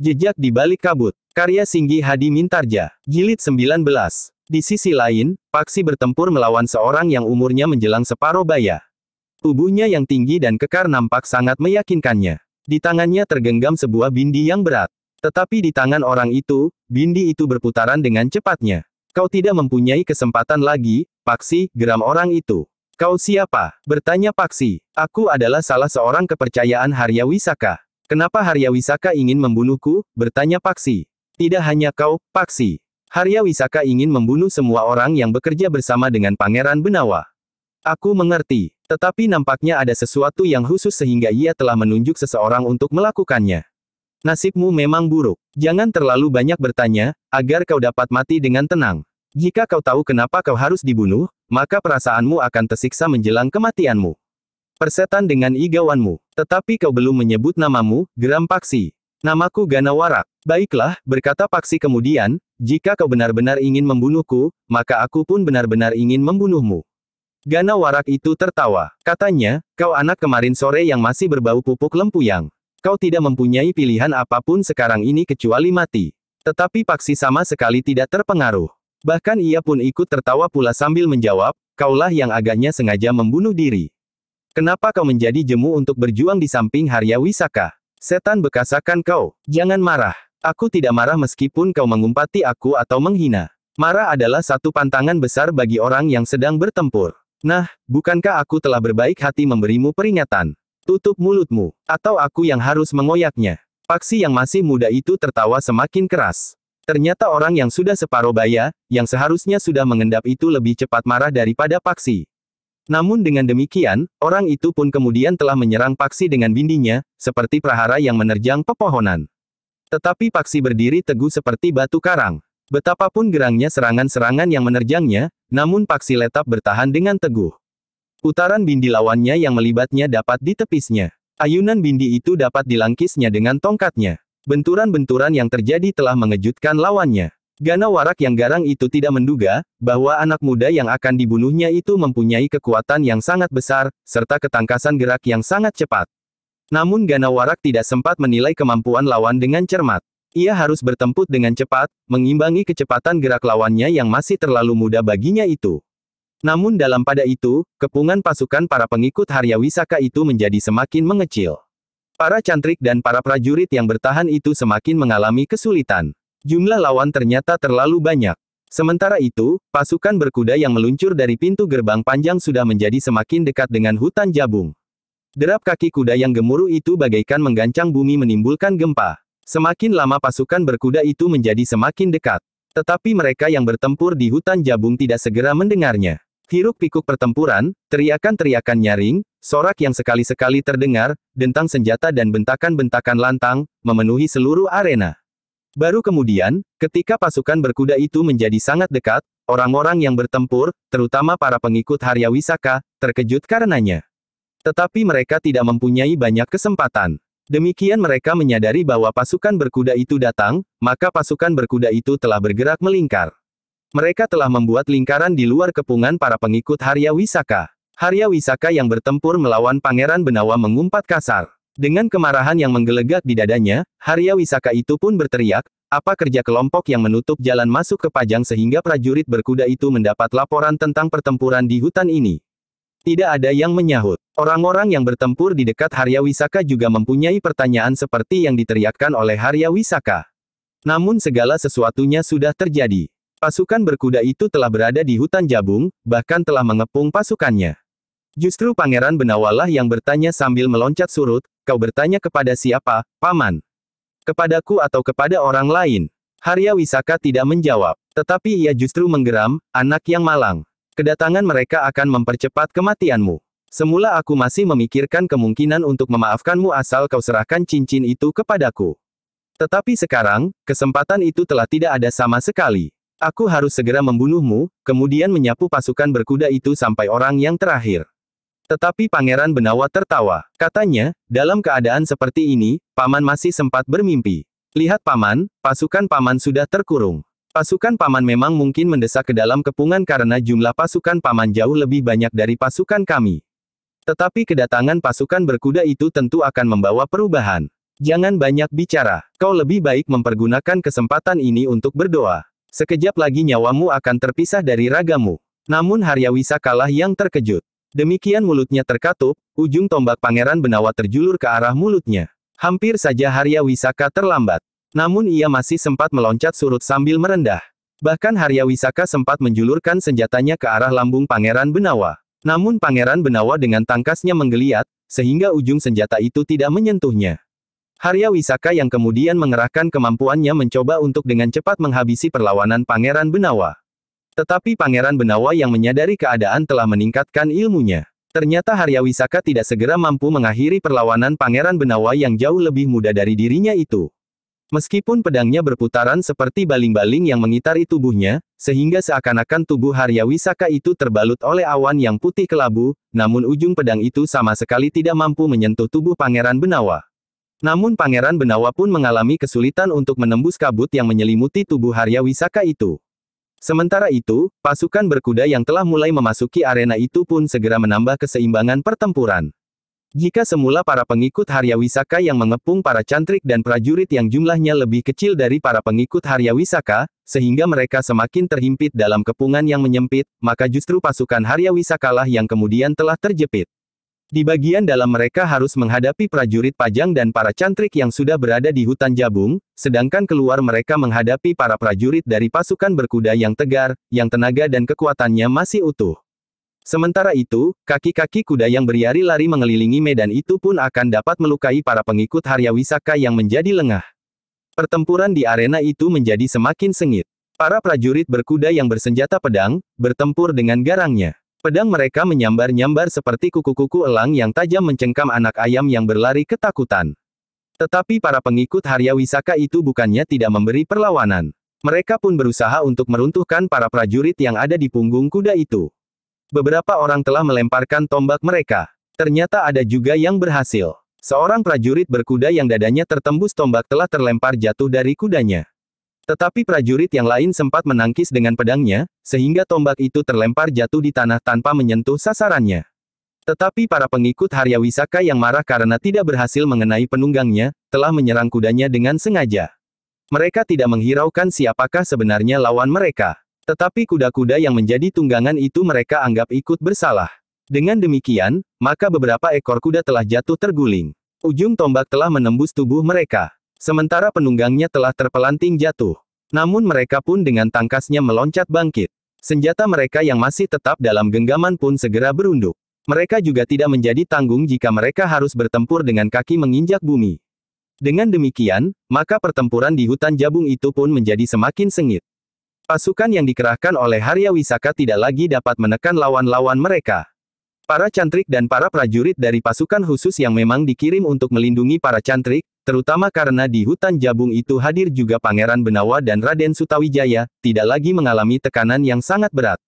Jejak di balik kabut. Karya Singgi Hadi Mintarja. Jilid 19. Di sisi lain, Paksi bertempur melawan seorang yang umurnya menjelang separuh baya. Tubuhnya yang tinggi dan kekar nampak sangat meyakinkannya. Di tangannya tergenggam sebuah bindi yang berat. Tetapi di tangan orang itu, bindi itu berputaran dengan cepatnya. Kau tidak mempunyai kesempatan lagi, Paksi, geram orang itu. Kau siapa? Bertanya Paksi. Aku adalah salah seorang kepercayaan Harya Wisaka. Kenapa Harya Wisaka ingin membunuhku? Bertanya Paksi. Tidak hanya kau, Paksi. Harya Wisaka ingin membunuh semua orang yang bekerja bersama dengan Pangeran Benawa. Aku mengerti, tetapi nampaknya ada sesuatu yang khusus sehingga ia telah menunjuk seseorang untuk melakukannya. Nasibmu memang buruk. Jangan terlalu banyak bertanya, agar kau dapat mati dengan tenang. Jika kau tahu kenapa kau harus dibunuh, maka perasaanmu akan tersiksa menjelang kematianmu. Persetan dengan igawanmu. Tetapi kau belum menyebut namamu, geram Paksi. Namaku Ganawarak. Baiklah, berkata Paksi kemudian, jika kau benar-benar ingin membunuhku, maka aku pun benar-benar ingin membunuhmu. Ganawarak itu tertawa. Katanya, kau anak kemarin sore yang masih berbau pupuk lempuyang. Kau tidak mempunyai pilihan apapun sekarang ini kecuali mati. Tetapi Paksi sama sekali tidak terpengaruh. Bahkan ia pun ikut tertawa pula sambil menjawab, kaulah yang agaknya sengaja membunuh diri. Kenapa kau menjadi jemu untuk berjuang di samping Harya Wisaka? Setan bekasakan kau. Jangan marah. Aku tidak marah meskipun kau mengumpati aku atau menghina. Marah adalah satu pantangan besar bagi orang yang sedang bertempur. Nah, bukankah aku telah berbaik hati memberimu peringatan? Tutup mulutmu, atau aku yang harus mengoyaknya. Paksi yang masih muda itu tertawa semakin keras. Ternyata orang yang sudah separuh baya, yang seharusnya sudah mengendap itu lebih cepat marah daripada Paksi. Namun dengan demikian, orang itu pun kemudian telah menyerang Paksi dengan bindinya, seperti prahara yang menerjang pepohonan. Tetapi Paksi berdiri teguh seperti batu karang. Betapapun gerangnya serangan-serangan yang menerjangnya, namun Paksi letap bertahan dengan teguh. Putaran bindi lawannya yang melibatnya dapat ditepisnya. Ayunan bindi itu dapat dilangkisnya dengan tongkatnya. Benturan-benturan yang terjadi telah mengejutkan lawannya. Ganawarak yang garang itu tidak menduga, bahwa anak muda yang akan dibunuhnya itu mempunyai kekuatan yang sangat besar, serta ketangkasan gerak yang sangat cepat. Namun Ganawarak tidak sempat menilai kemampuan lawan dengan cermat. Ia harus bertempur dengan cepat, mengimbangi kecepatan gerak lawannya yang masih terlalu muda baginya itu. Namun dalam pada itu, kepungan pasukan para pengikut Harya Wisaka itu menjadi semakin mengecil. Para cantrik dan para prajurit yang bertahan itu semakin mengalami kesulitan. Jumlah lawan ternyata terlalu banyak. Sementara itu, pasukan berkuda yang meluncur dari pintu gerbang panjang sudah menjadi semakin dekat dengan hutan jabung. Derap kaki kuda yang gemuruh itu bagaikan menggancang bumi menimbulkan gempa. Semakin lama pasukan berkuda itu menjadi semakin dekat. Tetapi mereka yang bertempur di hutan jabung tidak segera mendengarnya. Hiruk-pikuk pertempuran, teriakan-teriakan nyaring, sorak yang sekali-sekali terdengar, dentang senjata dan bentakan-bentakan lantang, memenuhi seluruh arena. Baru kemudian, ketika pasukan berkuda itu menjadi sangat dekat, orang-orang yang bertempur, terutama para pengikut Harya Wisaka, terkejut karenanya. Tetapi mereka tidak mempunyai banyak kesempatan. Demikian mereka menyadari bahwa pasukan berkuda itu datang, maka pasukan berkuda itu telah bergerak melingkar. Mereka telah membuat lingkaran di luar kepungan para pengikut Harya Wisaka. Harya Wisaka yang bertempur melawan Pangeran Benawa mengumpat kasar. Dengan kemarahan yang menggelegak di dadanya, Harya Wisaka itu pun berteriak, apa kerja kelompok yang menutup jalan masuk ke Pajang sehingga prajurit berkuda itu mendapat laporan tentang pertempuran di hutan ini. Tidak ada yang menyahut. Orang-orang yang bertempur di dekat Harya Wisaka juga mempunyai pertanyaan seperti yang diteriakkan oleh Harya Wisaka. Namun segala sesuatunya sudah terjadi. Pasukan berkuda itu telah berada di hutan jabung, bahkan telah mengepung pasukannya. Justru Pangeran Benawalah yang bertanya sambil meloncat surut, kau bertanya kepada siapa, Paman? Kepadaku atau kepada orang lain? Harya Wisaka tidak menjawab, tetapi ia justru menggeram, anak yang malang. Kedatangan mereka akan mempercepat kematianmu. Semula aku masih memikirkan kemungkinan untuk memaafkanmu asal kau serahkan cincin itu kepadaku. Tetapi sekarang, kesempatan itu telah tidak ada sama sekali. Aku harus segera membunuhmu, kemudian menyapu pasukan berkuda itu sampai orang yang terakhir. Tetapi Pangeran Benawa tertawa. Katanya, dalam keadaan seperti ini, Paman masih sempat bermimpi. Lihat Paman, pasukan Paman sudah terkurung. Pasukan Paman memang mungkin mendesak ke dalam kepungan karena jumlah pasukan Paman jauh lebih banyak dari pasukan kami. Tetapi kedatangan pasukan berkuda itu tentu akan membawa perubahan. Jangan banyak bicara. Kau lebih baik mempergunakan kesempatan ini untuk berdoa. Sekejap lagi nyawamu akan terpisah dari ragamu. Namun Haryawisaka lah yang terkejut. Demikian mulutnya terkatup, ujung tombak Pangeran Benawa terjulur ke arah mulutnya. Hampir saja Haryawisaka terlambat. Namun ia masih sempat meloncat surut sambil merendah. Bahkan Haryawisaka sempat menjulurkan senjatanya ke arah lambung Pangeran Benawa. Namun Pangeran Benawa dengan tangkasnya menggeliat, sehingga ujung senjata itu tidak menyentuhnya. Haryawisaka yang kemudian mengerahkan kemampuannya mencoba untuk dengan cepat menghabisi perlawanan Pangeran Benawa. Tetapi Pangeran Benawa yang menyadari keadaan telah meningkatkan ilmunya. Ternyata Haryawisaka tidak segera mampu mengakhiri perlawanan Pangeran Benawa yang jauh lebih muda dari dirinya itu. Meskipun pedangnya berputaran seperti baling-baling yang mengitari tubuhnya, sehingga seakan-akan tubuh Haryawisaka itu terbalut oleh awan yang putih kelabu, namun ujung pedang itu sama sekali tidak mampu menyentuh tubuh Pangeran Benawa. Namun Pangeran Benawa pun mengalami kesulitan untuk menembus kabut yang menyelimuti tubuh Haryawisaka itu. Sementara itu, pasukan berkuda yang telah mulai memasuki arena itu pun segera menambah keseimbangan pertempuran. Jika semula para pengikut Haryawisaka yang mengepung para cantrik dan prajurit yang jumlahnya lebih kecil dari para pengikut Haryawisaka, sehingga mereka semakin terhimpit dalam kepungan yang menyempit, maka justru pasukan Haryawisaka lah yang kemudian telah terjepit. Di bagian dalam mereka harus menghadapi prajurit Pajang dan para cantrik yang sudah berada di hutan Jabung, sedangkan keluar mereka menghadapi para prajurit dari pasukan berkuda yang tegar, yang tenaga dan kekuatannya masih utuh. Sementara itu, kaki-kaki kuda yang beriari lari mengelilingi medan itu pun akan dapat melukai para pengikut Haryawisaka yang menjadi lengah. Pertempuran di arena itu menjadi semakin sengit. Para prajurit berkuda yang bersenjata pedang, bertempur dengan garangnya. Pedang mereka menyambar-nyambar seperti kuku-kuku elang yang tajam mencengkam anak ayam yang berlari ketakutan. Tetapi para pengikut Haryawisaka itu bukannya tidak memberi perlawanan. Mereka pun berusaha untuk meruntuhkan para prajurit yang ada di punggung kuda itu. Beberapa orang telah melemparkan tombak mereka. Ternyata ada juga yang berhasil. Seorang prajurit berkuda yang dadanya tertembus tombak telah terlempar jatuh dari kudanya. Tetapi prajurit yang lain sempat menangkis dengan pedangnya, sehingga tombak itu terlempar jatuh di tanah tanpa menyentuh sasarannya. Tetapi para pengikut Haryawisaka yang marah karena tidak berhasil mengenai penunggangnya, telah menyerang kudanya dengan sengaja. Mereka tidak menghiraukan siapakah sebenarnya lawan mereka. Tetapi kuda-kuda yang menjadi tunggangan itu mereka anggap ikut bersalah. Dengan demikian, maka beberapa ekor kuda telah jatuh terguling. Ujung tombak telah menembus tubuh mereka. Sementara penunggangnya telah terpelanting jatuh. Namun mereka pun dengan tangkasnya meloncat bangkit. Senjata mereka yang masih tetap dalam genggaman pun segera berunduk. Mereka juga tidak menjadi tanggung jika mereka harus bertempur dengan kaki menginjak bumi. Dengan demikian, maka pertempuran di hutan Jabung itu pun menjadi semakin sengit. Pasukan yang dikerahkan oleh Haryawisaka tidak lagi dapat menekan lawan-lawan mereka. Para cantrik dan para prajurit dari pasukan khusus yang memang dikirim untuk melindungi para cantrik, terutama karena di hutan Jabung itu hadir juga Pangeran Benawa dan Raden Sutawijaya, tidak lagi mengalami tekanan yang sangat berat.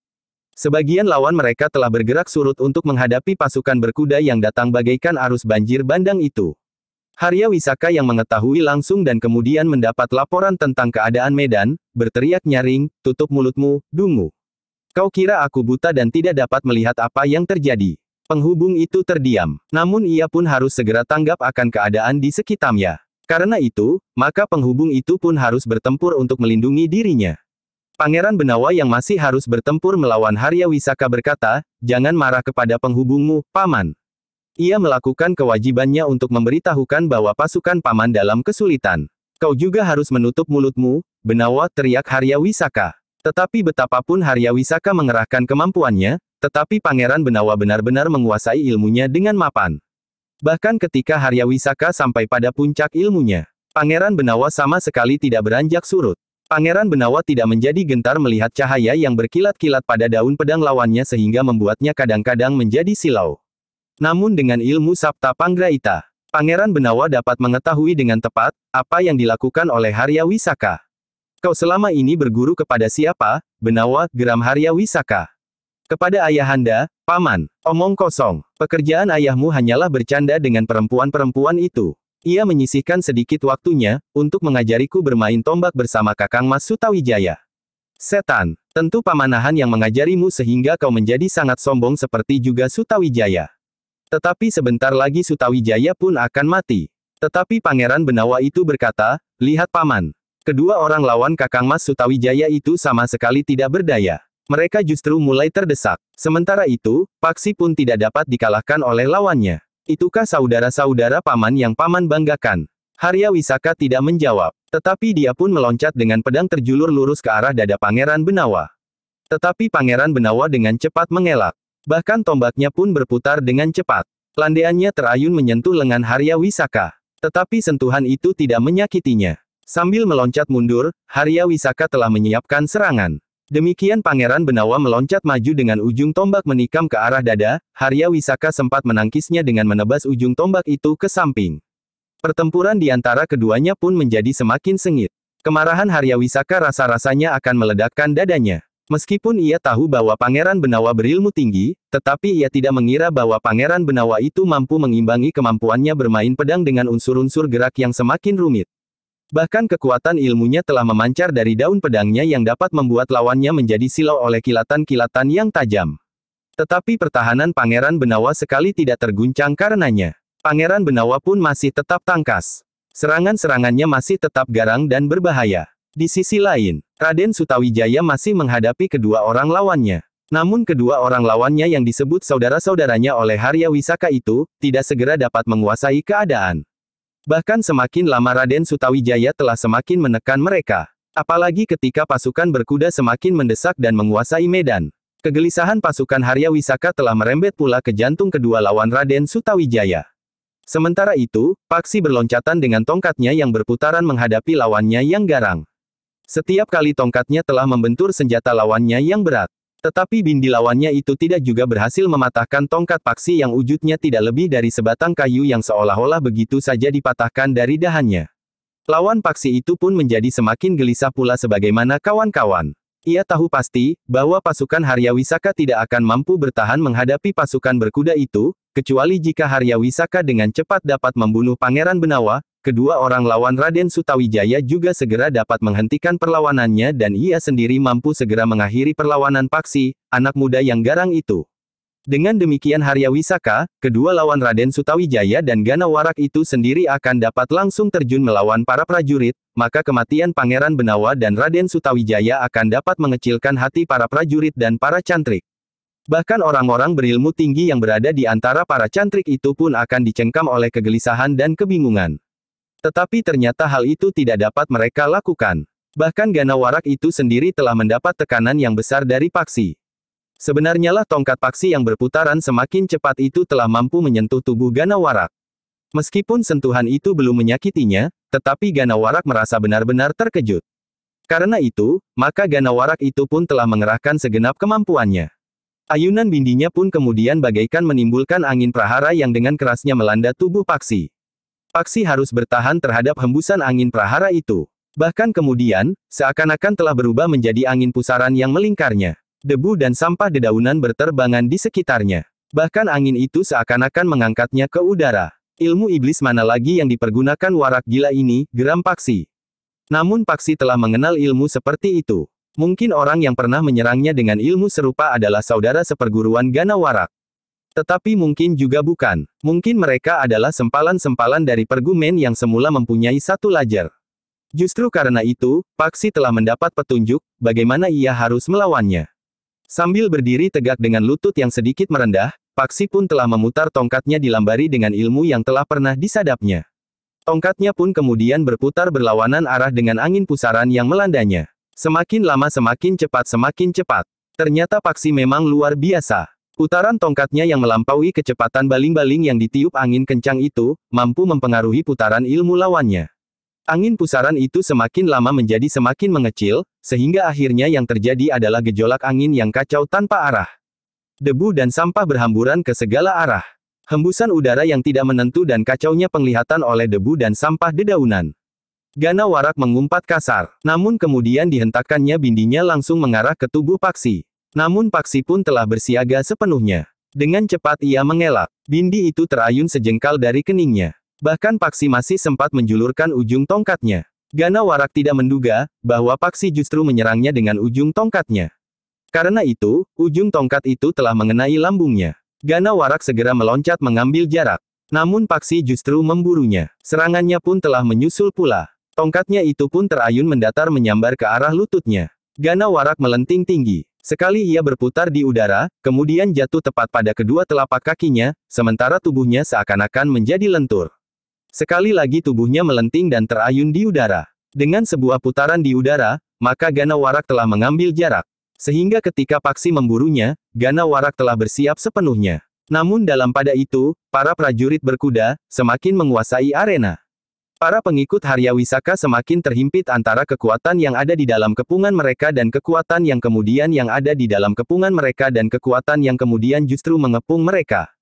Sebagian lawan mereka telah bergerak surut untuk menghadapi pasukan berkuda yang datang bagaikan arus banjir bandang itu. Haryawisaka yang mengetahui langsung dan kemudian mendapat laporan tentang keadaan medan, berteriak nyaring, "Tutup mulutmu, dungu. Kau kira aku buta dan tidak dapat melihat apa yang terjadi?" Penghubung itu terdiam. Namun ia pun harus segera tanggap akan keadaan di sekitarnya. Karena itu, maka penghubung itu pun harus bertempur untuk melindungi dirinya. Pangeran Benawa yang masih harus bertempur melawan Haryawisaka berkata, "Jangan marah kepada penghubungmu, Paman. Ia melakukan kewajibannya untuk memberitahukan bahwa pasukan Paman dalam kesulitan. Kau juga harus menutup mulutmu, Benawa," teriak Haryawisaka. Tetapi betapapun Haryawisaka mengerahkan kemampuannya, tetapi Pangeran Benawa benar-benar menguasai ilmunya dengan mapan. Bahkan ketika Haryawisaka sampai pada puncak ilmunya, Pangeran Benawa sama sekali tidak beranjak surut. Pangeran Benawa tidak menjadi gentar melihat cahaya yang berkilat-kilat pada daun pedang lawannya sehingga membuatnya kadang-kadang menjadi silau. Namun dengan ilmu Sabta Panggraita, Pangeran Benawa dapat mengetahui dengan tepat, apa yang dilakukan oleh Haryawisaka. "Kau selama ini berguru kepada siapa, Benawa?" geram Haryawisaka. "Kepada ayahanda, Paman." "Omong kosong. Pekerjaan ayahmu hanyalah bercanda dengan perempuan-perempuan itu." Ia menyisihkan sedikit waktunya, untuk mengajariku bermain tombak bersama Kakang Mas Sutawijaya. "Setan. Tentu pamanahan yang mengajarimu sehingga kau menjadi sangat sombong seperti juga Sutawijaya. Tetapi sebentar lagi Sutawijaya pun akan mati. Tetapi Pangeran Benawa itu berkata, "Lihat Paman. Kedua orang lawan Kakang Mas Sutawijaya itu sama sekali tidak berdaya. Mereka justru mulai terdesak. Sementara itu, Paksi pun tidak dapat dikalahkan oleh lawannya. Itukah saudara-saudara Paman yang Paman banggakan?" Harya Wisaka tidak menjawab. Tetapi dia pun meloncat dengan pedang terjulur lurus ke arah dada Pangeran Benawa. Tetapi Pangeran Benawa dengan cepat mengelak. Bahkan tombaknya pun berputar dengan cepat. Landaiannya terayun menyentuh lengan Harya Wisaka. Tetapi sentuhan itu tidak menyakitinya. Sambil meloncat mundur, Harya Wisaka telah menyiapkan serangan. Demikian Pangeran Benawa meloncat maju dengan ujung tombak menikam ke arah dada. Harya Wisaka sempat menangkisnya dengan menebas ujung tombak itu ke samping. Pertempuran di antara keduanya pun menjadi semakin sengit. Kemarahan Harya Wisaka rasa-rasanya akan meledakkan dadanya. Meskipun ia tahu bahwa Pangeran Benawa berilmu tinggi, tetapi ia tidak mengira bahwa Pangeran Benawa itu mampu mengimbangi kemampuannya bermain pedang dengan unsur-unsur gerak yang semakin rumit. Bahkan kekuatan ilmunya telah memancar dari daun pedangnya yang dapat membuat lawannya menjadi silau oleh kilatan-kilatan yang tajam. Tetapi pertahanan Pangeran Benawa sekali tidak terguncang karenanya. Pangeran Benawa pun masih tetap tangkas. Serangan-serangannya masih tetap garang dan berbahaya. Di sisi lain, Raden Sutawijaya masih menghadapi kedua orang lawannya. Namun kedua orang lawannya yang disebut saudara-saudaranya oleh Harya Wisaka itu, tidak segera dapat menguasai keadaan. Bahkan semakin lama Raden Sutawijaya telah semakin menekan mereka. Apalagi ketika pasukan berkuda semakin mendesak dan menguasai medan. Kegelisahan pasukan Harya Wisaka telah merembet pula ke jantung kedua lawan Raden Sutawijaya. Sementara itu, Paksi berloncatan dengan tongkatnya yang berputaran menghadapi lawannya yang garang. Setiap kali tongkatnya telah membentur senjata lawannya yang berat. Tetapi bindi lawannya itu tidak juga berhasil mematahkan tongkat Paksi yang wujudnya tidak lebih dari sebatang kayu yang seolah-olah begitu saja dipatahkan dari dahannya. Lawan Paksi itu pun menjadi semakin gelisah pula sebagaimana kawan-kawan. Ia tahu pasti, bahwa pasukan Harya Wisaka tidak akan mampu bertahan menghadapi pasukan berkuda itu, kecuali jika Harya Wisaka dengan cepat dapat membunuh Pangeran Benawa. Kedua orang lawan Raden Sutawijaya juga segera dapat menghentikan perlawanannya dan ia sendiri mampu segera mengakhiri perlawanan Paksi, anak muda yang garang itu. Dengan demikian Harya Wisaka, kedua lawan Raden Sutawijaya dan Gana Warak itu sendiri akan dapat langsung terjun melawan para prajurit, maka kematian Pangeran Benawa dan Raden Sutawijaya akan dapat mengecilkan hati para prajurit dan para cantrik. Bahkan orang-orang berilmu tinggi yang berada di antara para cantrik itu pun akan dicengkam oleh kegelisahan dan kebingungan. Tetapi ternyata hal itu tidak dapat mereka lakukan. Bahkan Gana Warak itu sendiri telah mendapat tekanan yang besar dari Paksi. Sebenarnya lah tongkat Paksi yang berputaran semakin cepat itu telah mampu menyentuh tubuh Gana Warak. Meskipun sentuhan itu belum menyakitinya, tetapi Gana Warak merasa benar-benar terkejut. Karena itu, maka Gana Warak itu pun telah mengerahkan segenap kemampuannya. Ayunan bindinya pun kemudian bagaikan menimbulkan angin prahara yang dengan kerasnya melanda tubuh Paksi. Paksi harus bertahan terhadap hembusan angin prahara itu. Bahkan kemudian, seakan-akan telah berubah menjadi angin pusaran yang melingkarnya. Debu dan sampah dedaunan berterbangan di sekitarnya. Bahkan angin itu seakan-akan mengangkatnya ke udara. Ilmu iblis mana lagi yang dipergunakan Warak gila ini, geram Paksi. Namun Paksi telah mengenal ilmu seperti itu. Mungkin orang yang pernah menyerangnya dengan ilmu serupa adalah saudara seperguruan Gana Warak. Tetapi mungkin juga bukan. Mungkin mereka adalah sempalan-sempalan dari pergumen yang semula mempunyai satu lajar. Justru karena itu, Paksi telah mendapat petunjuk, bagaimana ia harus melawannya. Sambil berdiri tegak dengan lutut yang sedikit merendah, Paksi pun telah memutar tongkatnya dilambari dengan ilmu yang telah pernah disadapnya. Tongkatnya pun kemudian berputar berlawanan arah dengan angin pusaran yang melandanya. Semakin lama semakin cepat semakin cepat. Ternyata Paksi memang luar biasa. Putaran tongkatnya yang melampaui kecepatan baling-baling yang ditiup angin kencang itu, mampu mempengaruhi putaran ilmu lawannya. Angin pusaran itu semakin lama menjadi semakin mengecil, sehingga akhirnya yang terjadi adalah gejolak angin yang kacau tanpa arah. Debu dan sampah berhamburan ke segala arah. Hembusan udara yang tidak menentu dan kacaunya penglihatan oleh debu dan sampah dedaunan. Gana Warak mengumpat kasar, namun kemudian dihentakkannya bindinya langsung mengarah ke tubuh Paksi. Namun Paksi pun telah bersiaga sepenuhnya. Dengan cepat ia mengelak. Bindi itu terayun sejengkal dari keningnya. Bahkan Paksi masih sempat menjulurkan ujung tongkatnya. Gana Warak tidak menduga, bahwa Paksi justru menyerangnya dengan ujung tongkatnya. Karena itu, ujung tongkat itu telah mengenai lambungnya. Gana Warak segera meloncat mengambil jarak. Namun Paksi justru memburunya. Serangannya pun telah menyusul pula. Tongkatnya itu pun terayun mendatar menyambar ke arah lututnya. Gana Warak melenting tinggi. Sekali ia berputar di udara, kemudian jatuh tepat pada kedua telapak kakinya, sementara tubuhnya seakan-akan menjadi lentur. Sekali lagi tubuhnya melenting dan terayun di udara. Dengan sebuah putaran di udara, maka Gana Warak telah mengambil jarak. Sehingga ketika Paksi memburunya, Gana Warak telah bersiap sepenuhnya. Namun dalam pada itu, para prajurit berkuda semakin menguasai arena. Para pengikut Haryawisaka semakin terhimpit antara kekuatan yang ada di dalam kepungan mereka dan kekuatan yang kemudian yang ada di dalam kepungan mereka dan kekuatan yang kemudian justru mengepung mereka.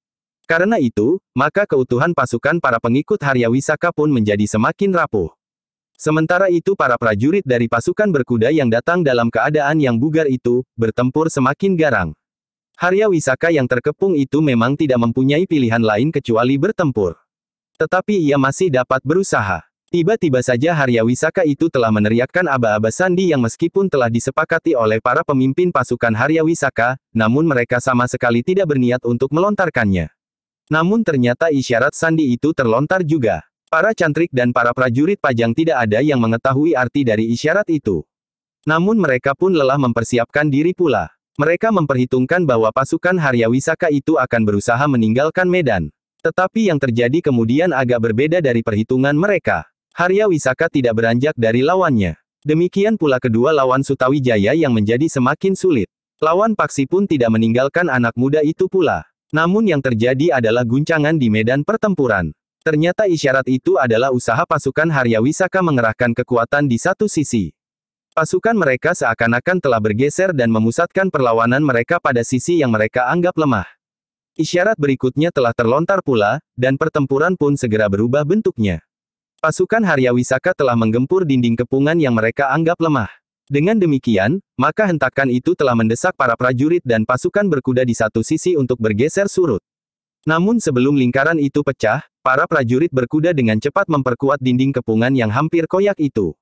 Karena itu, maka keutuhan pasukan para pengikut Haryawisaka pun menjadi semakin rapuh. Sementara itu para prajurit dari pasukan berkuda yang datang dalam keadaan yang bugar itu, bertempur semakin garang. Haryawisaka yang terkepung itu memang tidak mempunyai pilihan lain kecuali bertempur. Tetapi ia masih dapat berusaha. Tiba-tiba saja Haryawisaka itu telah meneriakkan aba-aba sandi yang meskipun telah disepakati oleh para pemimpin pasukan Haryawisaka, namun mereka sama sekali tidak berniat untuk melontarkannya. Namun ternyata isyarat sandi itu terlontar juga. Para cantrik dan para prajurit Pajang tidak ada yang mengetahui arti dari isyarat itu. Namun mereka pun lelah mempersiapkan diri pula. Mereka memperhitungkan bahwa pasukan Haryawisaka itu akan berusaha meninggalkan medan. Tetapi yang terjadi kemudian agak berbeda dari perhitungan mereka. Haryawisaka tidak beranjak dari lawannya. Demikian pula kedua lawan Sutawijaya yang menjadi semakin sulit. Lawan Paksi pun tidak meninggalkan anak muda itu pula. Namun yang terjadi adalah guncangan di medan pertempuran. Ternyata isyarat itu adalah usaha pasukan Haryawisaka mengerahkan kekuatan di satu sisi. Pasukan mereka seakan-akan telah bergeser dan memusatkan perlawanan mereka pada sisi yang mereka anggap lemah. Isyarat berikutnya telah terlontar pula, dan pertempuran pun segera berubah bentuknya. Pasukan Haryawisaka telah menggempur dinding kepungan yang mereka anggap lemah. Dengan demikian, maka hentakan itu telah mendesak para prajurit dan pasukan berkuda di satu sisi untuk bergeser surut. Namun sebelum lingkaran itu pecah, para prajurit berkuda dengan cepat memperkuat dinding kepungan yang hampir koyak itu.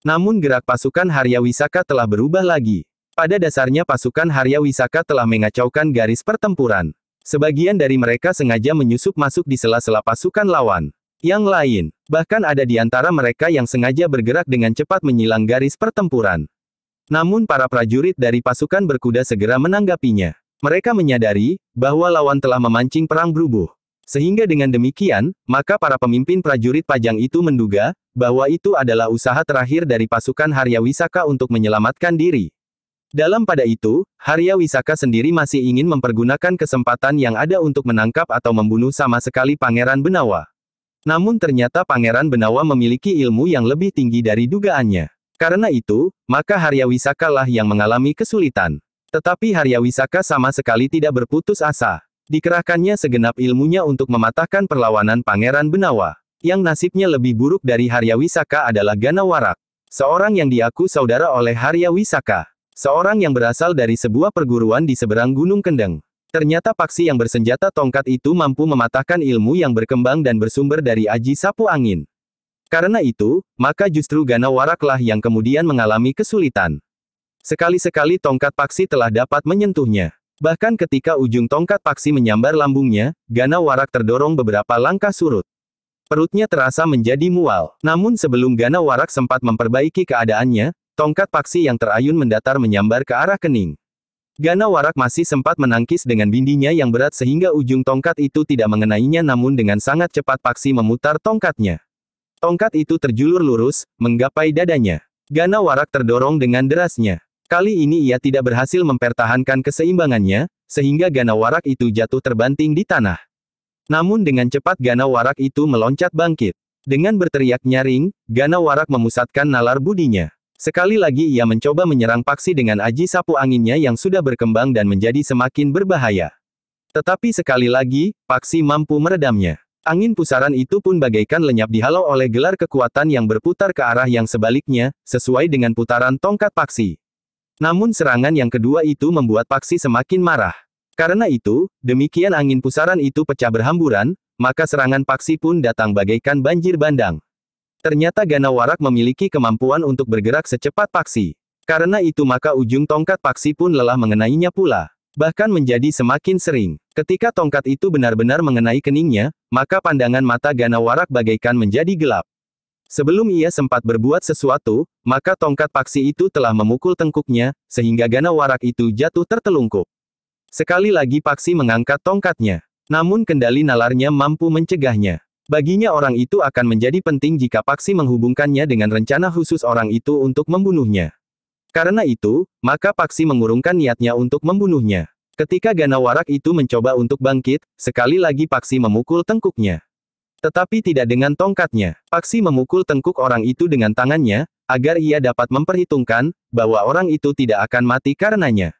Namun gerak pasukan Haryawisaka telah berubah lagi. Pada dasarnya pasukan Haryawisaka telah mengacaukan garis pertempuran. Sebagian dari mereka sengaja menyusup masuk di sela-sela pasukan lawan. Yang lain, bahkan ada di antara mereka yang sengaja bergerak dengan cepat menyilang garis pertempuran. Namun para prajurit dari pasukan berkuda segera menanggapinya. Mereka menyadari bahwa lawan telah memancing perang brubuh. Sehingga dengan demikian, maka para pemimpin prajurit Pajang itu menduga bahwa itu adalah usaha terakhir dari pasukan Haryawisaka untuk menyelamatkan diri. Dalam pada itu, Haryawisaka sendiri masih ingin mempergunakan kesempatan yang ada untuk menangkap atau membunuh sama sekali Pangeran Benawa. Namun ternyata Pangeran Benawa memiliki ilmu yang lebih tinggi dari dugaannya. Karena itu, maka Haryawisaka lah yang mengalami kesulitan. Tetapi Haryawisaka sama sekali tidak berputus asa. Dikerahkannya segenap ilmunya untuk mematahkan perlawanan Pangeran Benawa. Yang nasibnya lebih buruk dari Haryawisaka adalah Gana Warak. Seorang yang diaku saudara oleh Haryawisaka. Seorang yang berasal dari sebuah perguruan di seberang Gunung Kendeng. Ternyata Paksi yang bersenjata tongkat itu mampu mematahkan ilmu yang berkembang dan bersumber dari Aji Sapu Angin. Karena itu, maka justru Gana Warak lah yang kemudian mengalami kesulitan. Sekali-sekali tongkat Paksi telah dapat menyentuhnya. Bahkan ketika ujung tongkat Paksi menyambar lambungnya, Gana Warak terdorong beberapa langkah surut. Perutnya terasa menjadi mual. Namun sebelum Gana Warak sempat memperbaiki keadaannya, tongkat Paksi yang terayun mendatar menyambar ke arah kening. Gana Warak masih sempat menangkis dengan bindinya yang berat sehingga ujung tongkat itu tidak mengenainya, namun dengan sangat cepat Paksi memutar tongkatnya. Tongkat itu terjulur lurus, menggapai dadanya. Gana Warak terdorong dengan derasnya. Kali ini ia tidak berhasil mempertahankan keseimbangannya, sehingga Gana Warak itu jatuh terbanting di tanah. Namun dengan cepat Gana Warak itu meloncat bangkit. Dengan berteriak nyaring, Gana Warak memusatkan nalar budinya. Sekali lagi ia mencoba menyerang Paksi dengan Aji Sapu Anginnya yang sudah berkembang dan menjadi semakin berbahaya. Tetapi sekali lagi, Paksi mampu meredamnya. Angin pusaran itu pun bagaikan lenyap dihalau oleh gelar kekuatan yang berputar ke arah yang sebaliknya, sesuai dengan putaran tongkat Paksi. Namun serangan yang kedua itu membuat Paksi semakin marah. Karena itu, demikian angin pusaran itu pecah berhamburan, maka serangan Paksi pun datang bagaikan banjir bandang. Ternyata Gana Warak memiliki kemampuan untuk bergerak secepat Paksi. Karena itu maka ujung tongkat Paksi pun lelah mengenainya pula. Bahkan menjadi semakin sering. Ketika tongkat itu benar-benar mengenai keningnya, maka pandangan mata Ganawarak bagaikan menjadi gelap. Sebelum ia sempat berbuat sesuatu, maka tongkat paksi itu telah memukul tengkuknya, sehingga Ganawarak itu jatuh tertelungkup. Sekali lagi paksi mengangkat tongkatnya. Namun kendali nalarnya mampu mencegahnya. Baginya orang itu akan menjadi penting jika paksi menghubungkannya dengan rencana khusus orang itu untuk membunuhnya. Karena itu, maka paksi mengurungkan niatnya untuk membunuhnya. Ketika Ganawarak itu mencoba untuk bangkit, sekali lagi paksi memukul tengkuknya. Tetapi tidak dengan tongkatnya. Paksi memukul tengkuk orang itu dengan tangannya, agar ia dapat memperhitungkan, bahwa orang itu tidak akan mati karenanya.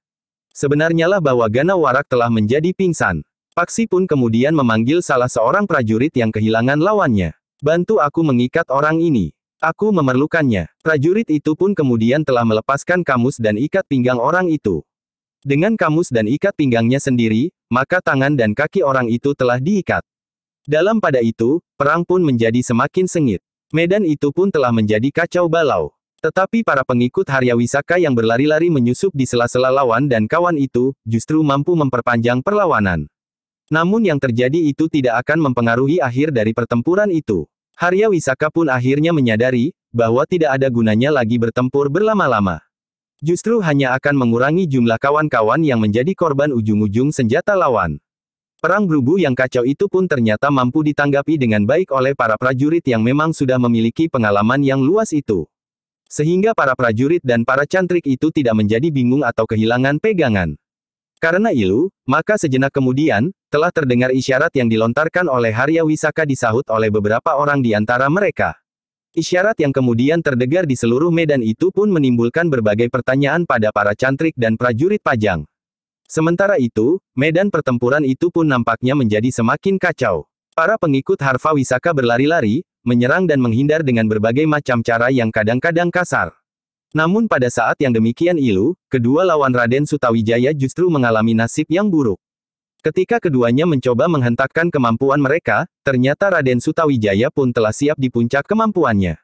Sebenarnya lah bahwa Ganawarak telah menjadi pingsan. Paksi pun kemudian memanggil salah seorang prajurit yang kehilangan lawannya. Bantu aku mengikat orang ini. Aku memerlukannya. Prajurit itu pun kemudian telah melepaskan kamus dan ikat pinggang orang itu. Dengan kamus dan ikat pinggangnya sendiri, maka tangan dan kaki orang itu telah diikat. Dalam pada itu, perang pun menjadi semakin sengit. Medan itu pun telah menjadi kacau balau. Tetapi para pengikut Haryawisaka yang berlari-lari menyusup di sela-sela lawan dan kawan itu, justru mampu memperpanjang perlawanan. Namun yang terjadi itu tidak akan mempengaruhi akhir dari pertempuran itu. Haryawisaka pun akhirnya menyadari, bahwa tidak ada gunanya lagi bertempur berlama-lama. Justru hanya akan mengurangi jumlah kawan-kawan yang menjadi korban ujung-ujung senjata lawan. Perang Brubu yang kacau itu pun ternyata mampu ditanggapi dengan baik oleh para prajurit yang memang sudah memiliki pengalaman yang luas itu. Sehingga para prajurit dan para cantrik itu tidak menjadi bingung atau kehilangan pegangan. Karena itu, maka sejenak kemudian, telah terdengar isyarat yang dilontarkan oleh Haryawisaka disahut oleh beberapa orang di antara mereka. Isyarat yang kemudian terdengar di seluruh medan itu pun menimbulkan berbagai pertanyaan pada para cantrik dan prajurit Pajang. Sementara itu, medan pertempuran itu pun nampaknya menjadi semakin kacau. Para pengikut Haryawisaka berlari-lari, menyerang dan menghindar dengan berbagai macam cara yang kadang-kadang kasar. Namun pada saat yang demikian itu, kedua lawan Raden Sutawijaya justru mengalami nasib yang buruk. Ketika keduanya mencoba menghentakkan kemampuan mereka, ternyata Raden Sutawijaya pun telah siap di puncak kemampuannya.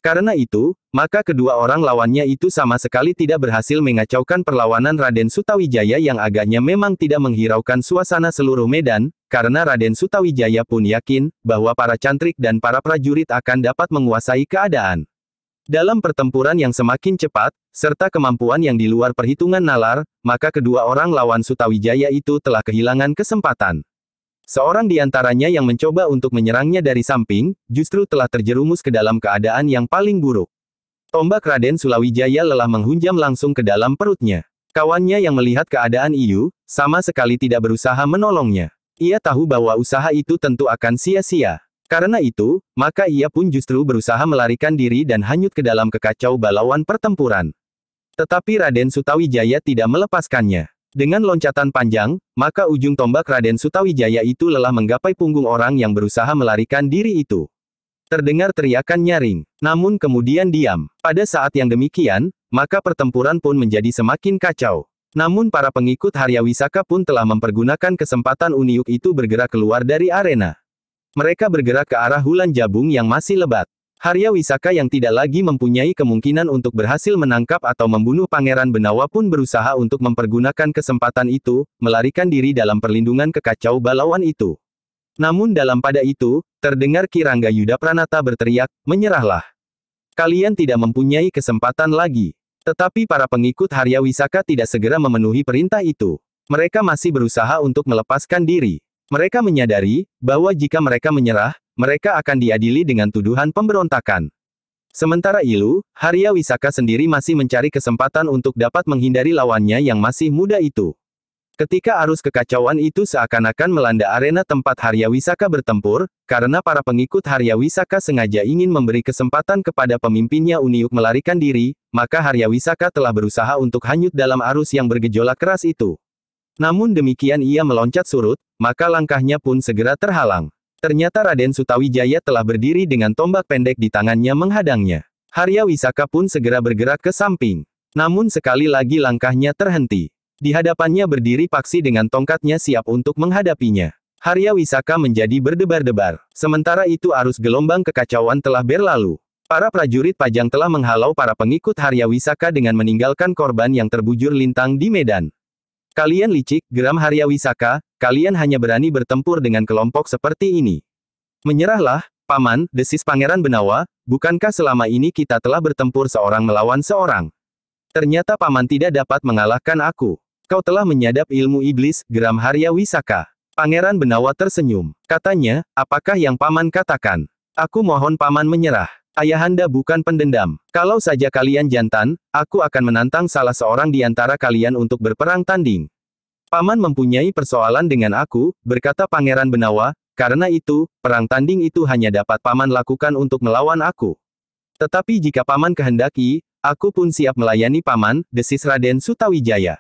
Karena itu, maka kedua orang lawannya itu sama sekali tidak berhasil mengacaukan perlawanan Raden Sutawijaya yang agaknya memang tidak menghiraukan suasana seluruh medan, karena Raden Sutawijaya pun yakin, bahwa para cantrik dan para prajurit akan dapat menguasai keadaan. Dalam pertempuran yang semakin cepat, serta kemampuan yang di luar perhitungan nalar, maka kedua orang lawan Sutawijaya itu telah kehilangan kesempatan. Seorang di antaranya yang mencoba untuk menyerangnya dari samping, justru telah terjerumus ke dalam keadaan yang paling buruk. Tombak Raden Sulawijaya lelah menghunjam langsung ke dalam perutnya. Kawannya yang melihat keadaan itu, sama sekali tidak berusaha menolongnya. Ia tahu bahwa usaha itu tentu akan sia-sia. Karena itu, maka ia pun justru berusaha melarikan diri dan hanyut ke dalam kekacau balauan pertempuran. Tetapi Raden Sutawijaya tidak melepaskannya. Dengan loncatan panjang, maka ujung tombak Raden Sutawijaya itu lelah menggapai punggung orang yang berusaha melarikan diri itu. Terdengar teriakan nyaring, namun kemudian diam. Pada saat yang demikian, maka pertempuran pun menjadi semakin kacau. Namun para pengikut Haryawisaka pun telah mempergunakan kesempatan Uniuk itu bergerak keluar dari arena. Mereka bergerak ke arah Hulan Jabung yang masih lebat. Haryawisaka yang tidak lagi mempunyai kemungkinan untuk berhasil menangkap atau membunuh Pangeran Benawa pun berusaha untuk mempergunakan kesempatan itu, melarikan diri dalam perlindungan kekacau balauan itu. Namun dalam pada itu, terdengar Ki Rangga Yuda Pranata berteriak, "Menyerahlah. Kalian tidak mempunyai kesempatan lagi." Tetapi para pengikut Haryawisaka tidak segera memenuhi perintah itu. Mereka masih berusaha untuk melepaskan diri. Mereka menyadari, bahwa jika mereka menyerah, mereka akan diadili dengan tuduhan pemberontakan. Sementara itu, Haryawisaka sendiri masih mencari kesempatan untuk dapat menghindari lawannya yang masih muda itu. Ketika arus kekacauan itu seakan-akan melanda arena tempat Haryawisaka bertempur, karena para pengikut Haryawisaka sengaja ingin memberi kesempatan kepada pemimpinnya Uniuk melarikan diri, maka Haryawisaka telah berusaha untuk hanyut dalam arus yang bergejolak keras itu. Namun demikian ia meloncat surut, maka langkahnya pun segera terhalang. Ternyata Raden Sutawijaya telah berdiri dengan tombak pendek di tangannya menghadangnya. Haryawisaka pun segera bergerak ke samping. Namun sekali lagi langkahnya terhenti. Di hadapannya berdiri Paksi dengan tongkatnya siap untuk menghadapinya. Haryawisaka menjadi berdebar-debar. Sementara itu arus gelombang kekacauan telah berlalu. Para prajurit Pajang telah menghalau para pengikut Haryawisaka dengan meninggalkan korban yang terbujur lintang di medan. Kalian licik, geram Haryawisaka, kalian hanya berani bertempur dengan kelompok seperti ini. Menyerahlah, Paman, desis Pangeran Benawa, bukankah selama ini kita telah bertempur seorang melawan seorang? Ternyata Paman tidak dapat mengalahkan aku. Kau telah menyadap ilmu iblis, geram Haryawisaka. Pangeran Benawa tersenyum. Katanya, apakah yang Paman katakan? Aku mohon Paman menyerah. Ayahanda bukan pendendam. Kalau saja kalian jantan, aku akan menantang salah seorang di antara kalian untuk berperang tanding. Paman mempunyai persoalan dengan aku, berkata Pangeran Benawa, karena itu, perang tanding itu hanya dapat Paman lakukan untuk melawan aku. Tetapi jika Paman kehendaki, aku pun siap melayani Paman, desis Raden Sutawijaya.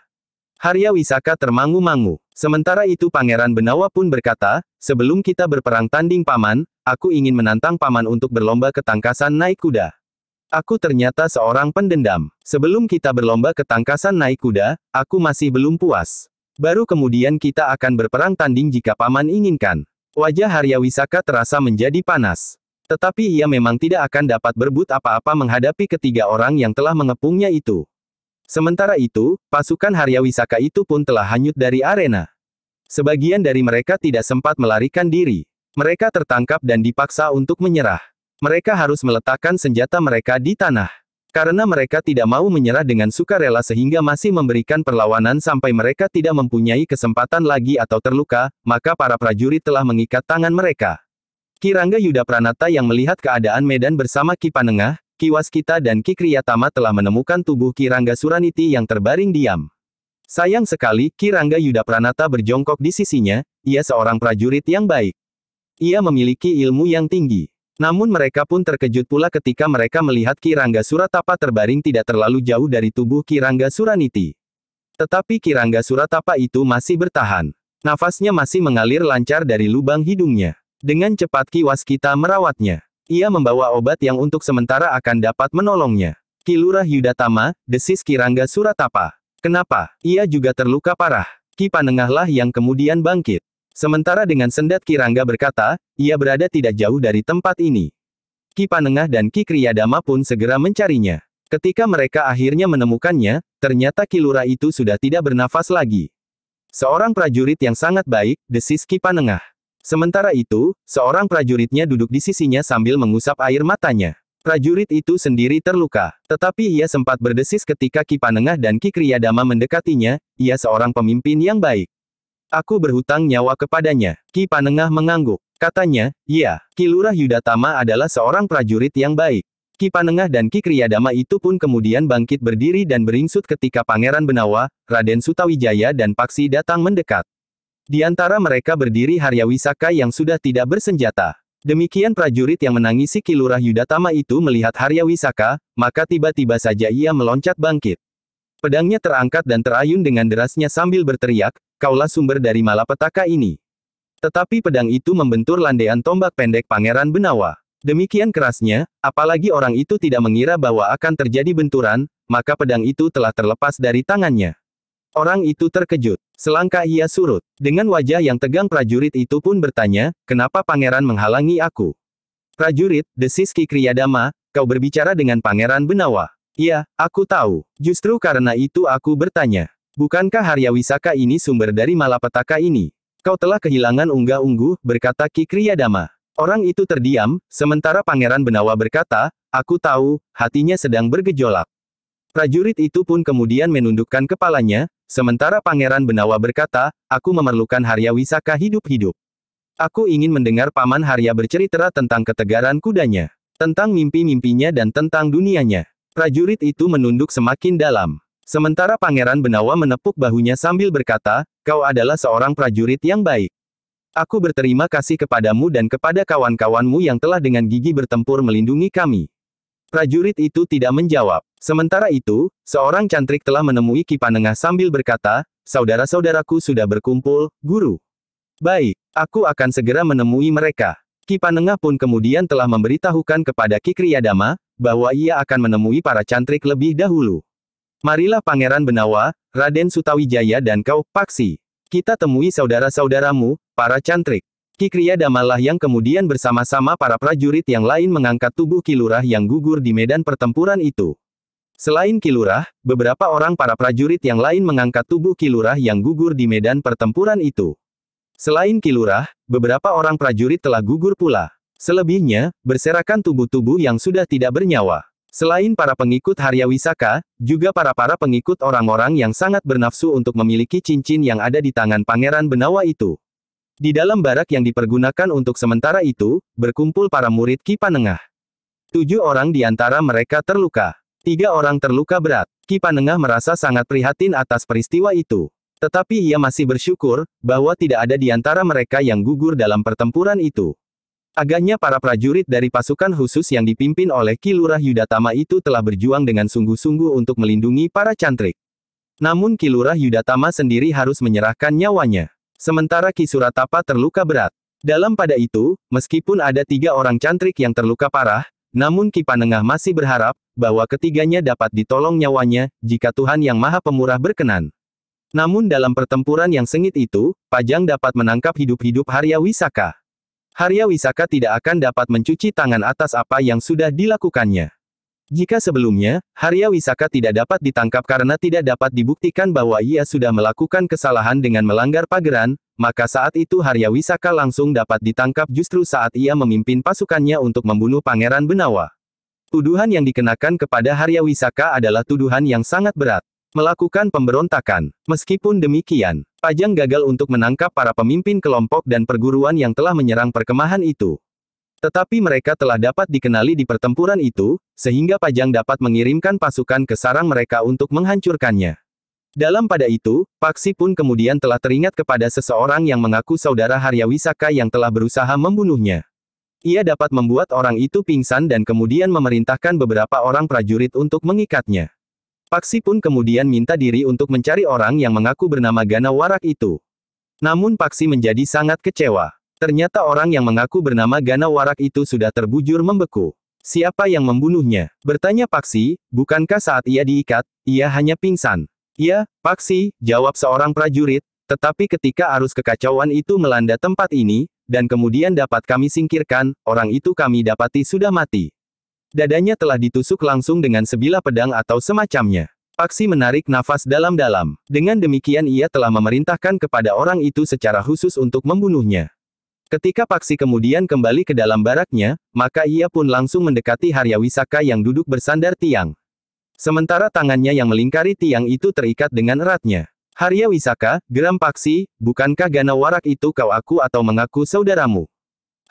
Haryawisaka termangu-mangu. Sementara itu Pangeran Benawa pun berkata, sebelum kita berperang tanding Paman, aku ingin menantang Paman untuk berlomba ketangkasan naik kuda. Aku ternyata seorang pendendam. Sebelum kita berlomba ketangkasan naik kuda, aku masih belum puas. Baru kemudian kita akan berperang tanding jika Paman inginkan. Wajah Haryawisaka terasa menjadi panas. Tetapi ia memang tidak akan dapat berebut apa-apa menghadapi ketiga orang yang telah mengepungnya itu. Sementara itu, pasukan Haryawisaka itu pun telah hanyut dari arena. Sebagian dari mereka tidak sempat melarikan diri. Mereka tertangkap dan dipaksa untuk menyerah. Mereka harus meletakkan senjata mereka di tanah. Karena mereka tidak mau menyerah dengan sukarela sehingga masih memberikan perlawanan sampai mereka tidak mempunyai kesempatan lagi atau terluka, maka para prajurit telah mengikat tangan mereka. Ki Rangga Yuda Pranata yang melihat keadaan medan bersama Ki Panengah, Ki Waskita dan Ki Kriyatama telah menemukan tubuh Ki Rangga Suraniti yang terbaring diam. Sayang sekali, Ki Rangga Yuda Pranata berjongkok di sisinya, ia seorang prajurit yang baik. Ia memiliki ilmu yang tinggi. Namun mereka pun terkejut pula ketika mereka melihat Ki Rangga Suratapa terbaring tidak terlalu jauh dari tubuh Ki Rangga Suraniti. Tetapi Ki Rangga Suratapa itu masih bertahan. Nafasnya masih mengalir lancar dari lubang hidungnya. Dengan cepat Ki Waskita merawatnya. Ia membawa obat yang untuk sementara akan dapat menolongnya. Ki Lurah Yudatama, desis Ki Rangga Suratapa. Kenapa? Ia juga terluka parah. Ki Panengahlah yang kemudian bangkit. Sementara dengan sendat Ki Rangga berkata, ia berada tidak jauh dari tempat ini. Ki Panengah dan Ki Kriyadama pun segera mencarinya. Ketika mereka akhirnya menemukannya, ternyata Ki Lurah itu sudah tidak bernafas lagi. Seorang prajurit yang sangat baik, desis Ki Panengah. Sementara itu, seorang prajuritnya duduk di sisinya sambil mengusap air matanya. Prajurit itu sendiri terluka. Tetapi ia sempat berdesis ketika Ki Panengah dan Ki Kriyadama mendekatinya, ia seorang pemimpin yang baik. Aku berhutang nyawa kepadanya. Ki Panengah mengangguk. Katanya, iya, Ki Lurah Yudatama adalah seorang prajurit yang baik. Ki Panengah dan Ki Kriyadama itu pun kemudian bangkit berdiri dan beringsut ketika Pangeran Benawa, Raden Sutawijaya dan Paksi datang mendekat. Di antara mereka berdiri Haryawisaka yang sudah tidak bersenjata. Demikian prajurit yang menangisi Ki Lurah Yudatama itu melihat Haryawisaka, maka tiba-tiba saja ia meloncat bangkit. Pedangnya terangkat dan terayun dengan derasnya sambil berteriak, kaulah sumber dari malapetaka ini. Tetapi pedang itu membentur landaian tombak pendek Pangeran Benawa. Demikian kerasnya, apalagi orang itu tidak mengira bahwa akan terjadi benturan, maka pedang itu telah terlepas dari tangannya. Orang itu terkejut. Selangkah ia surut. Dengan wajah yang tegang prajurit itu pun bertanya, kenapa pangeran menghalangi aku? Prajurit, desis Ki Kriyadama, kau berbicara dengan Pangeran Benawa. Iya, aku tahu. Justru karena itu aku bertanya. Bukankah Haryawisaka ini sumber dari malapetaka ini? Kau telah kehilangan unggah-ungguh, berkata Ki Kriyadama. Orang itu terdiam, sementara Pangeran Benawa berkata, aku tahu, hatinya sedang bergejolak. Prajurit itu pun kemudian menundukkan kepalanya, sementara Pangeran Benawa berkata, aku memerlukan Haryawisaka hidup-hidup. Aku ingin mendengar Paman Harya bercerita tentang ketegaran kudanya, tentang mimpi-mimpinya dan tentang dunianya. Prajurit itu menunduk semakin dalam. Sementara Pangeran Benawa menepuk bahunya sambil berkata, kau adalah seorang prajurit yang baik. Aku berterima kasih kepadamu dan kepada kawan-kawanmu yang telah dengan gigih bertempur melindungi kami. Prajurit itu tidak menjawab. Sementara itu, seorang cantrik telah menemui Ki Panengah sambil berkata, saudara-saudaraku sudah berkumpul, guru. Baik, aku akan segera menemui mereka. Ki Panengah pun kemudian telah memberitahukan kepada Ki Kriyadama, bahwa ia akan menemui para cantrik lebih dahulu. Marilah Pangeran Benawa, Raden Sutawijaya dan kau, Paksi. Kita temui saudara-saudaramu, para cantrik. Ki Kriyadamalah yang kemudian bersama-sama para prajurit yang lain mengangkat tubuh Ki Lurah yang gugur di medan pertempuran itu. Selain Ki Lurah, beberapa orang para prajurit yang lain mengangkat tubuh Ki Lurah yang gugur di medan pertempuran itu. Selain Ki Lurah, beberapa orang prajurit telah gugur pula. Selebihnya, berserakan tubuh-tubuh yang sudah tidak bernyawa. Selain para pengikut Harya Wisaka, juga para pengikut orang-orang yang sangat bernafsu untuk memiliki cincin yang ada di tangan Pangeran Benawa itu. Di dalam barak yang dipergunakan untuk sementara itu, berkumpul para murid Ki Panengah. 7 orang di antara mereka terluka. 3 orang terluka berat. Ki Panengah merasa sangat prihatin atas peristiwa itu. Tetapi ia masih bersyukur, bahwa tidak ada di antara mereka yang gugur dalam pertempuran itu. Agaknya para prajurit dari pasukan khusus yang dipimpin oleh Ki Lurah Yudatama itu telah berjuang dengan sungguh-sungguh untuk melindungi para cantrik. Namun Ki Lurah Yudatama sendiri harus menyerahkan nyawanya. Sementara Ki Suratapa terluka berat. Dalam pada itu, meskipun ada 3 orang cantrik yang terluka parah, namun Ki Panengah masih berharap, bahwa ketiganya dapat ditolong nyawanya, jika Tuhan Yang Maha Pemurah berkenan. Namun dalam pertempuran yang sengit itu, Pajang dapat menangkap hidup-hidup Harya Wisaka. Harya Wisaka tidak akan dapat mencuci tangan atas apa yang sudah dilakukannya. Jika sebelumnya, Harya Wisaka tidak dapat ditangkap karena tidak dapat dibuktikan bahwa ia sudah melakukan kesalahan dengan melanggar pageran, maka saat itu Harya Wisaka langsung dapat ditangkap justru saat ia memimpin pasukannya untuk membunuh Pangeran Benawa. Tuduhan yang dikenakan kepada Harya Wisaka adalah tuduhan yang sangat berat. Melakukan pemberontakan. Meskipun demikian, Pajang gagal untuk menangkap para pemimpin kelompok dan perguruan yang telah menyerang perkemahan itu. Tetapi mereka telah dapat dikenali di pertempuran itu, sehingga Pajang dapat mengirimkan pasukan ke sarang mereka untuk menghancurkannya. Dalam pada itu, Paksi pun kemudian telah teringat kepada seseorang yang mengaku saudara Harya Wisaka yang telah berusaha membunuhnya. Ia dapat membuat orang itu pingsan dan kemudian memerintahkan beberapa orang prajurit untuk mengikatnya. Paksi pun kemudian minta diri untuk mencari orang yang mengaku bernama Gana Warak itu. Namun Paksi menjadi sangat kecewa. Ternyata orang yang mengaku bernama Gana Warak itu sudah terbujur membeku. Siapa yang membunuhnya? Bertanya Paksi, bukankah saat ia diikat, ia hanya pingsan? Ya, Paksi, jawab seorang prajurit, tetapi ketika arus kekacauan itu melanda tempat ini, dan kemudian dapat kami singkirkan, orang itu kami dapati sudah mati. Dadanya telah ditusuk langsung dengan sebilah pedang atau semacamnya. Paksi menarik nafas dalam-dalam. Dengan demikian ia telah memerintahkan kepada orang itu secara khusus untuk membunuhnya. Ketika Paksi kemudian kembali ke dalam baraknya, maka ia pun langsung mendekati Harya Wisaka yang duduk bersandar tiang. Sementara tangannya yang melingkari tiang itu terikat dengan eratnya. Harya Wisaka, geram Paksi, bukankah Gana Warak itu kau aku atau mengaku saudaramu?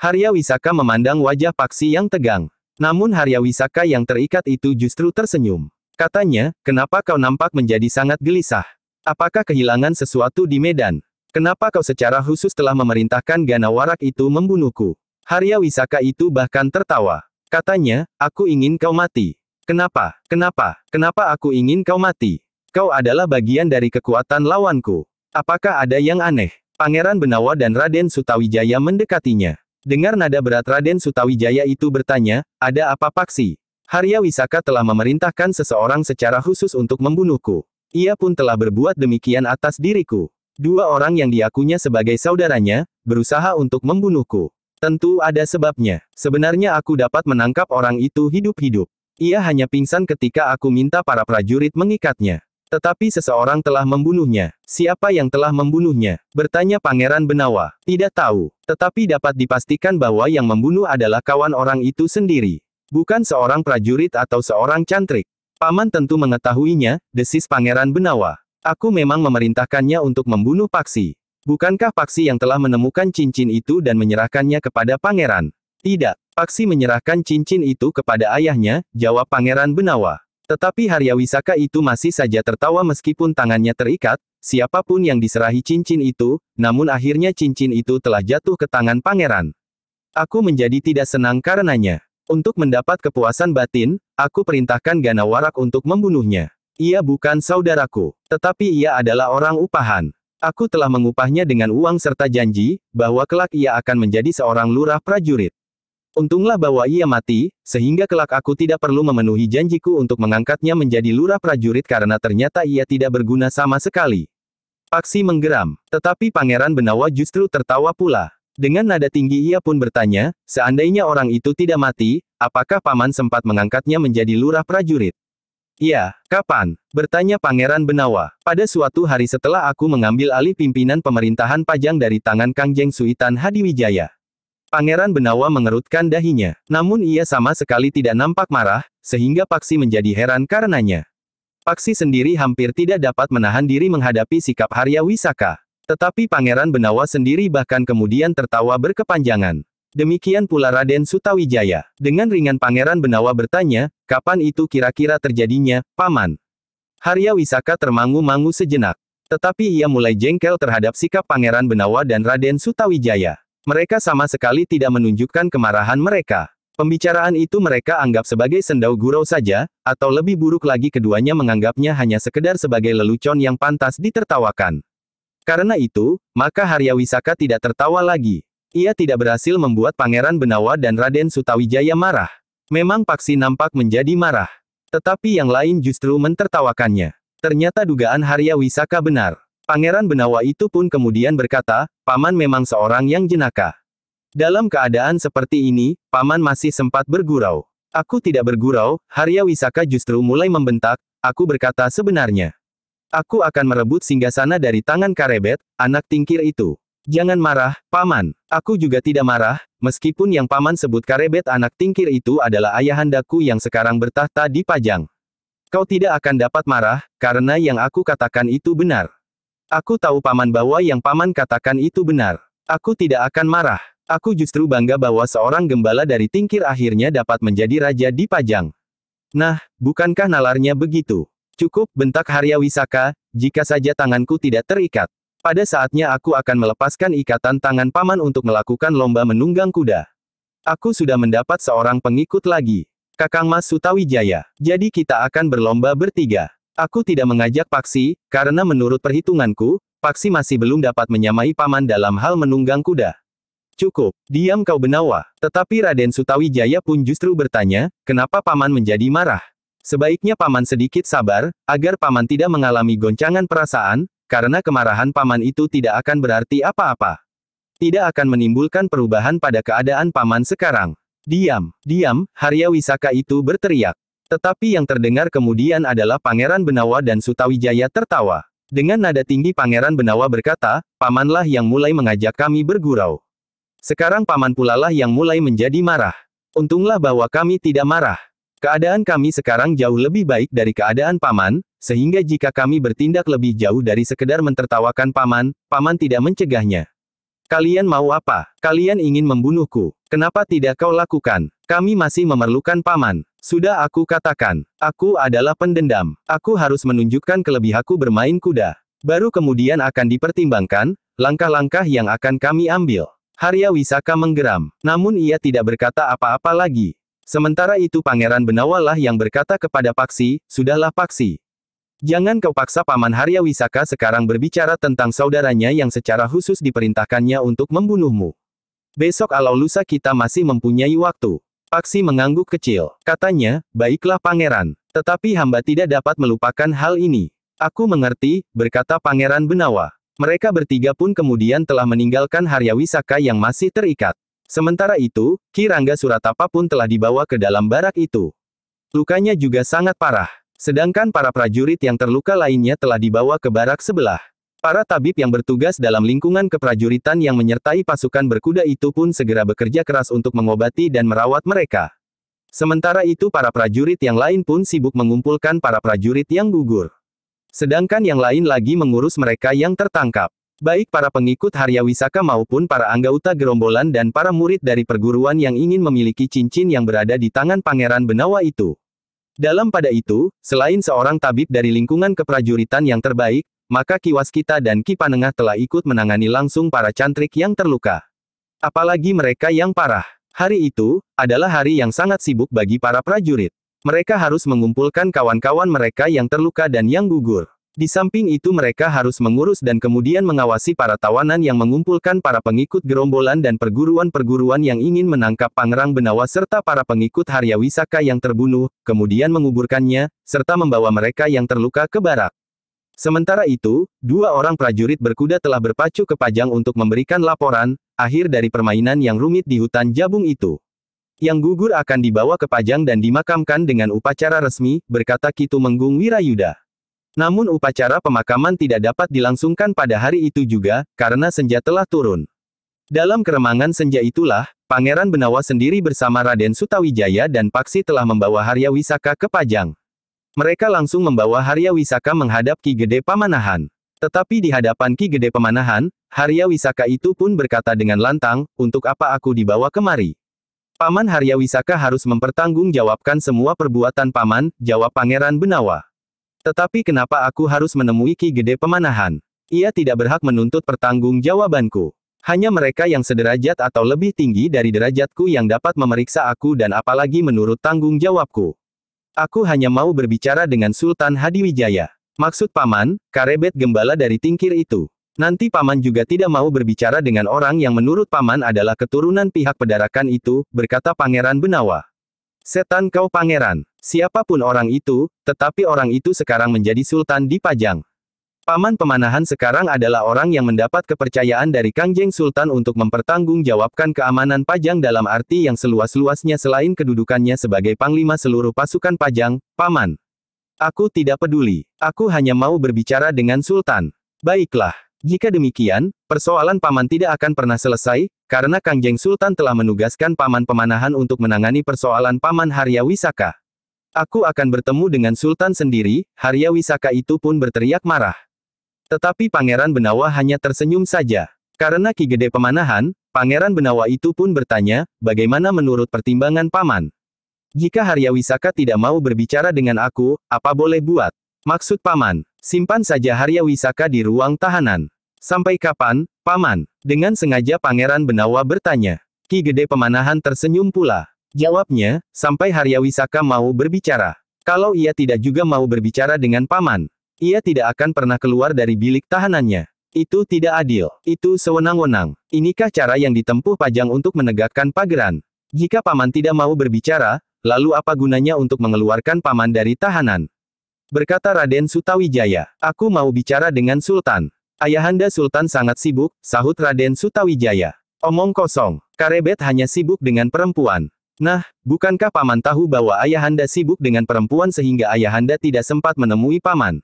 Harya Wisaka memandang wajah Paksi yang tegang. Namun Harya Wisaka yang terikat itu justru tersenyum. Katanya, kenapa kau nampak menjadi sangat gelisah? Apakah kehilangan sesuatu di medan? Kenapa kau secara khusus telah memerintahkan Gana Warak itu membunuhku? Harya Wisaka itu bahkan tertawa. Katanya, aku ingin kau mati. Kenapa? Kenapa? Kenapa aku ingin kau mati? Kau adalah bagian dari kekuatan lawanku. Apakah ada yang aneh? Pangeran Benawa dan Raden Sutawijaya mendekatinya. Dengar nada berat Raden Sutawijaya itu bertanya, ada apa Paksi? Harya Wisaka telah memerintahkan seseorang secara khusus untuk membunuhku. Ia pun telah berbuat demikian atas diriku. 2 orang yang diakunya sebagai saudaranya, berusaha untuk membunuhku. Tentu ada sebabnya. Sebenarnya aku dapat menangkap orang itu hidup-hidup. Ia hanya pingsan ketika aku minta para prajurit mengikatnya. Tetapi seseorang telah membunuhnya. Siapa yang telah membunuhnya? Bertanya Pangeran Benawa. Tidak tahu. Tetapi dapat dipastikan bahwa yang membunuh adalah kawan orang itu sendiri. Bukan seorang prajurit atau seorang cantrik. Paman tentu mengetahuinya, desis Pangeran Benawa. Aku memang memerintahkannya untuk membunuh Paksi. Bukankah Paksi yang telah menemukan cincin itu dan menyerahkannya kepada pangeran? Tidak. Paksi menyerahkan cincin itu kepada ayahnya, jawab Pangeran Benawa. Tetapi Harya Wisaka itu masih saja tertawa meskipun tangannya terikat, siapapun yang diserahi cincin itu, namun akhirnya cincin itu telah jatuh ke tangan pangeran. Aku menjadi tidak senang karenanya. Untuk mendapat kepuasan batin, aku perintahkan Gana Warak untuk membunuhnya. Ia bukan saudaraku, tetapi ia adalah orang upahan. Aku telah mengupahnya dengan uang serta janji, bahwa kelak ia akan menjadi seorang lurah prajurit. Untunglah bahwa ia mati, sehingga kelak aku tidak perlu memenuhi janjiku untuk mengangkatnya menjadi lurah prajurit karena ternyata ia tidak berguna sama sekali. Paksi menggeram, tetapi Pangeran Benawa justru tertawa pula. Dengan nada tinggi ia pun bertanya, seandainya orang itu tidak mati, apakah paman sempat mengangkatnya menjadi lurah prajurit? "Iya, kapan?" bertanya Pangeran Benawa. "Pada suatu hari setelah aku mengambil alih pimpinan pemerintahan Pajang dari tangan Kangjeng Suitan Hadiwijaya." Pangeran Benawa mengerutkan dahinya. Namun ia sama sekali tidak nampak marah, sehingga Paksi menjadi heran karenanya. Paksi sendiri hampir tidak dapat menahan diri menghadapi sikap Arya Wisaka. Tetapi Pangeran Benawa sendiri bahkan kemudian tertawa berkepanjangan. Demikian pula Raden Sutawijaya. Dengan ringan Pangeran Benawa bertanya, "Kapan itu kira-kira terjadinya, Paman?" Arya Wisaka termangu-mangu sejenak. Tetapi ia mulai jengkel terhadap sikap Pangeran Benawa dan Raden Sutawijaya. Mereka sama sekali tidak menunjukkan kemarahan mereka. Pembicaraan itu mereka anggap sebagai sendau gurau saja, atau lebih buruk lagi keduanya menganggapnya hanya sekedar sebagai lelucon yang pantas ditertawakan. Karena itu, maka Arya Wisaka tidak tertawa lagi. Ia tidak berhasil membuat Pangeran Benawa dan Raden Sutawijaya marah. Memang Paksi nampak menjadi marah. Tetapi yang lain justru mentertawakannya. Ternyata dugaan Arya Wisaka benar. Pangeran Benawa itu pun kemudian berkata, "Paman memang seorang yang jenaka." Dalam keadaan seperti ini, Paman masih sempat bergurau. "Aku tidak bergurau," Arya Wisaka justru mulai membentak, "aku berkata sebenarnya. Aku akan merebut singgasana dari tangan Karebet, anak tingkir itu." "Jangan marah, Paman. Aku juga tidak marah, meskipun yang Paman sebut Karebet anak tingkir itu adalah ayahandaku yang sekarang bertahta di Pajang. Kau tidak akan dapat marah, karena yang aku katakan itu benar. Aku tahu Paman bahwa yang Paman katakan itu benar. Aku tidak akan marah. Aku justru bangga bahwa seorang gembala dari tingkir akhirnya dapat menjadi raja di Pajang." "Nah, bukankah nalarnya begitu?" "Cukup," bentak Arya Wisaka, "jika saja tanganku tidak terikat. Pada saatnya aku akan melepaskan ikatan tangan Paman untuk melakukan lomba menunggang kuda. Aku sudah mendapat seorang pengikut lagi. Kakang Mas Sutawijaya. Jadi kita akan berlomba bertiga. Aku tidak mengajak Paksi, karena menurut perhitunganku, Paksi masih belum dapat menyamai Paman dalam hal menunggang kuda." "Cukup, diam kau Benawa." Tetapi Raden Sutawijaya pun justru bertanya, "Kenapa Paman menjadi marah? Sebaiknya Paman sedikit sabar, agar Paman tidak mengalami goncangan perasaan, karena kemarahan Paman itu tidak akan berarti apa-apa. Tidak akan menimbulkan perubahan pada keadaan Paman sekarang." "Diam, diam," Arya Wisaka itu berteriak. Tetapi yang terdengar kemudian adalah Pangeran Benawa dan Sutawijaya tertawa. Dengan nada tinggi Pangeran Benawa berkata, "Pamanlah yang mulai mengajak kami bergurau. Sekarang Paman pulalah yang mulai menjadi marah. Untunglah bahwa kami tidak marah. Keadaan kami sekarang jauh lebih baik dari keadaan Paman, sehingga jika kami bertindak lebih jauh dari sekedar mentertawakan Paman, Paman tidak mencegahnya. Kalian mau apa? Kalian ingin membunuhku? Kenapa tidak kau lakukan? Kami masih memerlukan Paman. Sudah aku katakan, aku adalah pendendam. Aku harus menunjukkan kelebihanku bermain kuda. Baru kemudian akan dipertimbangkan, langkah-langkah yang akan kami ambil." Arya Wisaka menggeram. Namun ia tidak berkata apa-apa lagi. Sementara itu Pangeran Benawa lah yang berkata kepada Paksi, "Sudahlah Paksi. Jangan kau paksa Paman." Arya Wisaka sekarang berbicara tentang saudaranya yang secara khusus diperintahkannya untuk membunuhmu. "Besok atau lusa kita masih mempunyai waktu." Paksi mengangguk kecil. Katanya, "Baiklah Pangeran. Tetapi hamba tidak dapat melupakan hal ini." "Aku mengerti," berkata Pangeran Benawa. Mereka bertiga pun kemudian telah meninggalkan Arya Wisaka yang masih terikat. Sementara itu, Ki Rangga Suratapa pun telah dibawa ke dalam barak itu. Lukanya juga sangat parah. Sedangkan para prajurit yang terluka lainnya telah dibawa ke barak sebelah. Para tabib yang bertugas dalam lingkungan keprajuritan yang menyertai pasukan berkuda itu pun segera bekerja keras untuk mengobati dan merawat mereka. Sementara itu para prajurit yang lain pun sibuk mengumpulkan para prajurit yang gugur. Sedangkan yang lain lagi mengurus mereka yang tertangkap. Baik para pengikut Arya Wisaka maupun para anggota gerombolan dan para murid dari perguruan yang ingin memiliki cincin yang berada di tangan Pangeran Benawa itu. Dalam pada itu, selain seorang tabib dari lingkungan keprajuritan yang terbaik, maka Ki Waskita dan Ki Panengah telah ikut menangani langsung para cantrik yang terluka. Apalagi mereka yang parah. Hari itu, adalah hari yang sangat sibuk bagi para prajurit. Mereka harus mengumpulkan kawan-kawan mereka yang terluka dan yang gugur. Di samping itu mereka harus mengurus dan kemudian mengawasi para tawanan yang mengumpulkan para pengikut gerombolan dan perguruan-perguruan yang ingin menangkap Pangerang Benawa serta para pengikut Arya Wisaka yang terbunuh, kemudian menguburkannya, serta membawa mereka yang terluka ke barak. Sementara itu, dua orang prajurit berkuda telah berpacu ke Pajang untuk memberikan laporan, akhir dari permainan yang rumit di hutan Jabung itu. Yang gugur akan dibawa ke Pajang dan dimakamkan dengan upacara resmi, berkata Ki Tumenggung Wirayuda. Namun upacara pemakaman tidak dapat dilangsungkan pada hari itu juga, karena senja telah turun. Dalam keremangan senja itulah, Pangeran Benawa sendiri bersama Raden Sutawijaya dan Paksi telah membawa Haryawisaka ke Pajang. Mereka langsung membawa Haryawisaka menghadap Ki Gede Pamanahan. Tetapi di hadapan Ki Gede Pamanahan, Haryawisaka itu pun berkata dengan lantang, "Untuk apa aku dibawa kemari? Paman Haryawisaka harus mempertanggungjawabkan semua perbuatan paman," jawab Pangeran Benawa. "Tetapi kenapa aku harus menemui Ki Gede Pamanahan? Ia tidak berhak menuntut pertanggungjawabanku. Hanya mereka yang sederajat atau lebih tinggi dari derajatku yang dapat memeriksa aku dan apalagi menurut tanggung jawabku. Aku hanya mau berbicara dengan Sultan Hadiwijaya." "Maksud paman," karebet gembala dari Tingkir itu. "Nanti paman juga tidak mau berbicara dengan orang yang menurut paman adalah keturunan pihak pedarakan itu," berkata Pangeran Benawa. "Setan kau pangeran. Siapapun orang itu, tetapi orang itu sekarang menjadi sultan di Pajang. Paman Pemanahan sekarang adalah orang yang mendapat kepercayaan dari Kangjeng Sultan untuk mempertanggungjawabkan keamanan Pajang dalam arti yang seluas-luasnya selain kedudukannya sebagai panglima seluruh pasukan Pajang, paman. Aku tidak peduli. Aku hanya mau berbicara dengan Sultan." "Baiklah. Jika demikian, persoalan paman tidak akan pernah selesai, karena Kangjeng Sultan telah menugaskan Paman Pemanahan untuk menangani persoalan Paman Haryawisaka. Aku akan bertemu dengan Sultan sendiri." Haryawisaka itu pun berteriak marah. Tetapi Pangeran Benawa hanya tersenyum saja. Karena Ki Gede Pemanahan, Pangeran Benawa itu pun bertanya, "Bagaimana menurut pertimbangan paman? Jika Haryawisaka tidak mau berbicara dengan aku, apa boleh buat? Maksud paman, simpan saja Haryawisaka di ruang tahanan." "Sampai kapan, paman?" Dengan sengaja Pangeran Benawa bertanya. Ki Gede Pemanahan tersenyum pula. Jawabnya, "Sampai Haryawisaka mau berbicara. Kalau ia tidak juga mau berbicara dengan paman, ia tidak akan pernah keluar dari bilik tahanannya. Itu tidak adil. Itu sewenang-wenang. Inikah cara yang ditempuh Pajang untuk menegakkan pageran? Jika paman tidak mau berbicara, lalu apa gunanya untuk mengeluarkan paman dari tahanan?" Berkata Raden Sutawijaya. "Aku mau bicara dengan Sultan." "Ayahanda Sultan sangat sibuk," sahut Raden Sutawijaya. "Omong kosong. Karebet hanya sibuk dengan perempuan." "Nah, bukankah paman tahu bahwa ayahanda sibuk dengan perempuan sehingga ayahanda tidak sempat menemui paman?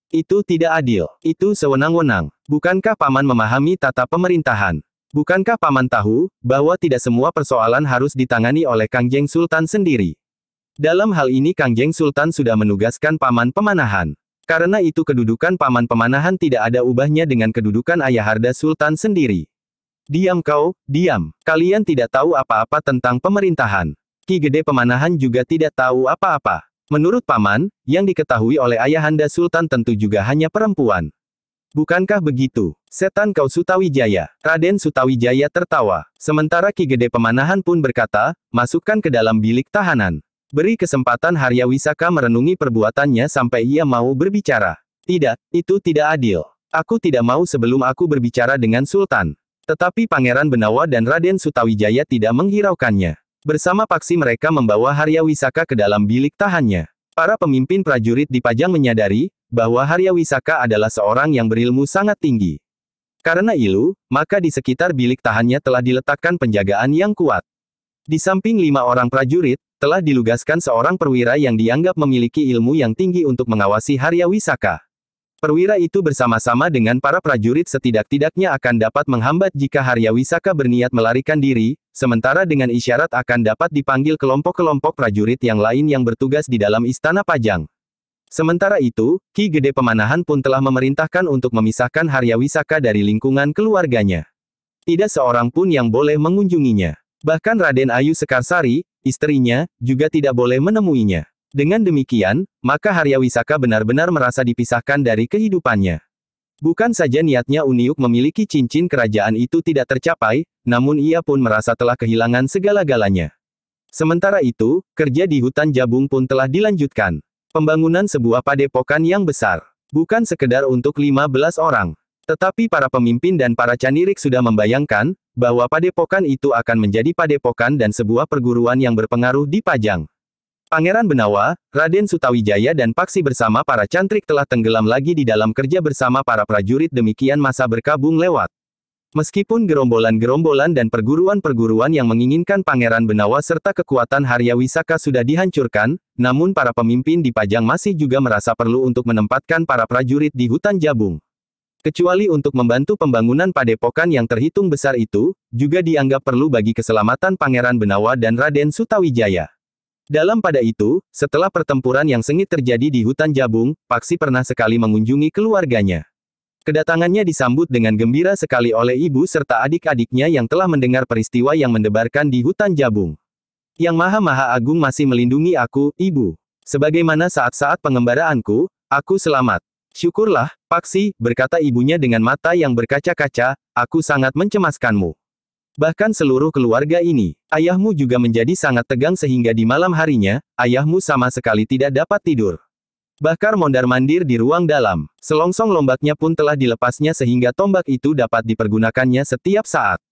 Itu tidak adil. Itu sewenang-wenang. Bukankah paman memahami tata pemerintahan? Bukankah paman tahu, bahwa tidak semua persoalan harus ditangani oleh Kangjeng Sultan sendiri? Dalam hal ini Kangjeng Sultan sudah menugaskan Paman Pemanahan. Karena itu kedudukan Paman Pemanahan tidak ada ubahnya dengan kedudukan ayahanda Sultan sendiri." "Diam kau, diam. Kalian tidak tahu apa-apa tentang pemerintahan. Ki Gede Pemanahan juga tidak tahu apa-apa. Menurut paman, yang diketahui oleh ayahanda Sultan tentu juga hanya perempuan. Bukankah begitu? Setan kau Sutawijaya." Raden Sutawijaya tertawa. Sementara Ki Gede Pemanahan pun berkata, "Masukkan ke dalam bilik tahanan. Beri kesempatan Haryawisaka merenungi perbuatannya sampai ia mau berbicara." "Tidak, itu tidak adil. Aku tidak mau sebelum aku berbicara dengan Sultan." Tetapi Pangeran Benawa dan Raden Sutawijaya tidak menghiraukannya. Bersama Paksi mereka membawa Haryawisaka ke dalam bilik tahannya. Para pemimpin prajurit di Pajang menyadari, bahwa Haryawisaka adalah seorang yang berilmu sangat tinggi. Karena ilu, maka di sekitar bilik tahannya telah diletakkan penjagaan yang kuat. Di samping 5 orang prajurit, telah dilugaskan seorang perwira yang dianggap memiliki ilmu yang tinggi untuk mengawasi Haryawisaka. Perwira itu bersama-sama dengan para prajurit setidak-tidaknya akan dapat menghambat jika Haryawisaka berniat melarikan diri, sementara dengan isyarat akan dapat dipanggil kelompok-kelompok prajurit yang lain yang bertugas di dalam Istana Pajang. Sementara itu, Ki Gede Pemanahan pun telah memerintahkan untuk memisahkan Haryawisaka dari lingkungan keluarganya. Tidak seorang pun yang boleh mengunjunginya. Bahkan Raden Ayu Sekarsari, istrinya, juga tidak boleh menemuinya. Dengan demikian, maka Haryawisaka benar-benar merasa dipisahkan dari kehidupannya. Bukan saja niatnya Uniuk memiliki cincin kerajaan itu tidak tercapai, namun ia pun merasa telah kehilangan segala-galanya. Sementara itu, kerja di hutan Jabung pun telah dilanjutkan. Pembangunan sebuah padepokan yang besar. Bukan sekedar untuk 15 orang. Tetapi para pemimpin dan para canirik sudah membayangkan, bahwa padepokan itu akan menjadi padepokan dan sebuah perguruan yang berpengaruh di Pajang. Pangeran Benawa, Raden Sutawijaya dan Paksi bersama para cantrik telah tenggelam lagi di dalam kerja bersama para prajurit demikian masa berkabung lewat. Meskipun gerombolan-gerombolan dan perguruan-perguruan yang menginginkan Pangeran Benawa serta kekuatan Harya Wisaka sudah dihancurkan, namun para pemimpin di Pajang masih juga merasa perlu untuk menempatkan para prajurit di hutan Jabung. Kecuali untuk membantu pembangunan padepokan yang terhitung besar itu, juga dianggap perlu bagi keselamatan Pangeran Benawa dan Raden Sutawijaya. Dalam pada itu, setelah pertempuran yang sengit terjadi di hutan Jabung, Paksi pernah sekali mengunjungi keluarganya. Kedatangannya disambut dengan gembira sekali oleh ibu serta adik-adiknya yang telah mendengar peristiwa yang mendebarkan di hutan Jabung. Yang Maha-Maha Agung masih melindungi aku, ibu. Sebagaimana saat-saat pengembaraanku, aku selamat. Syukurlah, Paksi, berkata ibunya dengan mata yang berkaca-kaca, aku sangat mencemaskanmu. Bahkan seluruh keluarga ini, ayahmu juga menjadi sangat tegang sehingga di malam harinya, ayahmu sama sekali tidak dapat tidur. Bahkan mondar-mandir di ruang dalam, selongsong lombaknya pun telah dilepasnya sehingga tombak itu dapat dipergunakannya setiap saat.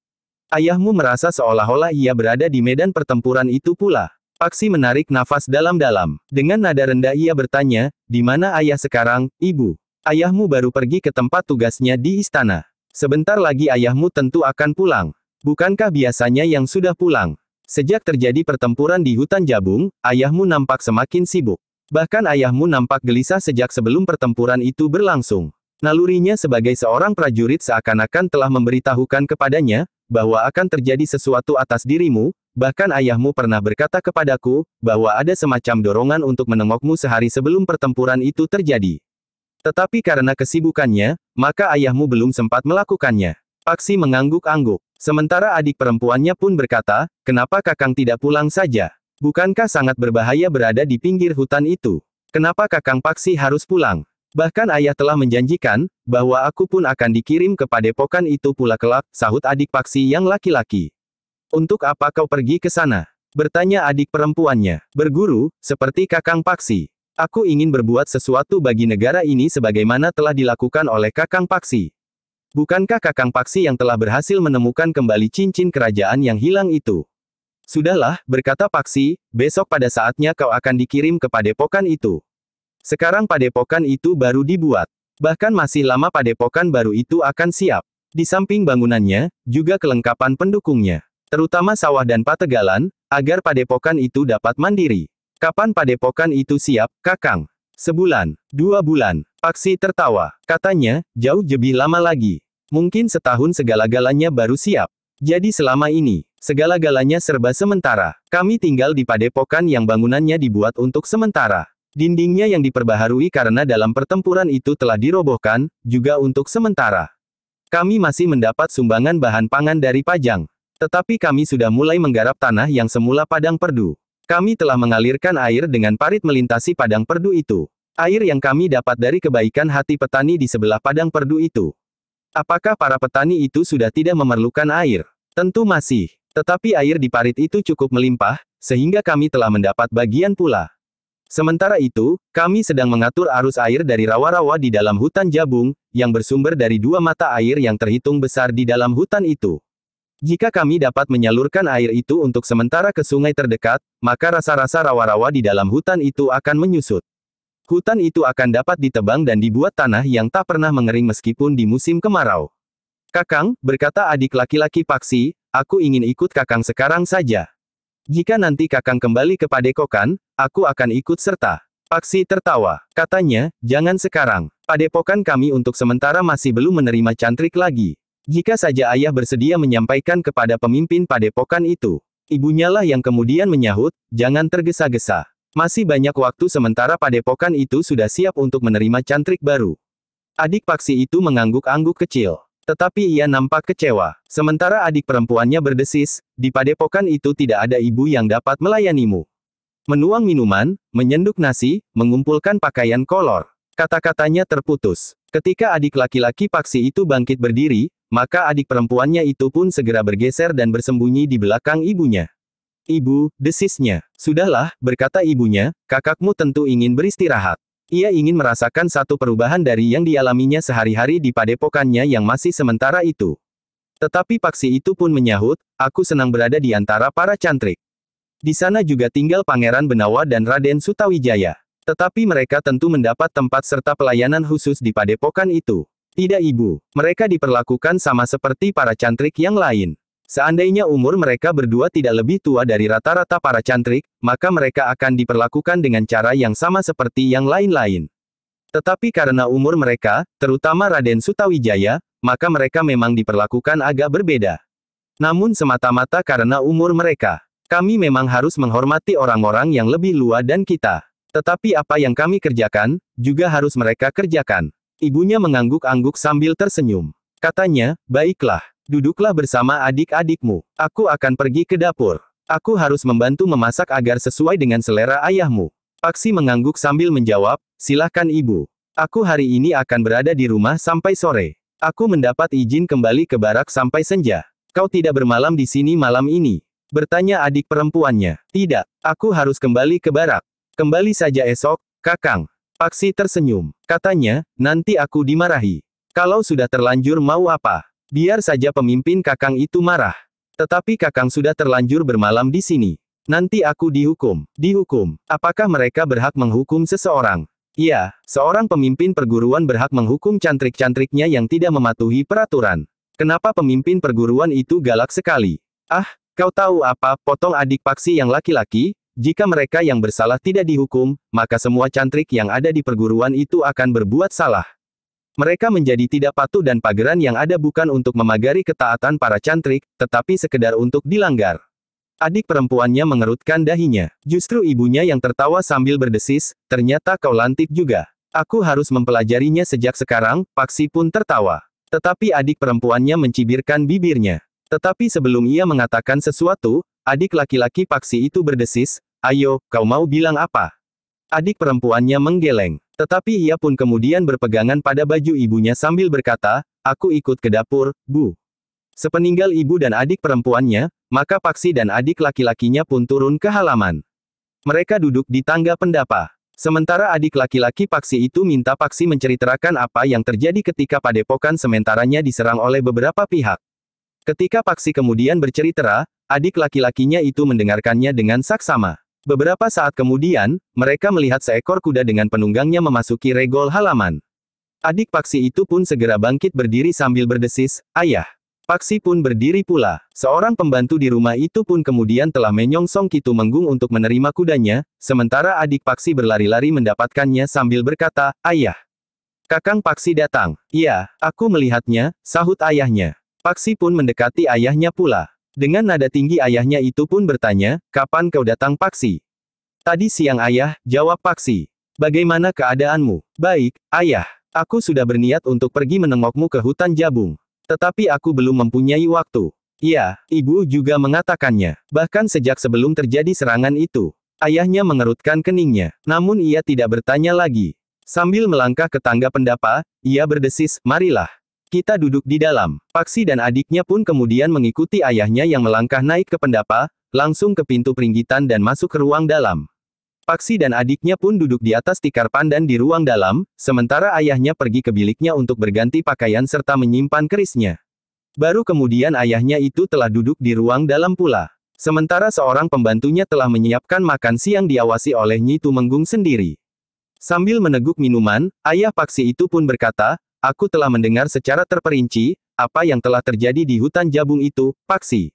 Ayahmu merasa seolah-olah ia berada di medan pertempuran itu pula. Paksi menarik nafas dalam-dalam. Dengan nada rendah ia bertanya, di mana ayah sekarang, ibu? Ayahmu baru pergi ke tempat tugasnya di istana. Sebentar lagi ayahmu tentu akan pulang. Bukankah biasanya yang sudah pulang? Sejak terjadi pertempuran di hutan Jabung, ayahmu nampak semakin sibuk. Bahkan ayahmu nampak gelisah sejak sebelum pertempuran itu berlangsung. Nalurinya sebagai seorang prajurit seakan-akan telah memberitahukan kepadanya, bahwa akan terjadi sesuatu atas dirimu, bahkan ayahmu pernah berkata kepadaku, bahwa ada semacam dorongan untuk menengokmu sehari sebelum pertempuran itu terjadi. Tetapi karena kesibukannya, maka ayahmu belum sempat melakukannya. Paksi mengangguk-angguk. Sementara adik perempuannya pun berkata, kenapa Kakang tidak pulang saja? Bukankah sangat berbahaya berada di pinggir hutan itu? Kenapa Kakang Paksi harus pulang? Bahkan ayah telah menjanjikan, bahwa aku pun akan dikirim ke padepokan itu pula kelak, sahut adik Paksi yang laki-laki. Untuk apa kau pergi ke sana? Bertanya adik perempuannya. Berguru, seperti Kakang Paksi. Aku ingin berbuat sesuatu bagi negara ini sebagaimana telah dilakukan oleh Kakang Paksi. Bukankah Kakang Paksi yang telah berhasil menemukan kembali cincin kerajaan yang hilang itu? Sudahlah, berkata Paksi, besok pada saatnya kau akan dikirim ke padepokan itu. Sekarang padepokan itu baru dibuat. Bahkan masih lama padepokan baru itu akan siap. Di samping bangunannya, juga kelengkapan pendukungnya. Terutama sawah dan pategalan, agar padepokan itu dapat mandiri. Kapan padepokan itu siap, Kakang? Sebulan, 2 bulan. Paksi tertawa. Katanya, jauh lebih lama lagi. Mungkin setahun segala-galanya baru siap. Jadi selama ini, segala-galanya serba sementara. Kami tinggal di padepokan yang bangunannya dibuat untuk sementara. Dindingnya yang diperbaharui karena dalam pertempuran itu telah dirobohkan, juga untuk sementara. Kami masih mendapat sumbangan bahan pangan dari Pajang. Tetapi kami sudah mulai menggarap tanah yang semula padang perdu. Kami telah mengalirkan air dengan parit melintasi padang perdu itu. Air yang kami dapat dari kebaikan hati petani di sebelah padang perdu itu. Apakah para petani itu sudah tidak memerlukan air? Tentu masih. Tetapi air di parit itu cukup melimpah, sehingga kami telah mendapat bagian pula. Sementara itu, kami sedang mengatur arus air dari rawa-rawa di dalam hutan Jabung, yang bersumber dari 2 mata air yang terhitung besar di dalam hutan itu. Jika kami dapat menyalurkan air itu untuk sementara ke sungai terdekat, maka rasa-rasa rawa-rawa di dalam hutan itu akan menyusut. Hutan itu akan dapat ditebang dan dibuat tanah yang tak pernah mengering meskipun di musim kemarau. Kakang, berkata adik laki-laki Paksi, aku ingin ikut Kakang sekarang saja. Jika nanti Kakang kembali ke padepokan, aku akan ikut serta. Paksi tertawa. Katanya, jangan sekarang. Padepokan kami untuk sementara masih belum menerima cantrik lagi. Jika saja ayah bersedia menyampaikan kepada pemimpin padepokan itu. Ibunya lah yang kemudian menyahut, jangan tergesa-gesa. Masih banyak waktu sementara padepokan itu sudah siap untuk menerima cantrik baru. Adik Paksi itu mengangguk-angguk kecil. Tetapi ia nampak kecewa. Sementara adik perempuannya berdesis, di padepokan itu tidak ada ibu yang dapat melayanimu. Menuang minuman, menyenduk nasi, mengumpulkan pakaian kolor. Kata-katanya terputus. Ketika adik laki-laki Paksi itu bangkit berdiri, maka adik perempuannya itu pun segera bergeser dan bersembunyi di belakang ibunya. Ibu, desisnya. Sudahlah, berkata ibunya, kakakmu tentu ingin beristirahat. Ia ingin merasakan satu perubahan dari yang dialaminya sehari-hari di padepokannya yang masih sementara itu. Tetapi Paksi itu pun menyahut, aku senang berada di antara para cantrik. Di sana juga tinggal Pangeran Benawa dan Raden Sutawijaya. Tetapi mereka tentu mendapat tempat serta pelayanan khusus di padepokan itu. Tidak ibu, mereka diperlakukan sama seperti para cantrik yang lain. Seandainya umur mereka berdua tidak lebih tua dari rata-rata para cantrik, maka mereka akan diperlakukan dengan cara yang sama seperti yang lain-lain. Tetapi karena umur mereka, terutama Raden Sutawijaya, maka mereka memang diperlakukan agak berbeda. Namun semata-mata karena umur mereka, kami memang harus menghormati orang-orang yang lebih tua dan kita. Tetapi apa yang kami kerjakan, juga harus mereka kerjakan. Ibunya mengangguk-angguk sambil tersenyum. Katanya, baiklah, duduklah bersama adik-adikmu. Aku akan pergi ke dapur. Aku harus membantu memasak agar sesuai dengan selera ayahmu. Paksi mengangguk sambil menjawab, silahkan ibu. Aku hari ini akan berada di rumah sampai sore. Aku mendapat izin kembali ke barak sampai senja. Kau tidak bermalam di sini malam ini? Bertanya adik perempuannya. Tidak, aku harus kembali ke barak. Kembali saja esok, Kakang. Paksi tersenyum. Katanya, nanti aku dimarahi. Kalau sudah terlanjur mau apa? Biar saja pemimpin Kakang itu marah. Tetapi Kakang sudah terlanjur bermalam di sini. Nanti aku dihukum. Dihukum. Apakah mereka berhak menghukum seseorang? Iya, seorang pemimpin perguruan berhak menghukum cantrik-cantriknya yang tidak mematuhi peraturan. Kenapa pemimpin perguruan itu galak sekali? Ah, kau tahu apa, potong adik Paksi yang laki-laki? Jika mereka yang bersalah tidak dihukum, maka semua cantrik yang ada di perguruan itu akan berbuat salah. Mereka menjadi tidak patuh dan pageran yang ada bukan untuk memagari ketaatan para cantrik, tetapi sekedar untuk dilanggar. Adik perempuannya mengerutkan dahinya. Justru ibunya yang tertawa sambil berdesis, ternyata kau lantip juga. Aku harus mempelajarinya sejak sekarang, Paksi pun tertawa. Tetapi adik perempuannya mencibirkan bibirnya. Tetapi sebelum ia mengatakan sesuatu, adik laki-laki Paksi itu berdesis, ayo, kau mau bilang apa? Adik perempuannya menggeleng. Tetapi ia pun kemudian berpegangan pada baju ibunya sambil berkata, aku ikut ke dapur, Bu. Sepeninggal ibu dan adik perempuannya, maka Paksi dan adik laki-lakinya pun turun ke halaman. Mereka duduk di tangga pendapa. Sementara adik laki-laki Paksi itu minta Paksi menceritakan apa yang terjadi ketika padepokan sementaranya diserang oleh beberapa pihak. Ketika Paksi kemudian bercerita, adik laki-lakinya itu mendengarkannya dengan saksama. Beberapa saat kemudian, mereka melihat seekor kuda dengan penunggangnya memasuki regol halaman. Adik Paksi itu pun segera bangkit berdiri sambil berdesis, ayah. Paksi pun berdiri pula. Seorang pembantu di rumah itu pun kemudian telah menyongsong Ki Tumenggung untuk menerima kudanya, sementara adik Paksi berlari-lari mendapatkannya sambil berkata, ayah. Kakang Paksi datang. Iya, aku melihatnya, sahut ayahnya. Paksi pun mendekati ayahnya pula. Dengan nada tinggi ayahnya itu pun bertanya, kapan kau datang Paksi? Tadi siang ayah, jawab Paksi. Bagaimana keadaanmu? Baik, ayah. Aku sudah berniat untuk pergi menengokmu ke hutan Jabung. Tetapi aku belum mempunyai waktu. Iya, ibu juga mengatakannya. Bahkan sejak sebelum terjadi serangan itu. Ayahnya mengerutkan keningnya. Namun ia tidak bertanya lagi. Sambil melangkah ke tangga pendapa, ia berdesis, marilah. Kita duduk di dalam. Paksi dan adiknya pun kemudian mengikuti ayahnya yang melangkah naik ke pendapa, langsung ke pintu peringgitan dan masuk ke ruang dalam. Paksi dan adiknya pun duduk di atas tikar pandan di ruang dalam, sementara ayahnya pergi ke biliknya untuk berganti pakaian serta menyimpan kerisnya. Baru kemudian ayahnya itu telah duduk di ruang dalam pula. Sementara seorang pembantunya telah menyiapkan makan siang diawasi oleh Nyi Tumenggung sendiri. Sambil meneguk minuman, ayah Paksi itu pun berkata, aku telah mendengar secara terperinci, apa yang telah terjadi di hutan Jabung itu, Paksi.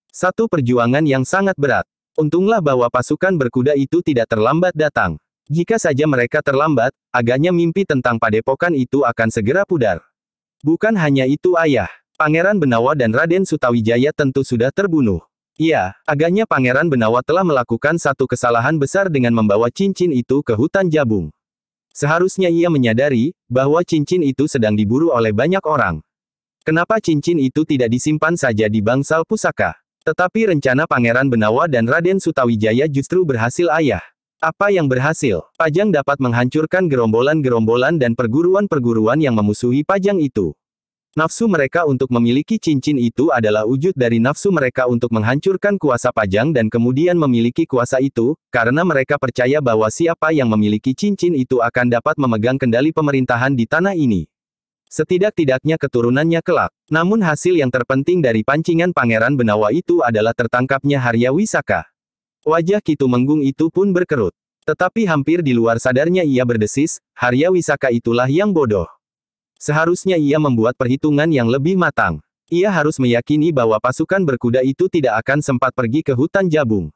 Satu perjuangan yang sangat berat. Untunglah bahwa pasukan berkuda itu tidak terlambat datang. Jika saja mereka terlambat, agaknya mimpi tentang padepokan itu akan segera pudar. Bukan hanya itu ayah. Pangeran Benawa dan Raden Sutawijaya tentu sudah terbunuh. Iya, agaknya Pangeran Benawa telah melakukan satu kesalahan besar dengan membawa cincin itu ke hutan Jabung. Seharusnya ia menyadari, bahwa cincin itu sedang diburu oleh banyak orang. Kenapa cincin itu tidak disimpan saja di bangsal pusaka? Tetapi rencana Pangeran Benawa dan Raden Sutawijaya justru berhasil ayah. Apa yang berhasil? Pajang dapat menghancurkan gerombolan-gerombolan dan perguruan-perguruan yang memusuhi Pajang itu. Nafsu mereka untuk memiliki cincin itu adalah wujud dari nafsu mereka untuk menghancurkan kuasa Pajang dan kemudian memiliki kuasa itu, karena mereka percaya bahwa siapa yang memiliki cincin itu akan dapat memegang kendali pemerintahan di tanah ini. Setidak-tidaknya keturunannya kelak. Namun hasil yang terpenting dari pancingan Pangeran Benawa itu adalah tertangkapnya Harya Wisaka. Wajah Ki Tumenggung itu pun berkerut. Tetapi hampir di luar sadarnya ia berdesis, Harya Wisaka itulah yang bodoh. Seharusnya ia membuat perhitungan yang lebih matang. Ia harus meyakini bahwa pasukan berkuda itu tidak akan sempat pergi ke hutan Jabung.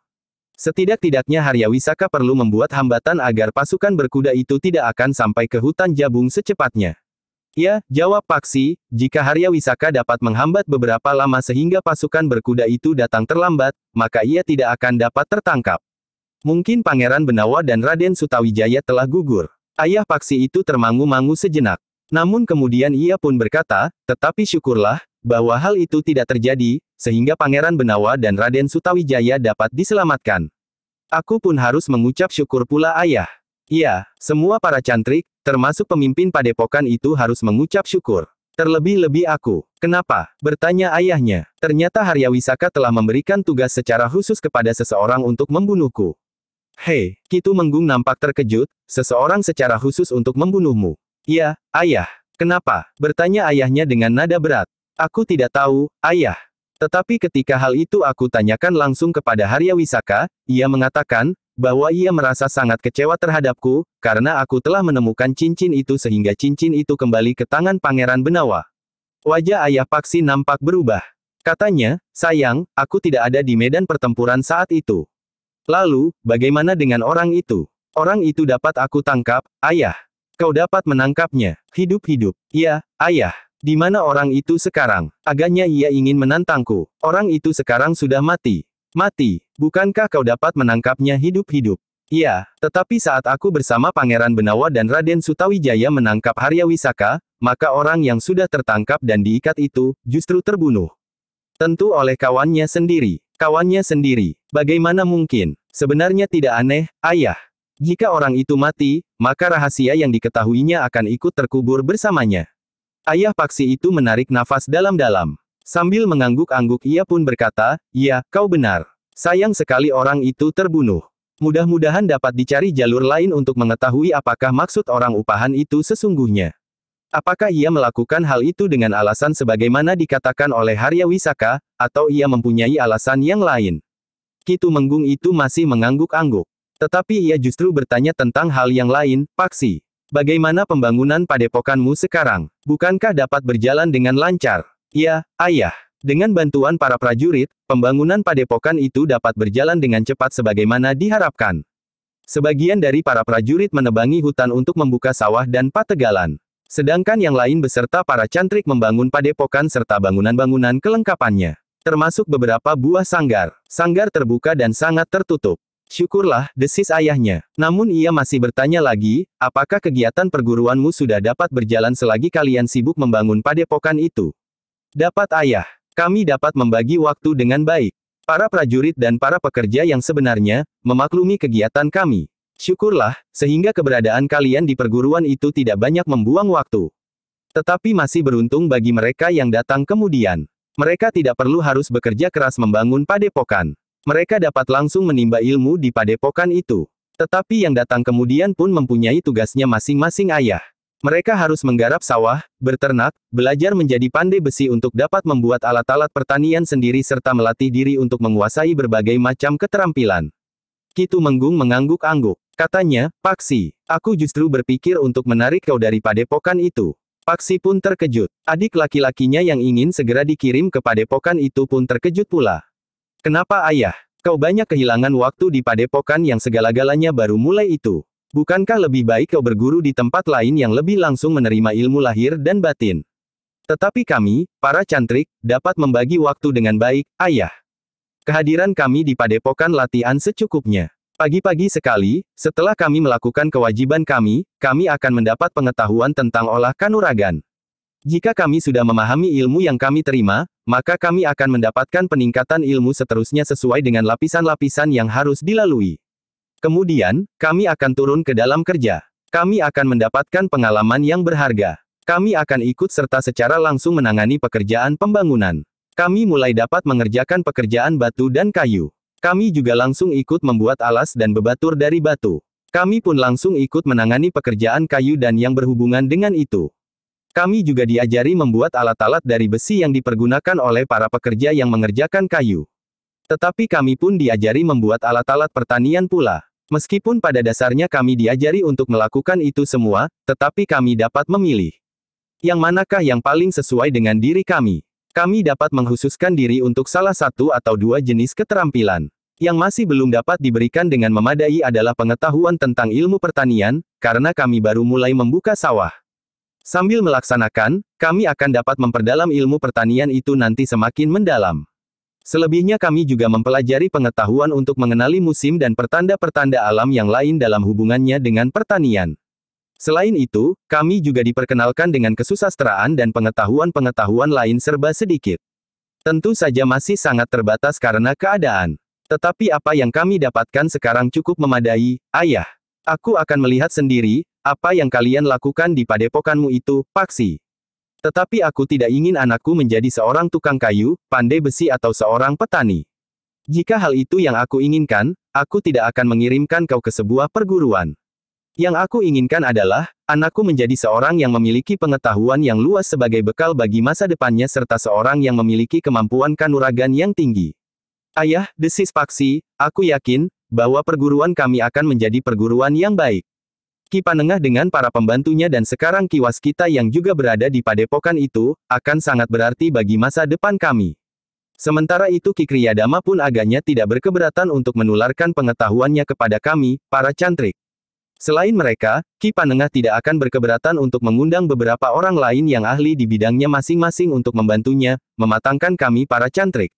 Setidak-tidaknya Haryawisaka perlu membuat hambatan agar pasukan berkuda itu tidak akan sampai ke hutan Jabung secepatnya. Ya, jawab Paksi, jika Haryawisaka dapat menghambat beberapa lama sehingga pasukan berkuda itu datang terlambat, maka ia tidak akan dapat tertangkap. Mungkin Pangeran Benawa dan Raden Sutawijaya telah gugur. Ayah Paksi itu termangu-mangu sejenak. Namun kemudian ia pun berkata, tetapi syukurlah, bahwa hal itu tidak terjadi, sehingga Pangeran Benawa dan Raden Sutawijaya dapat diselamatkan. Aku pun harus mengucap syukur pula ayah. Iya, semua para cantrik, termasuk pemimpin padepokan itu harus mengucap syukur. Terlebih-lebih aku. Kenapa? Bertanya ayahnya. Ternyata Haryawisaka telah memberikan tugas secara khusus kepada seseorang untuk membunuhku. Hei, Kitu Menggung nampak terkejut, seseorang secara khusus untuk membunuhmu. Iya, ayah. Kenapa? Bertanya ayahnya dengan nada berat. Aku tidak tahu, ayah. Tetapi ketika hal itu aku tanyakan langsung kepada Haryawisaka, ia mengatakan, bahwa ia merasa sangat kecewa terhadapku, karena aku telah menemukan cincin itu sehingga cincin itu kembali ke tangan Pangeran Benawa. Wajah ayah Paksi nampak berubah. Katanya, sayang, aku tidak ada di medan pertempuran saat itu. Lalu, bagaimana dengan orang itu? Orang itu dapat aku tangkap, ayah. Kau dapat menangkapnya, hidup-hidup. Iya, ayah. Di mana orang itu sekarang? Agaknya ia ingin menantangku. Orang itu sekarang sudah mati. Mati. Bukankah kau dapat menangkapnya hidup-hidup? Iya, tetapi saat aku bersama Pangeran Benawa dan Raden Sutawijaya menangkap Haryawisaka, maka orang yang sudah tertangkap dan diikat itu, justru terbunuh. Tentu oleh kawannya sendiri. Kawannya sendiri. Bagaimana mungkin? Sebenarnya tidak aneh, ayah. Jika orang itu mati, maka rahasia yang diketahuinya akan ikut terkubur bersamanya. Ayah Paksi itu menarik nafas dalam-dalam. Sambil mengangguk-angguk ia pun berkata, ya, kau benar. Sayang sekali orang itu terbunuh. Mudah-mudahan dapat dicari jalur lain untuk mengetahui apakah maksud orang upahan itu sesungguhnya. Apakah ia melakukan hal itu dengan alasan sebagaimana dikatakan oleh Haryawisaka, atau ia mempunyai alasan yang lain? Kitu Menggung itu masih mengangguk-angguk. Tetapi ia justru bertanya tentang hal yang lain, Paksi. Bagaimana pembangunan padepokanmu sekarang? Bukankah dapat berjalan dengan lancar? Ya, ayah. Dengan bantuan para prajurit, pembangunan padepokan itu dapat berjalan dengan cepat sebagaimana diharapkan. Sebagian dari para prajurit menebangi hutan untuk membuka sawah dan pategalan. Sedangkan yang lain beserta para cantrik membangun padepokan serta bangunan-bangunan kelengkapannya. Termasuk beberapa buah sanggar. Sanggar terbuka dan sangat tertutup. Syukurlah, desis ayahnya. Namun ia masih bertanya lagi, apakah kegiatan perguruanmu sudah dapat berjalan selagi kalian sibuk membangun padepokan itu? Dapat ayah. Kami dapat membagi waktu dengan baik. Para prajurit dan para pekerja yang sebenarnya, memaklumi kegiatan kami. Syukurlah, sehingga keberadaan kalian di perguruan itu tidak banyak membuang waktu. Tetapi masih beruntung bagi mereka yang datang kemudian. Mereka tidak perlu harus bekerja keras membangun padepokan. Mereka dapat langsung menimba ilmu di padepokan itu. Tetapi yang datang kemudian pun mempunyai tugasnya masing-masing ayah. Mereka harus menggarap sawah, berternak, belajar menjadi pandai besi untuk dapat membuat alat-alat pertanian sendiri serta melatih diri untuk menguasai berbagai macam keterampilan. Kitu Menggung mengangguk-angguk. Katanya, Paksi, aku justru berpikir untuk menarik kau dari padepokan itu. Paksi pun terkejut. Adik laki-lakinya yang ingin segera dikirim ke padepokan itu pun terkejut pula. Kenapa ayah? Kau banyak kehilangan waktu di padepokan yang segala-galanya baru mulai itu. Bukankah lebih baik kau berguru di tempat lain yang lebih langsung menerima ilmu lahir dan batin? Tetapi kami, para cantrik, dapat membagi waktu dengan baik, ayah. Kehadiran kami di padepokan latihan secukupnya. Pagi-pagi sekali, setelah kami melakukan kewajiban kami akan mendapat pengetahuan tentang olah kanuragan. Jika kami sudah memahami ilmu yang kami terima, maka kami akan mendapatkan peningkatan ilmu seterusnya sesuai dengan lapisan-lapisan yang harus dilalui. Kemudian, kami akan turun ke dalam kerja. Kami akan mendapatkan pengalaman yang berharga. Kami akan ikut serta secara langsung menangani pekerjaan pembangunan. Kami mulai dapat mengerjakan pekerjaan batu dan kayu. Kami juga langsung ikut membuat alas dan bebatur dari batu. Kami pun langsung ikut menangani pekerjaan kayu dan yang berhubungan dengan itu. Kami juga diajari membuat alat-alat dari besi yang dipergunakan oleh para pekerja yang mengerjakan kayu. Tetapi kami pun diajari membuat alat-alat pertanian pula. Meskipun pada dasarnya kami diajari untuk melakukan itu semua, tetapi kami dapat memilih. Yang manakah yang paling sesuai dengan diri kami? Kami dapat mengkhususkan diri untuk salah satu atau dua jenis keterampilan. Yang masih belum dapat diberikan dengan memadai adalah pengetahuan tentang ilmu pertanian, karena kami baru mulai membuka sawah. Sambil melaksanakan, kami akan dapat memperdalam ilmu pertanian itu nanti semakin mendalam. Selebihnya kami juga mempelajari pengetahuan untuk mengenali musim dan pertanda-pertanda alam yang lain dalam hubungannya dengan pertanian. Selain itu, kami juga diperkenalkan dengan kesusastraan dan pengetahuan-pengetahuan lain serba sedikit. Tentu saja masih sangat terbatas karena keadaan. Tetapi apa yang kami dapatkan sekarang cukup memadai, Ayah. Aku akan melihat sendiri, apa yang kalian lakukan di padepokanmu itu, Paksi. Tetapi aku tidak ingin anakku menjadi seorang tukang kayu, pandai besi atau seorang petani. Jika hal itu yang aku inginkan, aku tidak akan mengirimkan kau ke sebuah perguruan. Yang aku inginkan adalah, anakku menjadi seorang yang memiliki pengetahuan yang luas sebagai bekal bagi masa depannya serta seorang yang memiliki kemampuan kanuragan yang tinggi. Ayah, desis Paksi, aku yakin, bahwa perguruan kami akan menjadi perguruan yang baik. Ki Panengah dengan para pembantunya dan sekarang Ki Waskita yang juga berada di padepokan itu, akan sangat berarti bagi masa depan kami. Sementara itu Ki Kriyadama pun agaknya tidak berkeberatan untuk menularkan pengetahuannya kepada kami, para cantrik. Selain mereka, Ki Panengah tidak akan berkeberatan untuk mengundang beberapa orang lain yang ahli di bidangnya masing-masing untuk membantunya, mematangkan kami para cantrik.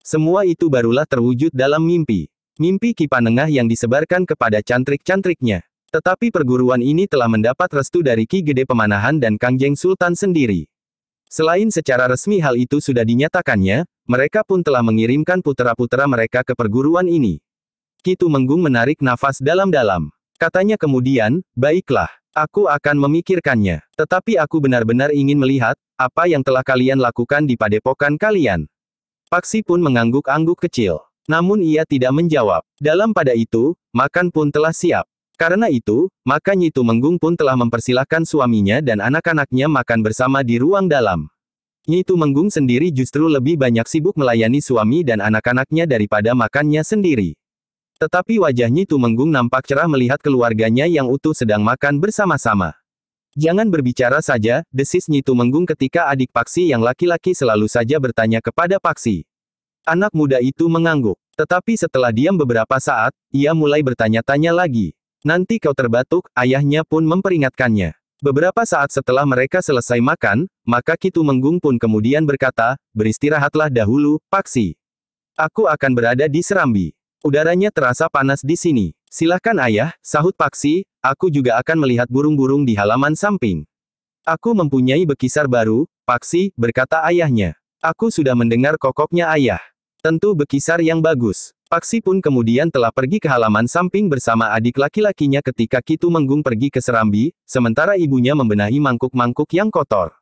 Semua itu barulah terwujud dalam mimpi. Mimpi Ki Panengah yang disebarkan kepada cantrik-cantriknya. Tetapi perguruan ini telah mendapat restu dari Ki Gede Pemanahan dan Kangjeng Sultan sendiri. Selain secara resmi hal itu sudah dinyatakannya, mereka pun telah mengirimkan putra-putra mereka ke perguruan ini. Ki Tumenggung menarik nafas dalam-dalam. Katanya kemudian, baiklah, aku akan memikirkannya. Tetapi aku benar-benar ingin melihat, apa yang telah kalian lakukan di padepokan kalian. Paksi pun mengangguk-angguk kecil. Namun ia tidak menjawab. Dalam pada itu, makan pun telah siap. Karena itu, maka Nyi Tumenggung pun telah mempersilahkan suaminya dan anak-anaknya makan bersama di ruang dalam. Nyi Tumenggung sendiri justru lebih banyak sibuk melayani suami dan anak-anaknya daripada makannya sendiri. Tetapi wajah Nyi Tumenggung nampak cerah melihat keluarganya yang utuh sedang makan bersama-sama. Jangan berbicara saja, desis Nyi Tumenggung ketika adik Paksi yang laki-laki selalu saja bertanya kepada Paksi. Anak muda itu mengangguk. Tetapi setelah diam beberapa saat, ia mulai bertanya-tanya lagi. Nanti kau terbatuk, ayahnya pun memperingatkannya. Beberapa saat setelah mereka selesai makan, maka Ki Tumenggung pun kemudian berkata, beristirahatlah dahulu, Paksi. Aku akan berada di Serambi. Udaranya terasa panas di sini. Silahkan ayah, sahut Paksi, aku juga akan melihat burung-burung di halaman samping. Aku mempunyai bekisar baru, Paksi, berkata ayahnya. Aku sudah mendengar kokoknya ayah. Tentu bekisar yang bagus. Paksi pun kemudian telah pergi ke halaman samping bersama adik laki-lakinya ketika Ki Tumenggung pergi ke Serambi, sementara ibunya membenahi mangkuk-mangkuk yang kotor.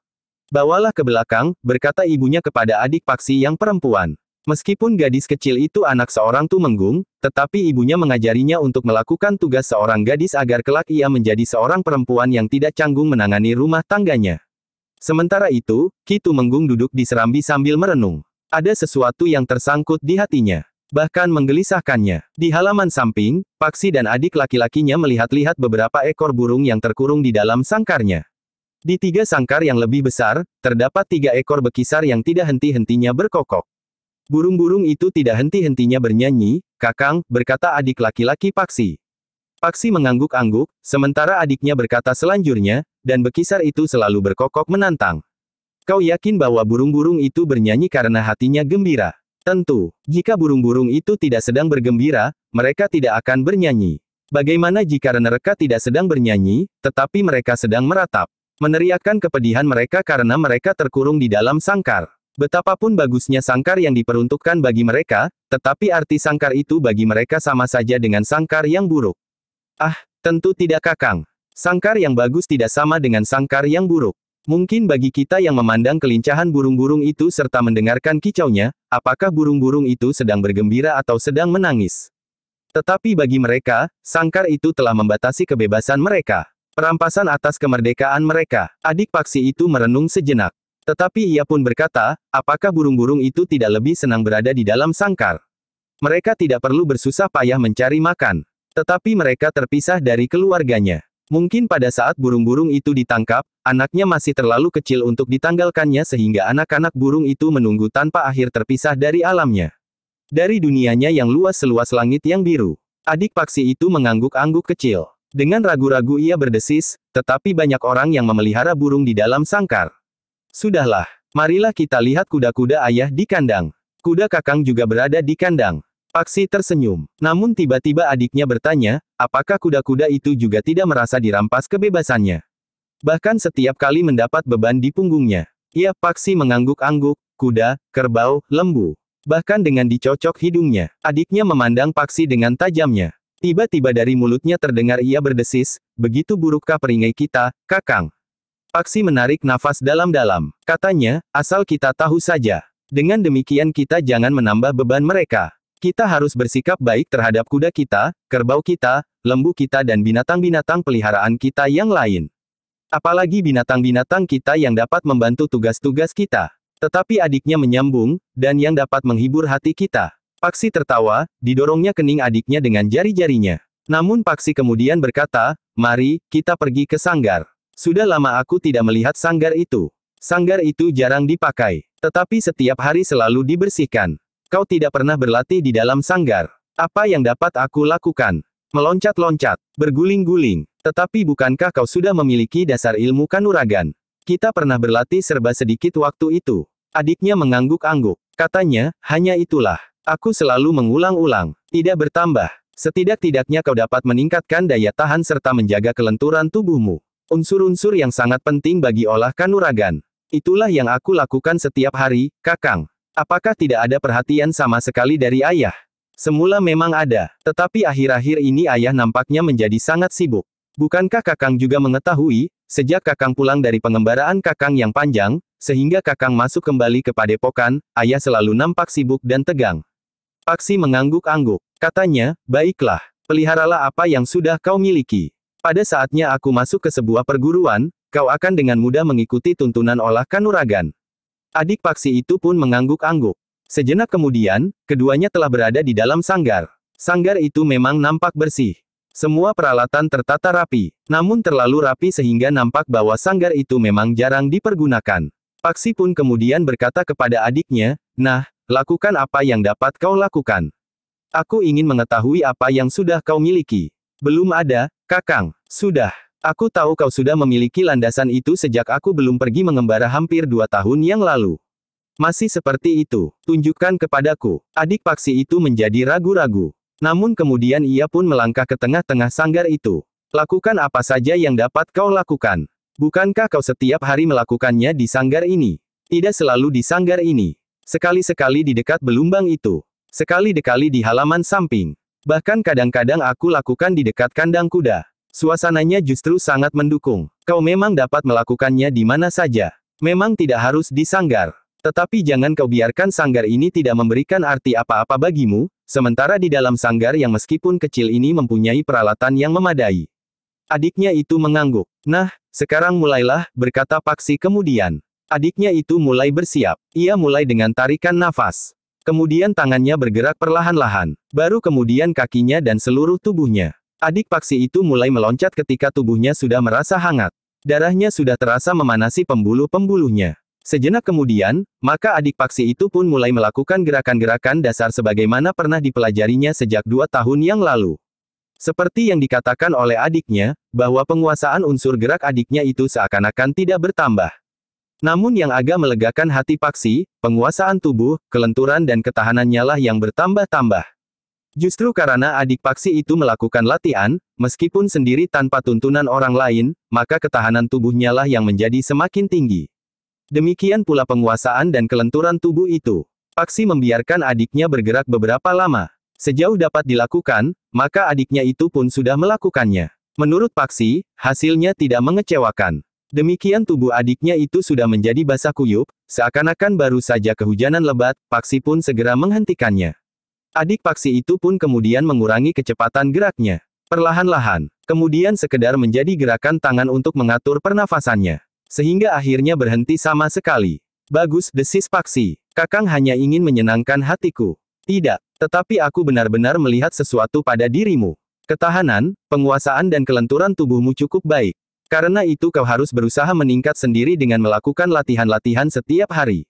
Bawalah ke belakang, berkata ibunya kepada adik Paksi yang perempuan. Meskipun gadis kecil itu anak seorang Tumenggung, tetapi ibunya mengajarinya untuk melakukan tugas seorang gadis agar kelak ia menjadi seorang perempuan yang tidak canggung menangani rumah tangganya. Sementara itu, Ki Tumenggung duduk di Serambi sambil merenung. Ada sesuatu yang tersangkut di hatinya. Bahkan menggelisahkannya. Di halaman samping, Paksi dan adik laki-lakinya melihat-lihat beberapa ekor burung yang terkurung di dalam sangkarnya. Di 3 sangkar yang lebih besar, terdapat 3 ekor bekisar yang tidak henti-hentinya berkokok. Burung-burung itu tidak henti-hentinya bernyanyi, Kakang, berkata adik laki-laki Paksi. Paksi mengangguk-angguk, sementara adiknya berkata selanjutnya, dan bekisar itu selalu berkokok menantang. Kau yakin bahwa burung-burung itu bernyanyi karena hatinya gembira? Tentu, jika burung-burung itu tidak sedang bergembira, mereka tidak akan bernyanyi. Bagaimana jika mereka tidak sedang bernyanyi, tetapi mereka sedang meratap? Meneriakkan kepedihan mereka karena mereka terkurung di dalam sangkar. Betapapun bagusnya sangkar yang diperuntukkan bagi mereka, tetapi arti sangkar itu bagi mereka sama saja dengan sangkar yang buruk. Ah, tentu tidak Kakang. Sangkar yang bagus tidak sama dengan sangkar yang buruk. Mungkin bagi kita yang memandang kelincahan burung-burung itu serta mendengarkan kicaunya, apakah burung-burung itu sedang bergembira atau sedang menangis? Tetapi bagi mereka, sangkar itu telah membatasi kebebasan mereka. Perampasan atas kemerdekaan mereka. Adik Paksi itu merenung sejenak. Tetapi ia pun berkata, apakah burung-burung itu tidak lebih senang berada di dalam sangkar? Mereka tidak perlu bersusah payah mencari makan. Tetapi mereka terpisah dari keluarganya. Mungkin pada saat burung-burung itu ditangkap, anaknya masih terlalu kecil untuk ditanggalkannya sehingga anak-anak burung itu menunggu tanpa akhir terpisah dari alamnya. Dari dunianya yang luas seluas langit yang biru. Adik Paksi itu mengangguk-angguk kecil. Dengan ragu-ragu ia berdesis, tetapi banyak orang yang memelihara burung di dalam sangkar. Sudahlah, marilah kita lihat kuda-kuda ayah di kandang. Kuda Kakang juga berada di kandang. Paksi tersenyum. Namun tiba-tiba adiknya bertanya, apakah kuda-kuda itu juga tidak merasa dirampas kebebasannya? Bahkan setiap kali mendapat beban di punggungnya. Ia Paksi mengangguk-angguk, kuda, kerbau, lembu. Bahkan dengan dicocok hidungnya, adiknya memandang Paksi dengan tajamnya. Tiba-tiba dari mulutnya terdengar ia berdesis, begitu burukkah perisai kita, Kakang? Paksi menarik nafas dalam-dalam. Katanya, asal kita tahu saja. Dengan demikian kita jangan menambah beban mereka. Kita harus bersikap baik terhadap kuda kita, kerbau kita, lembu kita dan binatang-binatang peliharaan kita yang lain. Apalagi binatang-binatang kita yang dapat membantu tugas-tugas kita. Tetapi adiknya menyambung, dan yang dapat menghibur hati kita. Paksi tertawa, didorongnya kening adiknya dengan jari-jarinya. Namun Paksi kemudian berkata, mari, kita pergi ke sanggar. Sudah lama aku tidak melihat sanggar itu. Sanggar itu jarang dipakai. Tetapi setiap hari selalu dibersihkan. Kau tidak pernah berlatih di dalam sanggar. Apa yang dapat aku lakukan? Meloncat-loncat, berguling-guling. Tetapi bukankah kau sudah memiliki dasar ilmu kanuragan? Kita pernah berlatih serba sedikit waktu itu. Adiknya mengangguk-angguk. Katanya, hanya itulah. Aku selalu mengulang-ulang. Tidak bertambah. Setidak-tidaknya kau dapat meningkatkan daya tahan serta menjaga kelenturan tubuhmu. Unsur-unsur yang sangat penting bagi olah kanuragan. Itulah yang aku lakukan setiap hari, Kakang. Apakah tidak ada perhatian sama sekali dari ayah? Semula memang ada, tetapi akhir-akhir ini ayah nampaknya menjadi sangat sibuk. Bukankah Kakang juga mengetahui, sejak Kakang pulang dari pengembaraan Kakang yang panjang, sehingga Kakang masuk kembali ke padepokan, ayah selalu nampak sibuk dan tegang. Paksi mengangguk-angguk. Katanya, baiklah, peliharalah apa yang sudah kau miliki. Pada saatnya aku masuk ke sebuah perguruan, kau akan dengan mudah mengikuti tuntunan olah kanuragan. Adik Paksi itu pun mengangguk-angguk. Sejenak kemudian, keduanya telah berada di dalam sanggar. Sanggar itu memang nampak bersih. Semua peralatan tertata rapi, namun terlalu rapi sehingga nampak bahwa sanggar itu memang jarang dipergunakan. Paksi pun kemudian berkata kepada adiknya, nah, lakukan apa yang dapat kau lakukan. Aku ingin mengetahui apa yang sudah kau miliki. Belum ada, Kakang. Sudah. Aku tahu kau sudah memiliki landasan itu sejak aku belum pergi mengembara hampir 2 tahun yang lalu. Masih seperti itu. Tunjukkan kepadaku. Adik Paksi itu menjadi ragu-ragu. Namun kemudian ia pun melangkah ke tengah-tengah sanggar itu. Lakukan apa saja yang dapat kau lakukan. Bukankah kau setiap hari melakukannya di sanggar ini? Tidak selalu di sanggar ini. Sekali-sekali di dekat belumbang itu. Sekali-dekali di halaman samping. Bahkan kadang-kadang aku lakukan di dekat kandang kuda. Suasananya justru sangat mendukung. Kau memang dapat melakukannya di mana saja. Memang tidak harus di sanggar. Tetapi jangan kau biarkan sanggar ini tidak memberikan arti apa-apa bagimu, sementara di dalam sanggar yang meskipun kecil ini mempunyai peralatan yang memadai. Adiknya itu mengangguk. Nah, sekarang mulailah, berkata Paksi kemudian. Adiknya itu mulai bersiap. Ia mulai dengan tarikan nafas. Kemudian tangannya bergerak perlahan-lahan. Baru kemudian kakinya dan seluruh tubuhnya. Adik Paksi itu mulai meloncat ketika tubuhnya sudah merasa hangat. Darahnya sudah terasa memanasi pembuluh-pembuluhnya. Sejenak kemudian, maka adik Paksi itu pun mulai melakukan gerakan-gerakan dasar sebagaimana pernah dipelajarinya sejak 2 tahun yang lalu. Seperti yang dikatakan oleh adiknya, bahwa penguasaan unsur gerak adiknya itu seakan-akan tidak bertambah. Namun yang agak melegakan hati Paksi, penguasaan tubuh, kelenturan dan ketahanannya lah yang bertambah-tambah. Justru karena adik Paksi itu melakukan latihan, meskipun sendiri tanpa tuntunan orang lain, maka ketahanan tubuhnya lah yang menjadi semakin tinggi. Demikian pula penguasaan dan kelenturan tubuh itu. Paksi membiarkan adiknya bergerak beberapa lama. Sejauh dapat dilakukan, maka adiknya itu pun sudah melakukannya. Menurut Paksi, hasilnya tidak mengecewakan. Demikian tubuh adiknya itu sudah menjadi basah kuyup, seakan-akan baru saja kehujanan lebat, Paksi pun segera menghentikannya. Adik Paksi itu pun kemudian mengurangi kecepatan geraknya. Perlahan-lahan. Kemudian sekedar menjadi gerakan tangan untuk mengatur pernafasannya. Sehingga akhirnya berhenti sama sekali. Bagus, desis Paksi. Kakang hanya ingin menyenangkan hatiku. Tidak. Tetapi aku benar-benar melihat sesuatu pada dirimu. Ketahanan, penguasaan dan kelenturan tubuhmu cukup baik. Karena itu kau harus berusaha meningkat sendiri dengan melakukan latihan-latihan setiap hari.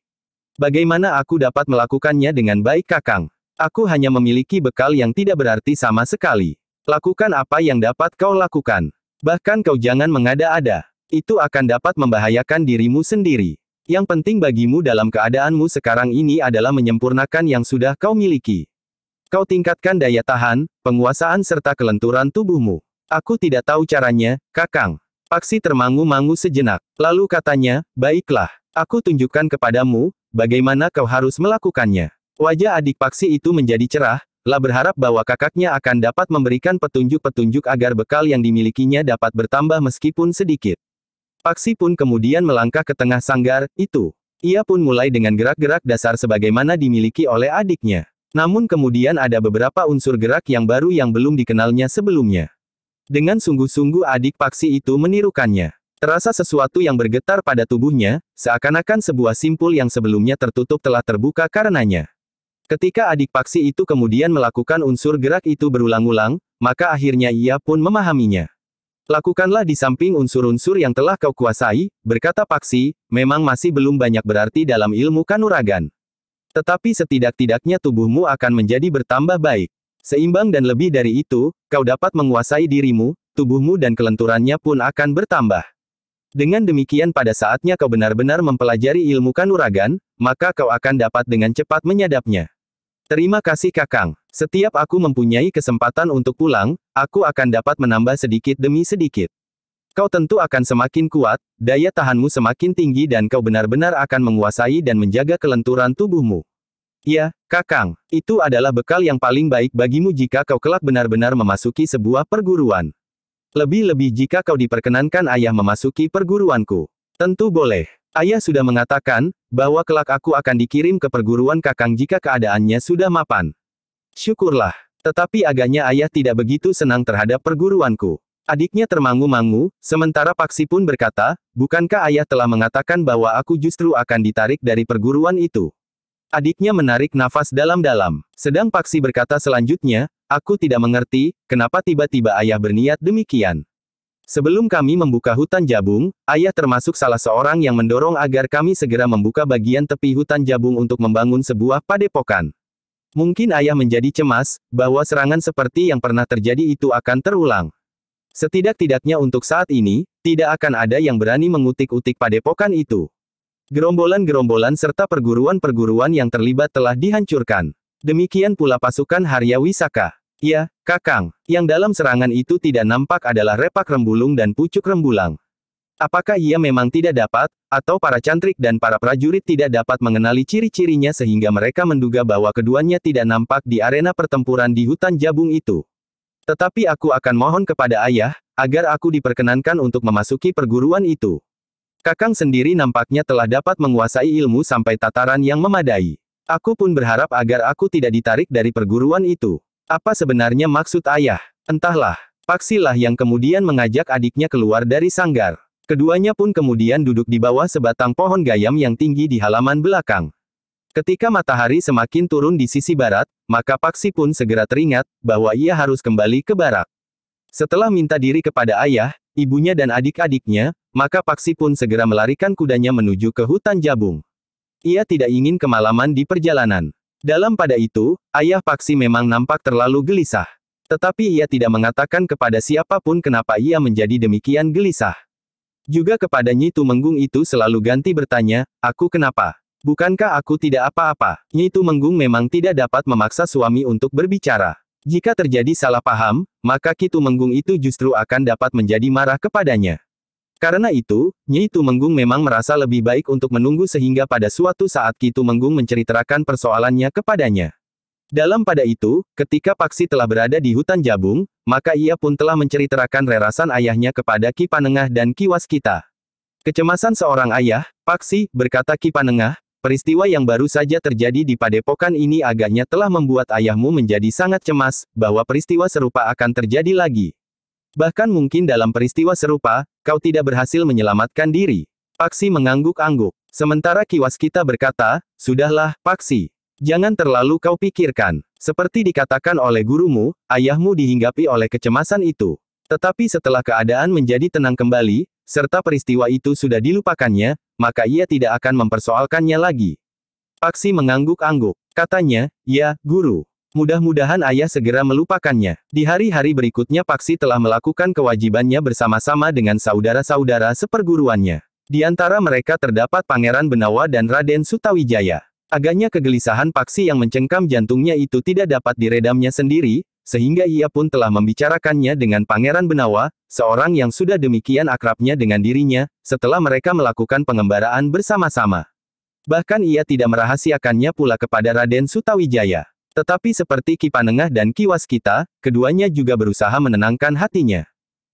Bagaimana aku dapat melakukannya dengan baik, Kakang? Aku hanya memiliki bekal yang tidak berarti sama sekali. Lakukan apa yang dapat kau lakukan. Bahkan kau jangan mengada-ada. Itu akan dapat membahayakan dirimu sendiri. Yang penting bagimu dalam keadaanmu sekarang ini adalah menyempurnakan yang sudah kau miliki. Kau tingkatkan daya tahan, penguasaan serta kelenturan tubuhmu. Aku tidak tahu caranya, Kakang. Paksi termangu-mangu sejenak. Lalu katanya, baiklah. Aku tunjukkan kepadamu, bagaimana kau harus melakukannya. Wajah adik Paksi itu menjadi cerah, lah berharap bahwa kakaknya akan dapat memberikan petunjuk-petunjuk agar bekal yang dimilikinya dapat bertambah meskipun sedikit. Paksi pun kemudian melangkah ke tengah sanggar, itu. Ia pun mulai dengan gerak-gerak dasar sebagaimana dimiliki oleh adiknya. Namun kemudian ada beberapa unsur gerak yang baru yang belum dikenalnya sebelumnya. Dengan sungguh-sungguh adik Paksi itu menirukannya. Terasa sesuatu yang bergetar pada tubuhnya, seakan-akan sebuah simpul yang sebelumnya tertutup telah terbuka karenanya. Ketika adik Paksi itu kemudian melakukan unsur gerak itu berulang-ulang, maka akhirnya ia pun memahaminya. Lakukanlah di samping unsur-unsur yang telah kau kuasai, berkata Paksi, memang masih belum banyak berarti dalam ilmu kanuragan. Tetapi setidak-tidaknya tubuhmu akan menjadi bertambah baik. Seimbang dan lebih dari itu, kau dapat menguasai dirimu, tubuhmu dan kelenturannya pun akan bertambah. Dengan demikian pada saatnya kau benar-benar mempelajari ilmu kanuragan, maka kau akan dapat dengan cepat menyadapnya. Terima kasih Kakang. Setiap aku mempunyai kesempatan untuk pulang, aku akan dapat menambah sedikit demi sedikit. Kau tentu akan semakin kuat, daya tahanmu semakin tinggi dan kau benar-benar akan menguasai dan menjaga kelenturan tubuhmu. Ya, Kakang, itu adalah bekal yang paling baik bagimu jika kau kelak benar-benar memasuki sebuah perguruan. Lebih-lebih jika kau diperkenankan ayah memasuki perguruanku. Tentu boleh. Ayah sudah mengatakan, bahwa kelak aku akan dikirim ke perguruan Kakang jika keadaannya sudah mapan. Syukurlah. Tetapi agaknya ayah tidak begitu senang terhadap perguruanku. Adiknya termangu-mangu, sementara Paksi pun berkata, bukankah ayah telah mengatakan bahwa aku justru akan ditarik dari perguruan itu? Adiknya menarik nafas dalam-dalam. Sedang Paksi berkata selanjutnya, aku tidak mengerti, kenapa tiba-tiba ayah berniat demikian. Sebelum kami membuka hutan jabung, ayah termasuk salah seorang yang mendorong agar kami segera membuka bagian tepi hutan jabung untuk membangun sebuah padepokan. Mungkin ayah menjadi cemas, bahwa serangan seperti yang pernah terjadi itu akan terulang. Setidak-tidaknya untuk saat ini, tidak akan ada yang berani mengutik-utik padepokan itu. Gerombolan-gerombolan serta perguruan-perguruan yang terlibat telah dihancurkan. Demikian pula pasukan Harya Wisaka. Ya, Kakang, yang dalam serangan itu tidak nampak adalah Repak Rembulung dan Pucuk Rembulang. Apakah ia memang tidak dapat, atau para cantrik dan para prajurit tidak dapat mengenali ciri-cirinya sehingga mereka menduga bahwa keduanya tidak nampak di arena pertempuran di hutan jabung itu? Tetapi aku akan mohon kepada ayah, agar aku diperkenankan untuk memasuki perguruan itu. Kakang sendiri nampaknya telah dapat menguasai ilmu sampai tataran yang memadai. Aku pun berharap agar aku tidak ditarik dari perguruan itu. Apa sebenarnya maksud ayah? Entahlah. Paksilah yang kemudian mengajak adiknya keluar dari sanggar. Keduanya pun kemudian duduk di bawah sebatang pohon gayam yang tinggi di halaman belakang. Ketika matahari semakin turun di sisi barat, maka Paksi pun segera teringat, bahwa ia harus kembali ke barak. Setelah minta diri kepada ayah, ibunya dan adik-adiknya, maka Paksi pun segera melarikan kudanya menuju ke hutan jabung. Ia tidak ingin kemalaman di perjalanan. Dalam pada itu, ayah Paksi memang nampak terlalu gelisah. Tetapi ia tidak mengatakan kepada siapapun kenapa ia menjadi demikian gelisah. Juga kepada Nyi Tumenggung itu selalu ganti bertanya, aku kenapa? Bukankah aku tidak apa-apa? Nyi Tumenggung memang tidak dapat memaksa suami untuk berbicara. Jika terjadi salah paham, maka Ki Tumenggung itu justru akan dapat menjadi marah kepadanya. Karena itu, Nyi Tumenggung memang merasa lebih baik untuk menunggu sehingga pada suatu saat Ki Tumenggung menceritakan persoalannya kepadanya. Dalam pada itu, ketika Paksi telah berada di hutan jabung, maka ia pun telah menceritakan rerasan ayahnya kepada Ki Panengah dan Ki Waskita. Kecemasan seorang ayah, Paksi, berkata Ki Panengah, peristiwa yang baru saja terjadi di padepokan ini agaknya telah membuat ayahmu menjadi sangat cemas, bahwa peristiwa serupa akan terjadi lagi. Bahkan mungkin dalam peristiwa serupa, kau tidak berhasil menyelamatkan diri. Paksi mengangguk-angguk. Sementara Ki Waskita berkata, sudahlah, Paksi. Jangan terlalu kau pikirkan. Seperti dikatakan oleh gurumu, ayahmu dihinggapi oleh kecemasan itu. Tetapi setelah keadaan menjadi tenang kembali, serta peristiwa itu sudah dilupakannya, maka ia tidak akan mempersoalkannya lagi. Paksi mengangguk-angguk. Katanya, ya, guru. Mudah-mudahan ayah segera melupakannya. Di hari-hari berikutnya Paksi telah melakukan kewajibannya bersama-sama dengan saudara-saudara seperguruannya. Di antara mereka terdapat Pangeran Benawa dan Raden Sutawijaya. Agaknya kegelisahan Paksi yang mencengkam jantungnya itu tidak dapat diredamnya sendiri, sehingga ia pun telah membicarakannya dengan Pangeran Benawa, seorang yang sudah demikian akrabnya dengan dirinya, setelah mereka melakukan pengembaraan bersama-sama. Bahkan ia tidak merahasiakannya pula kepada Raden Sutawijaya. Tetapi seperti Ki Panengah dan Ki Waskita, keduanya juga berusaha menenangkan hatinya.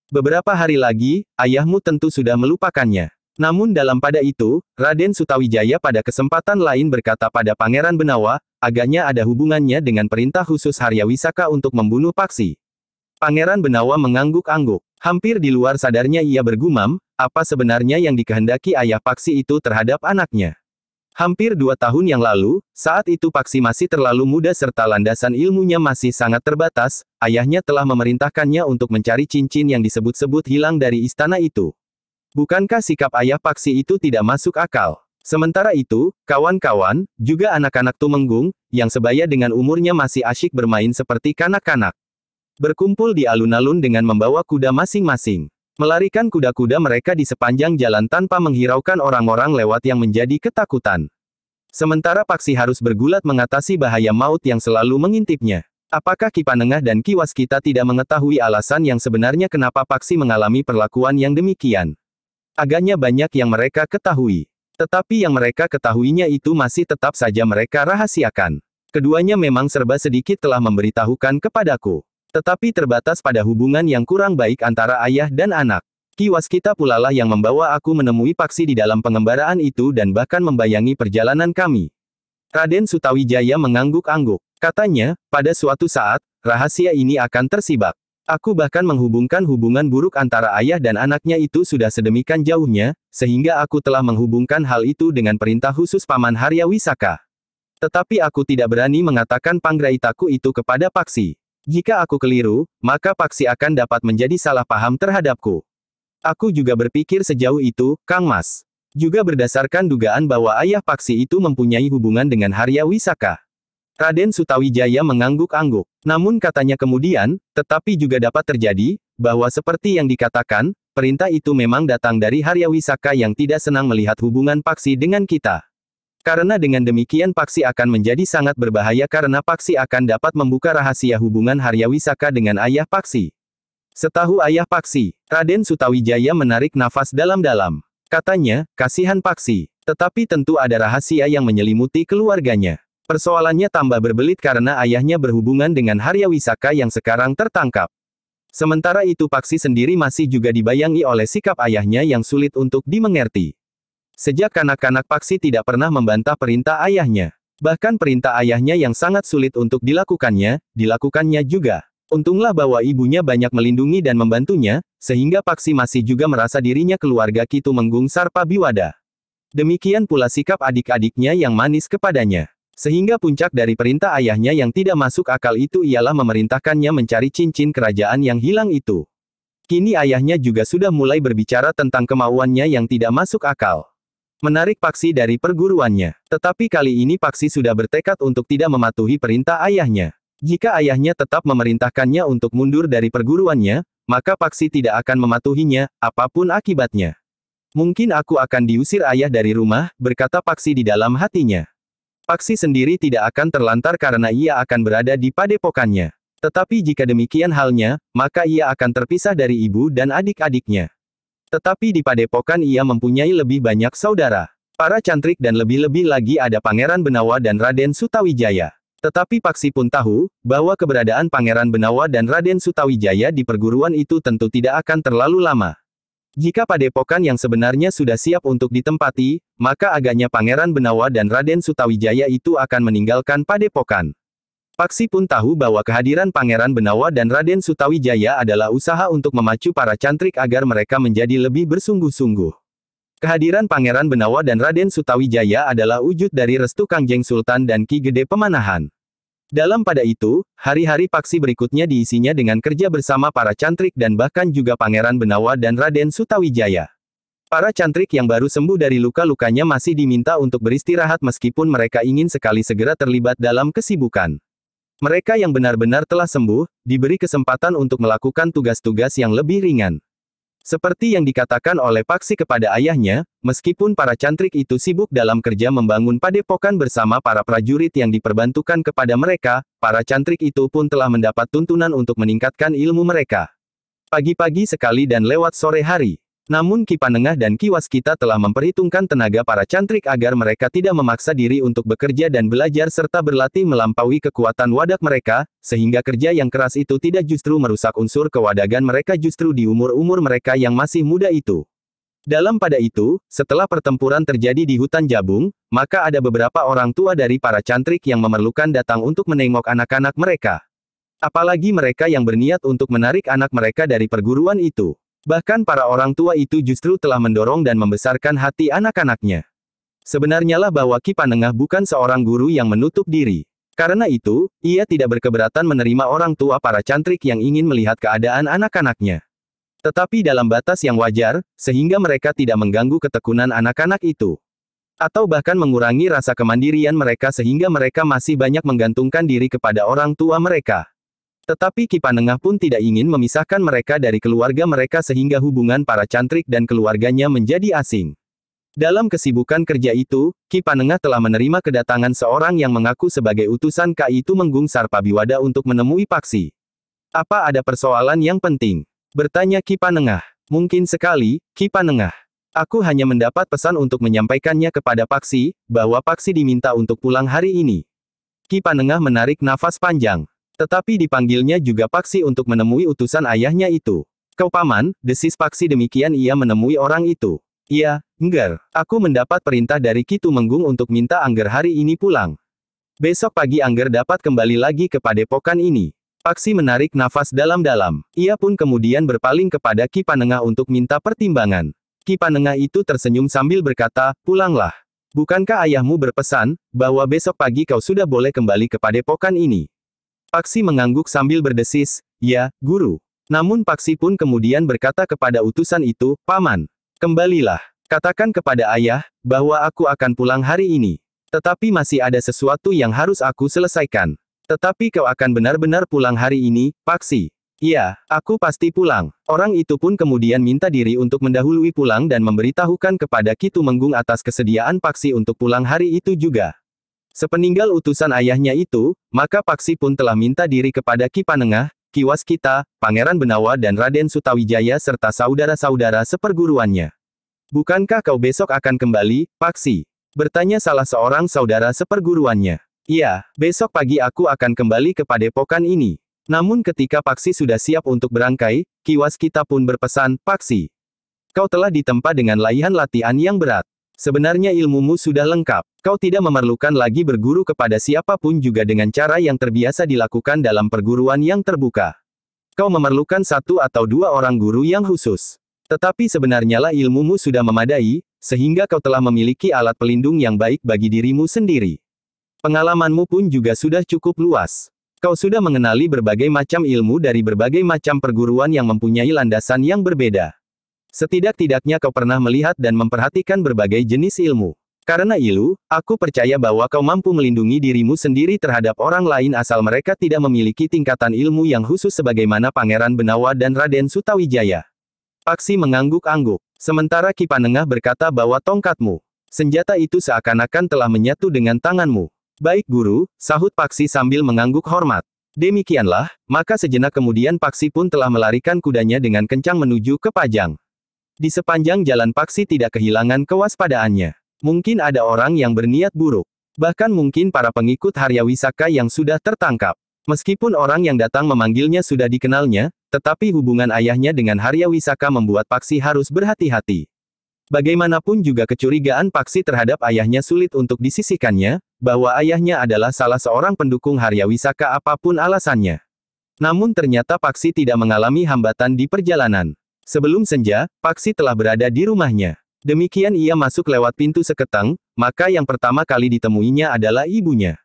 Beberapa hari lagi, ayahmu tentu sudah melupakannya. Namun dalam pada itu, Raden Sutawijaya pada kesempatan lain berkata pada Pangeran Benawa, agaknya ada hubungannya dengan perintah khusus Haryawisaka untuk membunuh Paksi. Pangeran Benawa mengangguk-angguk. Hampir di luar sadarnya ia bergumam, apa sebenarnya yang dikehendaki ayah Paksi itu terhadap anaknya. Hampir 2 tahun yang lalu, saat itu Paksi masih terlalu muda serta landasan ilmunya masih sangat terbatas, ayahnya telah memerintahkannya untuk mencari cincin yang disebut-sebut hilang dari istana itu. Bukankah sikap ayah Paksi itu tidak masuk akal? Sementara itu, kawan-kawan, juga anak-anak Tumenggung, yang sebaya dengan umurnya masih asyik bermain seperti kanak-kanak. Berkumpul di alun-alun dengan membawa kuda masing-masing. Melarikan kuda-kuda mereka di sepanjang jalan tanpa menghiraukan orang-orang lewat yang menjadi ketakutan. Sementara Paksi harus bergulat mengatasi bahaya maut yang selalu mengintipnya. Apakah Ki Panengah dan Ki Waskita tidak mengetahui alasan yang sebenarnya kenapa Paksi mengalami perlakuan yang demikian? Agaknya banyak yang mereka ketahui. Tetapi yang mereka ketahuinya itu masih tetap saja mereka rahasiakan. Keduanya memang serba sedikit telah memberitahukan kepadaku. Tetapi terbatas pada hubungan yang kurang baik antara ayah dan anak. Ki Waskita pula lah yang membawa aku menemui Paksi di dalam pengembaraan itu dan bahkan membayangi perjalanan kami. Raden Sutawijaya mengangguk-angguk. Katanya, pada suatu saat, rahasia ini akan tersibak. Aku bahkan menghubungkan hubungan buruk antara ayah dan anaknya itu sudah sedemikian jauhnya, sehingga aku telah menghubungkan hal itu dengan perintah khusus Paman Haryawisaka. Tetapi aku tidak berani mengatakan panggraitaku itu kepada Paksi. Jika aku keliru, maka Paksi akan dapat menjadi salah paham terhadapku. Aku juga berpikir sejauh itu, Kang Mas. Juga berdasarkan dugaan bahwa ayah Paksi itu mempunyai hubungan dengan Haryawisaka. Raden Sutawijaya mengangguk-angguk. Namun katanya kemudian, tetapi juga dapat terjadi, bahwa seperti yang dikatakan, perintah itu memang datang dari Haryawisaka yang tidak senang melihat hubungan Paksi dengan kita. Karena dengan demikian Paksi akan menjadi sangat berbahaya karena Paksi akan dapat membuka rahasia hubungan Haryawisaka dengan ayah Paksi. Setahu ayah Paksi, Raden Sutawijaya menarik nafas dalam-dalam. Katanya, kasihan Paksi. Tetapi tentu ada rahasia yang menyelimuti keluarganya. Persoalannya tambah berbelit karena ayahnya berhubungan dengan Haryawisaka yang sekarang tertangkap. Sementara itu Paksi sendiri masih juga dibayangi oleh sikap ayahnya yang sulit untuk dimengerti. Sejak kanak-kanak Paksi tidak pernah membantah perintah ayahnya. Bahkan perintah ayahnya yang sangat sulit untuk dilakukannya juga. Untunglah bahwa ibunya banyak melindungi dan membantunya, sehingga Paksi masih juga merasa dirinya keluarga Ki Tumenggung Sarpa Biwada. Demikian pula sikap adik-adiknya yang manis kepadanya. Sehingga puncak dari perintah ayahnya yang tidak masuk akal itu ialah memerintahkannya mencari cincin kerajaan yang hilang itu. Kini ayahnya juga sudah mulai berbicara tentang kemauannya yang tidak masuk akal. Menarik Paksi dari perguruannya. Tetapi kali ini Paksi sudah bertekad untuk tidak mematuhi perintah ayahnya. Jika ayahnya tetap memerintahkannya untuk mundur dari perguruannya, maka Paksi tidak akan mematuhinya, apapun akibatnya. Mungkin aku akan diusir ayah dari rumah, berkata Paksi di dalam hatinya. Paksi sendiri tidak akan terlantar karena ia akan berada di padepokannya. Tetapi jika demikian halnya, maka ia akan terpisah dari ibu dan adik-adiknya. Tetapi di padepokan ia mempunyai lebih banyak saudara. Para cantrik dan lebih-lebih lagi ada Pangeran Benawa dan Raden Sutawijaya. Tetapi Paksi pun tahu, bahwa keberadaan Pangeran Benawa dan Raden Sutawijaya di perguruan itu tentu tidak akan terlalu lama. Jika padepokan yang sebenarnya sudah siap untuk ditempati, maka agaknya Pangeran Benawa dan Raden Sutawijaya itu akan meninggalkan padepokan. Paksi pun tahu bahwa kehadiran Pangeran Benawa dan Raden Sutawijaya adalah usaha untuk memacu para cantrik agar mereka menjadi lebih bersungguh-sungguh. Kehadiran Pangeran Benawa dan Raden Sutawijaya adalah wujud dari restu Kangjeng Sultan dan Ki Gede Pemanahan. Dalam pada itu, hari-hari paksi berikutnya diisinya dengan kerja bersama para cantrik dan bahkan juga Pangeran Benawa dan Raden Sutawijaya. Para cantrik yang baru sembuh dari luka-lukanya masih diminta untuk beristirahat meskipun mereka ingin sekali segera terlibat dalam kesibukan. Mereka yang benar-benar telah sembuh, diberi kesempatan untuk melakukan tugas-tugas yang lebih ringan. Seperti yang dikatakan oleh Paksi kepada ayahnya, meskipun para cantrik itu sibuk dalam kerja membangun padepokan bersama para prajurit yang diperbantukan kepada mereka, para cantrik itu pun telah mendapat tuntunan untuk meningkatkan ilmu mereka. Pagi-pagi sekali dan lewat sore hari. Namun Ki Panengah dan Ki Waskita telah memperhitungkan tenaga para cantrik agar mereka tidak memaksa diri untuk bekerja dan belajar serta berlatih melampaui kekuatan wadak mereka, sehingga kerja yang keras itu tidak justru merusak unsur kewadagan mereka justru di umur-umur mereka yang masih muda itu. Dalam pada itu, setelah pertempuran terjadi di hutan Jabung, maka ada beberapa orang tua dari para cantrik yang memerlukan datang untuk menengok anak-anak mereka. Apalagi mereka yang berniat untuk menarik anak mereka dari perguruan itu. Bahkan para orang tua itu justru telah mendorong dan membesarkan hati anak-anaknya. Sebenarnya lah bahwa Ki Panengah bukan seorang guru yang menutup diri. Karena itu, ia tidak berkeberatan menerima orang tua para cantrik yang ingin melihat keadaan anak-anaknya. Tetapi dalam batas yang wajar, sehingga mereka tidak mengganggu ketekunan anak-anak itu. Atau bahkan mengurangi rasa kemandirian mereka sehingga mereka masih banyak menggantungkan diri kepada orang tua mereka. Tetapi Ki Panengah pun tidak ingin memisahkan mereka dari keluarga mereka sehingga hubungan para cantrik dan keluarganya menjadi asing. Dalam kesibukan kerja itu, Ki Panengah telah menerima kedatangan seorang yang mengaku sebagai utusan KI Tumenggung Sarpabiwada untuk menemui Paksi. Apa ada persoalan yang penting? Bertanya Ki Panengah. Mungkin sekali, Ki Panengah. Aku hanya mendapat pesan untuk menyampaikannya kepada Paksi, bahwa Paksi diminta untuk pulang hari ini. Ki Panengah menarik nafas panjang. Tetapi dipanggilnya juga Paksi untuk menemui utusan ayahnya itu. Kau paman, desis Paksi demikian ia menemui orang itu. Iya, Engger. Aku mendapat perintah dari Ki Tumenggung untuk minta Angger hari ini pulang. Besok pagi Angger dapat kembali lagi ke padepokan ini. Paksi menarik nafas dalam-dalam. Ia pun kemudian berpaling kepada Ki Panengah untuk minta pertimbangan. Ki Panengah itu tersenyum sambil berkata, pulanglah. Bukankah ayahmu berpesan, bahwa besok pagi kau sudah boleh kembali ke padepokan ini? Paksi mengangguk sambil berdesis, ya, guru. Namun Paksi pun kemudian berkata kepada utusan itu, paman, kembalilah. Katakan kepada ayah, bahwa aku akan pulang hari ini. Tetapi masih ada sesuatu yang harus aku selesaikan. Tetapi kau akan benar-benar pulang hari ini, Paksi. Iya, aku pasti pulang. Orang itu pun kemudian minta diri untuk mendahului pulang dan memberitahukan kepada Ki Tumenggung atas kesediaan Paksi untuk pulang hari itu juga. Sepeninggal utusan ayahnya itu, maka Paksi pun telah minta diri kepada Ki Panengah, Ki Waskita, Pangeran Benawa dan Raden Sutawijaya serta saudara-saudara seperguruannya. Bukankah kau besok akan kembali, Paksi? Bertanya salah seorang saudara seperguruannya. Iya, besok pagi aku akan kembali ke padepokan ini. Namun ketika Paksi sudah siap untuk berangkai, Ki Waskita pun berpesan, Paksi. Kau telah ditempa dengan latihan latihan yang berat. Sebenarnya ilmumu sudah lengkap. Kau tidak memerlukan lagi berguru kepada siapapun juga dengan cara yang terbiasa dilakukan dalam perguruan yang terbuka. Kau memerlukan satu atau dua orang guru yang khusus. Tetapi sebenarnya lah ilmumu sudah memadai, sehingga kau telah memiliki alat pelindung yang baik bagi dirimu sendiri. Pengalamanmu pun juga sudah cukup luas. Kau sudah mengenali berbagai macam ilmu dari berbagai macam perguruan yang mempunyai landasan yang berbeda. Setidak-tidaknya kau pernah melihat dan memperhatikan berbagai jenis ilmu. Karena itu, aku percaya bahwa kau mampu melindungi dirimu sendiri terhadap orang lain asal mereka tidak memiliki tingkatan ilmu yang khusus sebagaimana Pangeran Benawa dan Raden Sutawijaya. Paksi mengangguk-angguk. Sementara Ki Panengah berkata bahwa tongkatmu, senjata itu seakan-akan telah menyatu dengan tanganmu. Baik guru, sahut Paksi sambil mengangguk hormat. Demikianlah, maka sejenak kemudian Paksi pun telah melarikan kudanya dengan kencang menuju ke Pajang. Di sepanjang jalan Paksi tidak kehilangan kewaspadaannya. Mungkin ada orang yang berniat buruk. Bahkan mungkin para pengikut Haryawisaka yang sudah tertangkap. Meskipun orang yang datang memanggilnya sudah dikenalnya, tetapi hubungan ayahnya dengan Haryawisaka membuat Paksi harus berhati-hati. Bagaimanapun juga kecurigaan Paksi terhadap ayahnya sulit untuk disisihkannya, bahwa ayahnya adalah salah seorang pendukung Haryawisaka apapun alasannya. Namun ternyata Paksi tidak mengalami hambatan di perjalanan. Sebelum senja, Paksi telah berada di rumahnya. Demikian ia masuk lewat pintu seketeng, maka yang pertama kali ditemuinya adalah ibunya.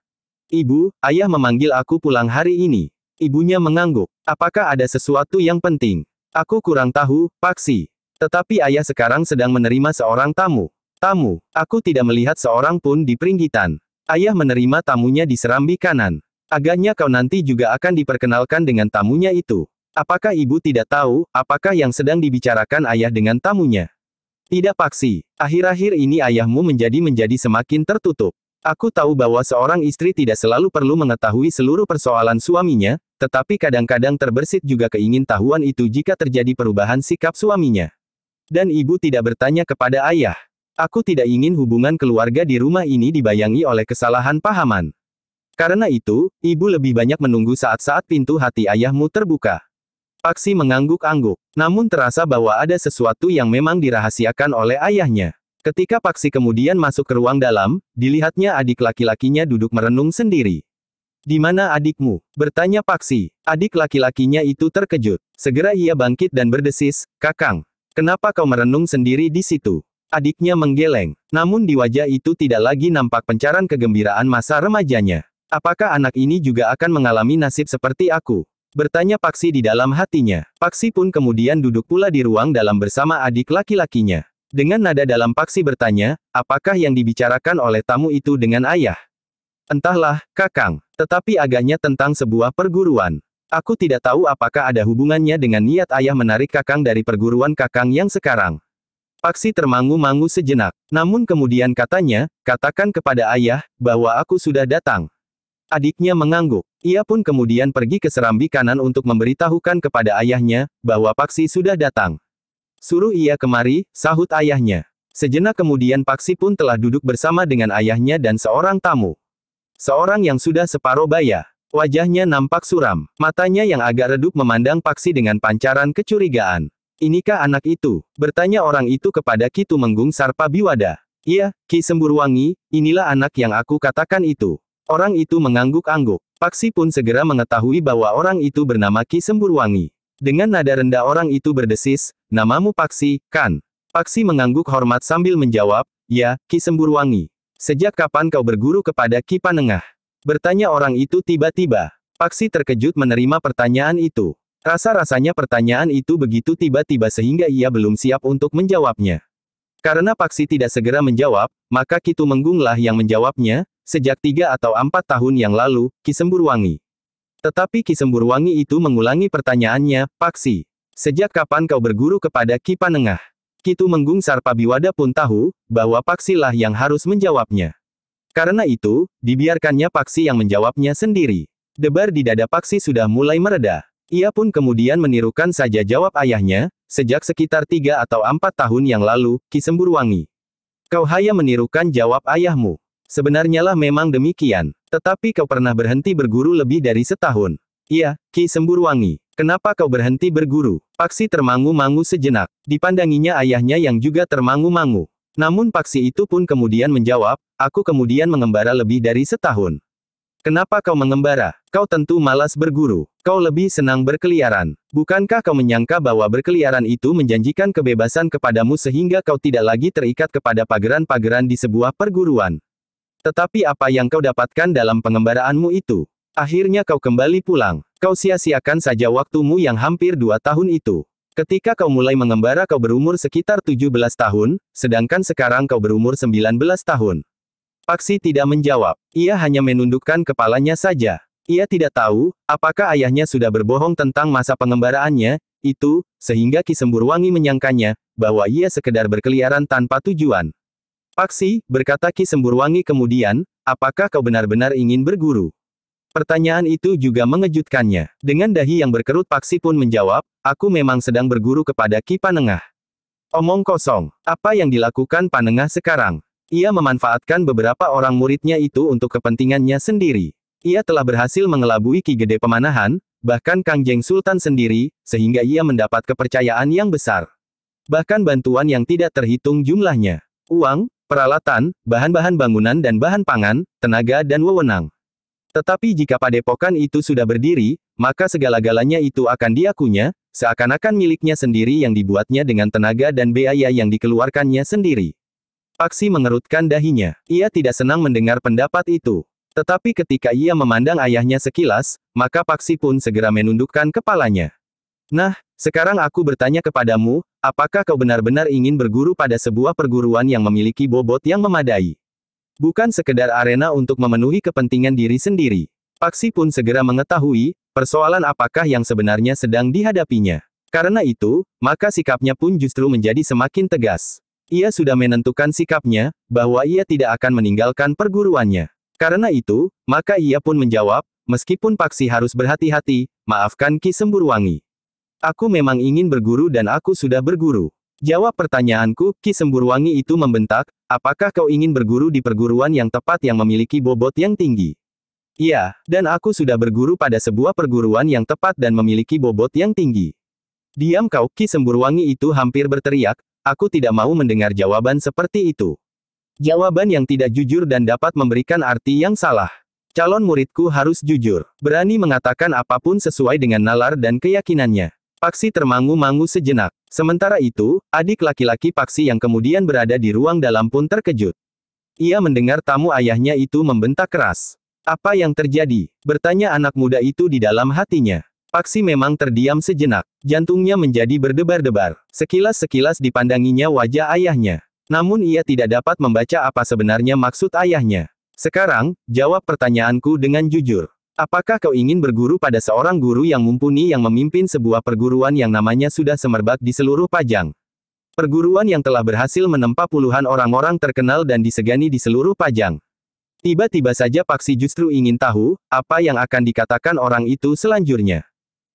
Ibu, ayah memanggil aku pulang hari ini. Ibunya mengangguk. Apakah ada sesuatu yang penting? Aku kurang tahu, Paksi. Tetapi ayah sekarang sedang menerima seorang tamu. Tamu, aku tidak melihat seorang pun di peringgitan. Ayah menerima tamunya di serambi kanan. Agaknya kau nanti juga akan diperkenalkan dengan tamunya itu. Apakah ibu tidak tahu, apakah yang sedang dibicarakan ayah dengan tamunya? Tidak Paksi, akhir-akhir ini ayahmu menjadi semakin tertutup. Aku tahu bahwa seorang istri tidak selalu perlu mengetahui seluruh persoalan suaminya, tetapi kadang-kadang terbersit juga keingintahuan itu jika terjadi perubahan sikap suaminya. Dan ibu tidak bertanya kepada ayah. Aku tidak ingin hubungan keluarga di rumah ini dibayangi oleh kesalahan pahaman. Karena itu, ibu lebih banyak menunggu saat-saat pintu hati ayahmu terbuka. Paksi mengangguk-angguk, namun terasa bahwa ada sesuatu yang memang dirahasiakan oleh ayahnya. Ketika Paksi kemudian masuk ke ruang dalam, dilihatnya adik laki-lakinya duduk merenung sendiri. "Di mana adikmu?" bertanya Paksi. Adik laki-lakinya itu terkejut. Segera ia bangkit dan berdesis, "Kakang, kenapa kau merenung sendiri di situ?" Adiknya menggeleng, namun di wajah itu tidak lagi nampak pancaran kegembiraan masa remajanya. "Apakah anak ini juga akan mengalami nasib seperti aku?" bertanya Paksi di dalam hatinya. Paksi pun kemudian duduk pula di ruang dalam bersama adik laki-lakinya. Dengan nada dalam Paksi bertanya, apakah yang dibicarakan oleh tamu itu dengan ayah? "Entahlah, Kakang, tetapi agaknya tentang sebuah perguruan. Aku tidak tahu apakah ada hubungannya dengan niat ayah menarik Kakang dari perguruan Kakang yang sekarang." Paksi termangu-mangu sejenak, namun kemudian katanya, "Katakan kepada ayah, bahwa aku sudah datang." Adiknya mengangguk. Ia pun kemudian pergi ke serambi kanan untuk memberitahukan kepada ayahnya, bahwa Paksi sudah datang. "Suruh ia kemari," sahut ayahnya. Sejenak kemudian Paksi pun telah duduk bersama dengan ayahnya dan seorang tamu. Seorang yang sudah separuh baya. Wajahnya nampak suram. Matanya yang agak redup memandang Paksi dengan pancaran kecurigaan. "Inikah anak itu?" bertanya orang itu kepada Ki Tumenggung Sarpa Biwada. "Iya, Ki Semburwangi, inilah anak yang aku katakan itu." Orang itu mengangguk-angguk. Paksi pun segera mengetahui bahwa orang itu bernama Ki Semburwangi. Dengan nada rendah orang itu berdesis, "Namamu Paksi, kan?" Paksi mengangguk hormat sambil menjawab, "Ya, Ki Semburwangi." "Sejak kapan kau berguru kepada Ki Panengah?" bertanya orang itu tiba-tiba. Paksi terkejut menerima pertanyaan itu. Rasa-rasanya pertanyaan itu begitu tiba-tiba sehingga ia belum siap untuk menjawabnya. Karena Paksi tidak segera menjawab, maka Ki Tumenggunglah yang menjawabnya, "Sejak 3 atau 4 tahun yang lalu, Ki Semburwangi." Tetapi Ki Semburwangi itu mengulangi pertanyaannya, "Paksi, sejak kapan kau berguru kepada Ki Panengah?" Ki Tumenggung Sarpa Biwada pun tahu, bahwa Paksilah yang harus menjawabnya. Karena itu, dibiarkannya Paksi yang menjawabnya sendiri. Debar di dada Paksi sudah mulai mereda. Ia pun kemudian menirukan saja jawab ayahnya, "Sejak sekitar 3 atau 4 tahun yang lalu, Ki Semburwangi." "Kau hanya menirukan jawab ayahmu. Sebenarnya lah memang demikian. Tetapi kau pernah berhenti berguru lebih dari setahun." "Iya, Ki Semburwangi. Kenapa kau berhenti berguru?" Paksi termangu-mangu sejenak. Dipandanginya ayahnya yang juga termangu-mangu. Namun Paksi itu pun kemudian menjawab, "Aku kemudian mengembara lebih dari setahun." "Kenapa kau mengembara? Kau tentu malas berguru. Kau lebih senang berkeliaran. Bukankah kau menyangka bahwa berkeliaran itu menjanjikan kebebasan kepadamu sehingga kau tidak lagi terikat kepada pageran-pageran di sebuah perguruan? Tetapi apa yang kau dapatkan dalam pengembaraanmu itu? Akhirnya kau kembali pulang. Kau sia-siakan saja waktumu yang hampir 2 tahun itu. Ketika kau mulai mengembara kau berumur sekitar 17 tahun, sedangkan sekarang kau berumur 19 tahun. Paksi tidak menjawab. Ia hanya menundukkan kepalanya saja. Ia tidak tahu, apakah ayahnya sudah berbohong tentang masa pengembaraannya, itu, sehingga Ki Semburwangi menyangkanya, bahwa ia sekedar berkeliaran tanpa tujuan. "Paksi," berkata Ki Semburwangi kemudian, "apakah kau benar-benar ingin berguru?" Pertanyaan itu juga mengejutkannya. Dengan dahi yang berkerut Paksi pun menjawab, "Aku memang sedang berguru kepada Ki Panengah." Omong kosong. Apa yang dilakukan Panengah sekarang? Ia memanfaatkan beberapa orang muridnya itu untuk kepentingannya sendiri. Ia telah berhasil mengelabui Ki Gede Pemanahan, bahkan Kangjeng Sultan sendiri, sehingga ia mendapat kepercayaan yang besar. Bahkan bantuan yang tidak terhitung jumlahnya. Uang, peralatan, bahan-bahan bangunan dan bahan pangan, tenaga dan wewenang. Tetapi jika padepokan itu sudah berdiri, maka segala-galanya itu akan diakunya, seakan-akan miliknya sendiri yang dibuatnya dengan tenaga dan biaya yang dikeluarkannya sendiri. Paksi mengerutkan dahinya. Ia tidak senang mendengar pendapat itu. Tetapi ketika ia memandang ayahnya sekilas, maka Paksi pun segera menundukkan kepalanya. Nah, sekarang aku bertanya kepadamu, apakah kau benar-benar ingin berguru pada sebuah perguruan yang memiliki bobot yang memadai? Bukan sekedar arena untuk memenuhi kepentingan diri sendiri. Paksi pun segera mengetahui, persoalan apakah yang sebenarnya sedang dihadapinya. Karena itu, maka sikapnya pun justru menjadi semakin tegas. Ia sudah menentukan sikapnya, bahwa ia tidak akan meninggalkan perguruannya. Karena itu, maka ia pun menjawab, meskipun Paksi harus berhati-hati, maafkan Ki Semburwangi. Aku memang ingin berguru dan aku sudah berguru. Jawab pertanyaanku, Ki Semburwangi itu membentak, apakah kau ingin berguru di perguruan yang tepat yang memiliki bobot yang tinggi? Iya, dan aku sudah berguru pada sebuah perguruan yang tepat dan memiliki bobot yang tinggi. Diam kau, Ki Semburwangi itu hampir berteriak, aku tidak mau mendengar jawaban seperti itu. Jawaban yang tidak jujur dan dapat memberikan arti yang salah. Calon muridku harus jujur, berani mengatakan apapun sesuai dengan nalar dan keyakinannya. Paksi termangu-mangu sejenak. Sementara itu, adik laki-laki Paksi yang kemudian berada di ruang dalam pun terkejut. Ia mendengar tamu ayahnya itu membentak keras. Apa yang terjadi? Bertanya anak muda itu di dalam hatinya. Paksi memang terdiam sejenak. Jantungnya menjadi berdebar-debar. Sekilas-sekilas dipandanginya wajah ayahnya. Namun ia tidak dapat membaca apa sebenarnya maksud ayahnya. Sekarang, jawab pertanyaanku dengan jujur. Apakah kau ingin berguru pada seorang guru yang mumpuni yang memimpin sebuah perguruan yang namanya sudah semerbak di seluruh Pajang? Perguruan yang telah berhasil menempa puluhan orang-orang terkenal dan disegani di seluruh Pajang. Tiba-tiba saja Paksi justru ingin tahu, apa yang akan dikatakan orang itu selanjutnya.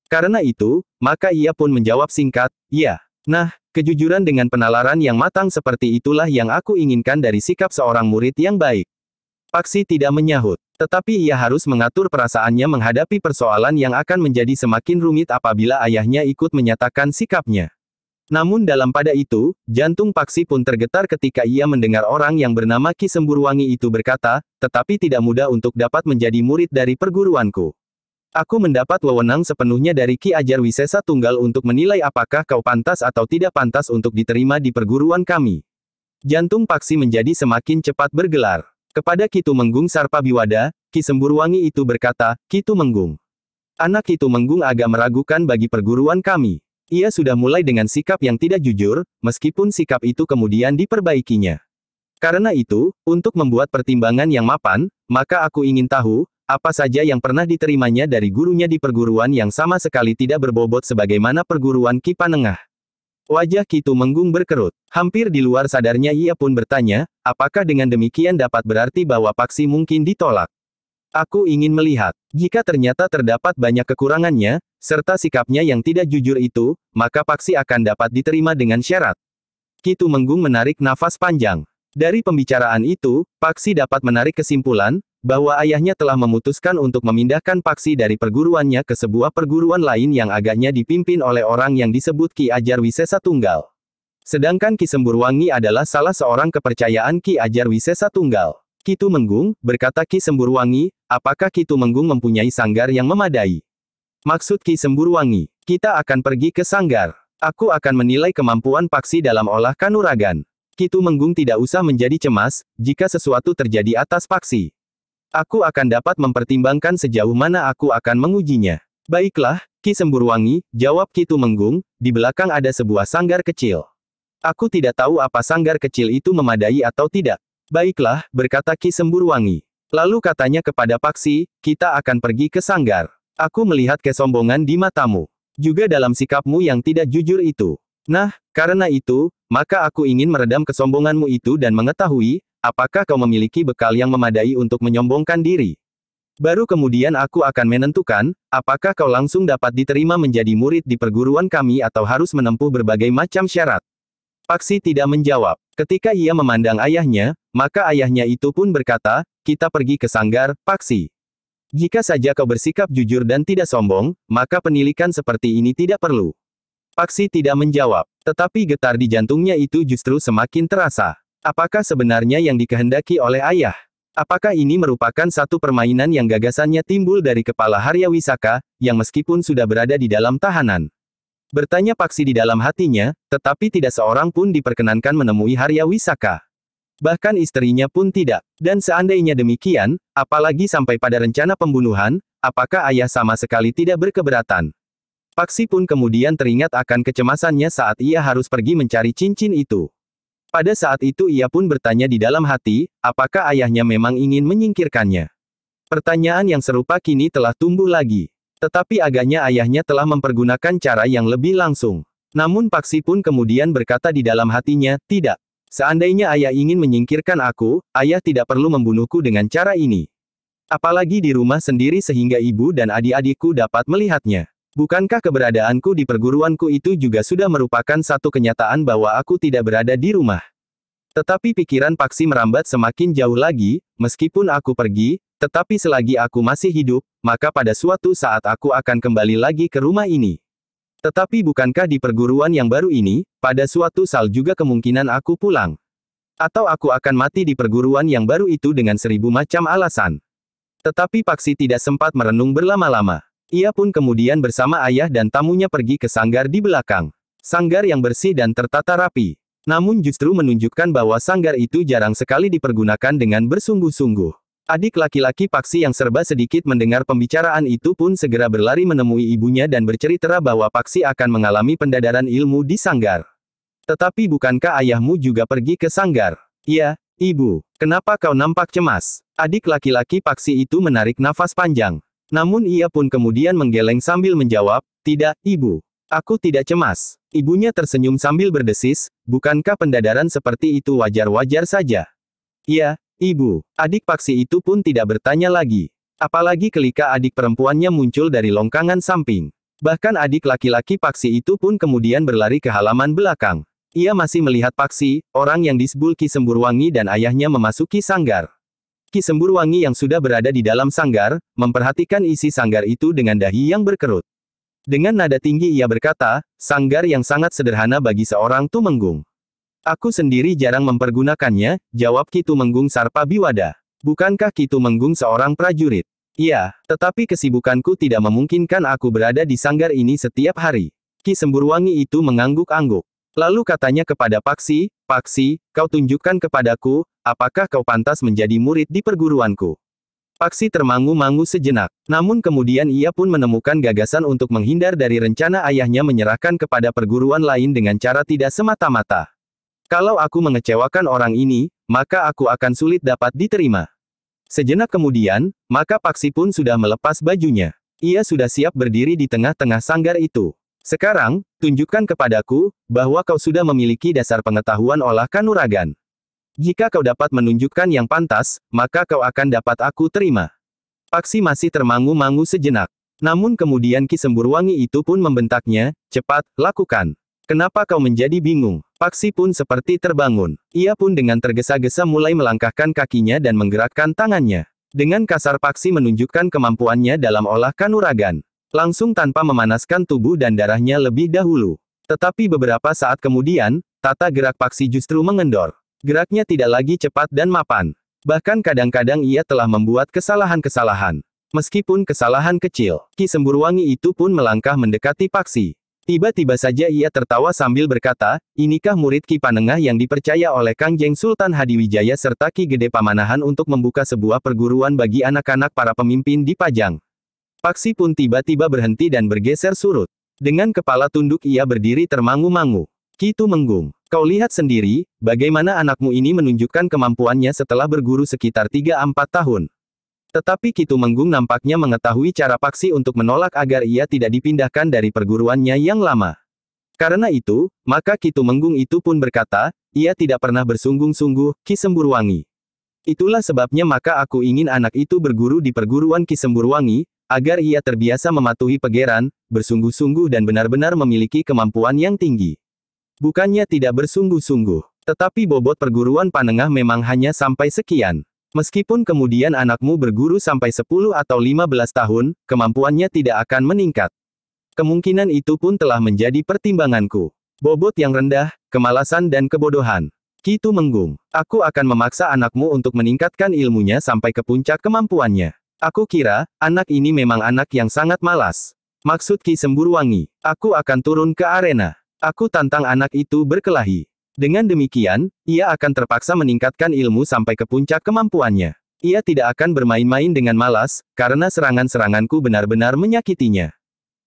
Karena itu, maka ia pun menjawab singkat, ya. Nah, kejujuran dengan penalaran yang matang seperti itulah yang aku inginkan dari sikap seorang murid yang baik. Paksi tidak menyahut, tetapi ia harus mengatur perasaannya menghadapi persoalan yang akan menjadi semakin rumit apabila ayahnya ikut menyatakan sikapnya. Namun dalam pada itu, jantung Paksi pun tergetar ketika ia mendengar orang yang bernama Ki Semburwangi itu berkata, tetapi tidak mudah untuk dapat menjadi murid dari perguruanku. Aku mendapat wewenang sepenuhnya dari Ki Ajar Wisesa Tunggal untuk menilai apakah kau pantas atau tidak pantas untuk diterima di perguruan kami. Jantung Paksi menjadi semakin cepat bergelar. Kepada Ki Tumenggung Sarpabiwada, Ki Semburwangi itu berkata, Ki Tumenggung. Anak Ki Tumenggung agak meragukan bagi perguruan kami. Ia sudah mulai dengan sikap yang tidak jujur, meskipun sikap itu kemudian diperbaikinya. Karena itu, untuk membuat pertimbangan yang mapan, maka aku ingin tahu, apa saja yang pernah diterimanya dari gurunya di perguruan yang sama sekali tidak berbobot sebagaimana perguruan Ki Panengah. Wajah Ki Tumenggung berkerut. Hampir di luar sadarnya ia pun bertanya, apakah dengan demikian dapat berarti bahwa Paksi mungkin ditolak? Aku ingin melihat, jika ternyata terdapat banyak kekurangannya, serta sikapnya yang tidak jujur itu, maka Paksi akan dapat diterima dengan syarat. Ki Tumenggung menarik nafas panjang. Dari pembicaraan itu, Paksi dapat menarik kesimpulan, bahwa ayahnya telah memutuskan untuk memindahkan Paksi dari perguruannya ke sebuah perguruan lain yang agaknya dipimpin oleh orang yang disebut Ki Ajar Wisesa Tunggal. Sedangkan Ki Semburwangi adalah salah seorang kepercayaan Ki Ajar Wisesa Tunggal. Ki Tumenggung, berkata Ki Semburwangi, apakah Ki Tumenggung mempunyai sanggar yang memadai? Maksud Ki Semburwangi, kita akan pergi ke sanggar. Aku akan menilai kemampuan Paksi dalam olah kanuragan. Ki Tumenggung tidak usah menjadi cemas, jika sesuatu terjadi atas Paksi. Aku akan dapat mempertimbangkan sejauh mana aku akan mengujinya. Baiklah, Ki Semburwangi, jawab Ki Tumenggung, di belakang ada sebuah sanggar kecil. Aku tidak tahu apa sanggar kecil itu memadai atau tidak. Baiklah, berkata Ki Semburwangi. Lalu katanya kepada Paksi, kita akan pergi ke sanggar. Aku melihat kesombongan di matamu. Juga dalam sikapmu yang tidak jujur itu. Nah, karena itu, maka aku ingin meredam kesombonganmu itu dan mengetahui, apakah kau memiliki bekal yang memadai untuk menyombongkan diri? Baru kemudian aku akan menentukan, apakah kau langsung dapat diterima menjadi murid di perguruan kami atau harus menempuh berbagai macam syarat. Paksi tidak menjawab. Ketika ia memandang ayahnya, maka ayahnya itu pun berkata, kita pergi ke sanggar, Paksi. Jika saja kau bersikap jujur dan tidak sombong, maka penilikan seperti ini tidak perlu. Paksi tidak menjawab, tetapi getar di jantungnya itu justru semakin terasa. Apakah sebenarnya yang dikehendaki oleh ayah? Apakah ini merupakan satu permainan yang gagasannya timbul dari kepala Arya Wisaka, yang meskipun sudah berada di dalam tahanan? Bertanya Paksi di dalam hatinya, tetapi tidak seorang pun diperkenankan menemui Arya Wisaka. Bahkan istrinya pun tidak. Dan seandainya demikian, apalagi sampai pada rencana pembunuhan, apakah ayah sama sekali tidak berkeberatan? Paksi pun kemudian teringat akan kecemasannya saat ia harus pergi mencari cincin itu. Pada saat itu ia pun bertanya di dalam hati, apakah ayahnya memang ingin menyingkirkannya? Pertanyaan yang serupa kini telah tumbuh lagi. Tetapi agaknya ayahnya telah mempergunakan cara yang lebih langsung. Namun Paksi pun kemudian berkata di dalam hatinya, tidak. Seandainya ayah ingin menyingkirkan aku, ayah tidak perlu membunuhku dengan cara ini. Apalagi di rumah sendiri sehingga ibu dan adik-adikku dapat melihatnya. Bukankah keberadaanku di perguruanku itu juga sudah merupakan satu kenyataan bahwa aku tidak berada di rumah? Tetapi pikiran Paksi merambat semakin jauh lagi, meskipun aku pergi, tetapi selagi aku masih hidup, maka pada suatu saat aku akan kembali lagi ke rumah ini. Tetapi bukankah di perguruan yang baru ini, pada suatu saat juga kemungkinan aku pulang? Atau aku akan mati di perguruan yang baru itu dengan 1000 macam alasan? Tetapi Paksi tidak sempat merenung berlama-lama. Ia pun kemudian bersama ayah dan tamunya pergi ke sanggar di belakang. Sanggar yang bersih dan tertata rapi. Namun justru menunjukkan bahwa sanggar itu jarang sekali dipergunakan dengan bersungguh-sungguh. Adik laki-laki Paksi yang serba sedikit mendengar pembicaraan itu pun segera berlari menemui ibunya dan bercerita bahwa Paksi akan mengalami pendadaran ilmu di sanggar. Tetapi bukankah ayahmu juga pergi ke sanggar? Iya, ibu. Kenapa kau nampak cemas? Adik laki-laki Paksi itu menarik nafas panjang. Namun ia pun kemudian menggeleng sambil menjawab, tidak, ibu. Aku tidak cemas. Ibunya tersenyum sambil berdesis, bukankah pendadaran seperti itu wajar-wajar saja? Iya, ibu. Adik Paksi itu pun tidak bertanya lagi. Apalagi ketika adik perempuannya muncul dari longkangan samping. Bahkan adik laki-laki Paksi itu pun kemudian berlari ke halaman belakang. Ia masih melihat Paksi, orang yang disebut Ki Semburwangi dan ayahnya memasuki sanggar. Ki Semburwangi yang sudah berada di dalam sanggar, memperhatikan isi sanggar itu dengan dahi yang berkerut. Dengan nada tinggi ia berkata, sanggar yang sangat sederhana bagi seorang tumenggung. Aku sendiri jarang mempergunakannya, jawab Ki Tumenggung Sarpabiwada. Bukankah Ki Tumenggung seorang prajurit? Iya, tetapi kesibukanku tidak memungkinkan aku berada di sanggar ini setiap hari. Ki Semburwangi itu mengangguk-angguk. Lalu katanya kepada Paksi, Paksi, kau tunjukkan kepadaku, apakah kau pantas menjadi murid di perguruanku? Paksi termangu-mangu sejenak. Namun kemudian ia pun menemukan gagasan untuk menghindar dari rencana ayahnya menyerahkan kepada perguruan lain dengan cara tidak semata-mata. Kalau aku mengecewakan orang ini, maka aku akan sulit dapat diterima. Sejenak kemudian, maka Paksi pun sudah melepas bajunya. Ia sudah siap berdiri di tengah-tengah sanggar itu. Sekarang, tunjukkan kepadaku, bahwa kau sudah memiliki dasar pengetahuan olah kanuragan. Jika kau dapat menunjukkan yang pantas, maka kau akan dapat aku terima. Paksi masih termangu-mangu sejenak. Namun kemudian Ki Semburwangi itu pun membentaknya, cepat, lakukan. Kenapa kau menjadi bingung? Paksi pun seperti terbangun. Ia pun dengan tergesa-gesa mulai melangkahkan kakinya dan menggerakkan tangannya. Dengan kasar Paksi menunjukkan kemampuannya dalam olah kanuragan. Langsung tanpa memanaskan tubuh dan darahnya lebih dahulu. Tetapi beberapa saat kemudian, tata gerak Paksi justru mengendor. Geraknya tidak lagi cepat dan mapan. Bahkan kadang-kadang ia telah membuat kesalahan-kesalahan. Meskipun kesalahan kecil, Ki Semburwangi itu pun melangkah mendekati Paksi. Tiba-tiba saja ia tertawa sambil berkata, inikah murid Ki Panengah yang dipercaya oleh Kangjeng Sultan Hadiwijaya serta Ki Gede Pamanahan untuk membuka sebuah perguruan bagi anak-anak para pemimpin di Pajang. Paksi pun tiba-tiba berhenti dan bergeser surut. Dengan kepala tunduk ia berdiri termangu-mangu. Ki Tumenggung, kau lihat sendiri, bagaimana anakmu ini menunjukkan kemampuannya setelah berguru sekitar 3-4 tahun. Tetapi Ki Tumenggung nampaknya mengetahui cara Paksi untuk menolak agar ia tidak dipindahkan dari perguruannya yang lama. Karena itu, maka Ki Tumenggung itu pun berkata, ia tidak pernah bersungguh-sungguh, Ki Semburwangi. Itulah sebabnya maka aku ingin anak itu berguru di perguruan Ki Semburwangi, agar ia terbiasa mematuhi pegeran, bersungguh-sungguh dan benar-benar memiliki kemampuan yang tinggi. Bukannya tidak bersungguh-sungguh, tetapi bobot perguruan Panengah memang hanya sampai sekian. Meskipun kemudian anakmu berguru sampai 10 atau 15 tahun, kemampuannya tidak akan meningkat. Kemungkinan itu pun telah menjadi pertimbanganku. Bobot yang rendah, kemalasan dan kebodohan. Ki Tumenggung, aku akan memaksa anakmu untuk meningkatkan ilmunya sampai ke puncak kemampuannya. Aku kira, anak ini memang anak yang sangat malas. Maksud Ki Semburwangi, aku akan turun ke arena. Aku tantang anak itu berkelahi. Dengan demikian, ia akan terpaksa meningkatkan ilmu sampai ke puncak kemampuannya. Ia tidak akan bermain-main dengan malas, karena serangan-seranganku benar-benar menyakitinya.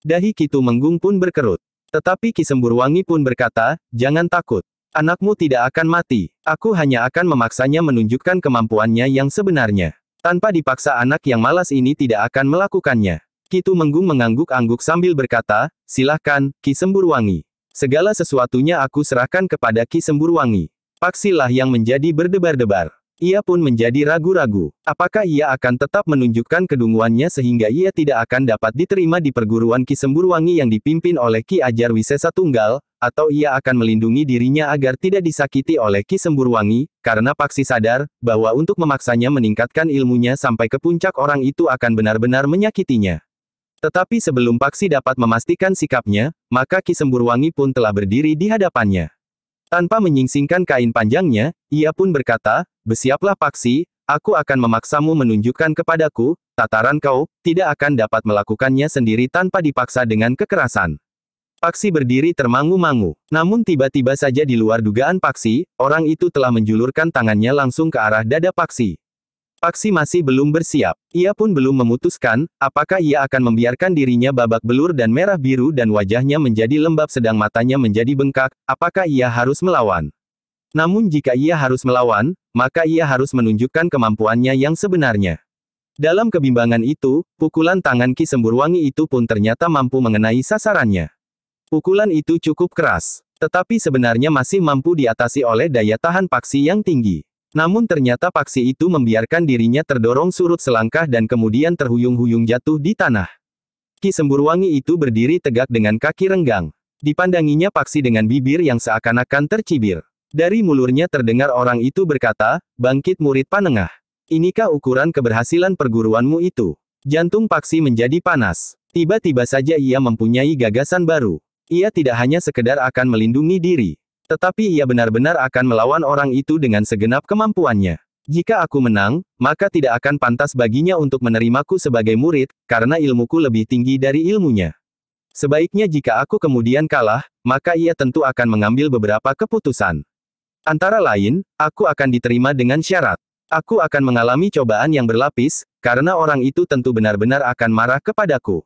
Dahi Ki Tumenggung pun berkerut. Tetapi Ki Semburwangi pun berkata, jangan takut. Anakmu tidak akan mati. Aku hanya akan memaksanya menunjukkan kemampuannya yang sebenarnya. Tanpa dipaksa anak yang malas ini tidak akan melakukannya. Ki Tumenggung mengangguk-angguk sambil berkata, silahkan, Ki Semburwangi. Segala sesuatunya aku serahkan kepada Ki Semburwangi. Paksilah yang menjadi berdebar-debar. Ia pun menjadi ragu-ragu. Apakah ia akan tetap menunjukkan kedunguannya sehingga ia tidak akan dapat diterima di perguruan Ki Semburwangi yang dipimpin oleh Ki Ajar Wisesa Tunggal, atau ia akan melindungi dirinya agar tidak disakiti oleh Ki Semburwangi, karena Paksi sadar, bahwa untuk memaksanya meningkatkan ilmunya sampai ke puncak orang itu akan benar-benar menyakitinya. Tetapi sebelum Paksi dapat memastikan sikapnya, maka Ki Semburwangi pun telah berdiri di hadapannya. Tanpa menyingsingkan kain panjangnya, ia pun berkata, bersiaplah Paksi, aku akan memaksamu menunjukkan kepadaku, tataran kau, tidak akan dapat melakukannya sendiri tanpa dipaksa dengan kekerasan. Paksi berdiri termangu-mangu. Namun tiba-tiba saja di luar dugaan Paksi, orang itu telah menjulurkan tangannya langsung ke arah dada Paksi. Paksi masih belum bersiap. Ia pun belum memutuskan, apakah ia akan membiarkan dirinya babak belur dan merah biru dan wajahnya menjadi lembab sedang matanya menjadi bengkak, apakah ia harus melawan. Namun jika ia harus melawan, maka ia harus menunjukkan kemampuannya yang sebenarnya. Dalam kebimbangan itu, pukulan tangan Ki Semburwangi itu pun ternyata mampu mengenai sasarannya. Pukulan itu cukup keras, tetapi sebenarnya masih mampu diatasi oleh daya tahan Paksi yang tinggi. Namun ternyata Paksi itu membiarkan dirinya terdorong surut selangkah dan kemudian terhuyung-huyung jatuh di tanah. Ki Semburwangi itu berdiri tegak dengan kaki renggang. Dipandanginya Paksi dengan bibir yang seakan-akan tercibir. Dari mulurnya terdengar orang itu berkata, bangkit murid Panengah. Inikah ukuran keberhasilan perguruanmu itu? Jantung Paksi menjadi panas. Tiba-tiba saja ia mempunyai gagasan baru. Ia tidak hanya sekedar akan melindungi diri. Tetapi ia benar-benar akan melawan orang itu dengan segenap kemampuannya. Jika aku menang, maka tidak akan pantas baginya untuk menerimaku sebagai murid, karena ilmuku lebih tinggi dari ilmunya. Sebaiknya jika aku kemudian kalah, maka ia tentu akan mengambil beberapa keputusan. Antara lain, aku akan diterima dengan syarat. Aku akan mengalami cobaan yang berlapis, karena orang itu tentu benar-benar akan marah kepadaku.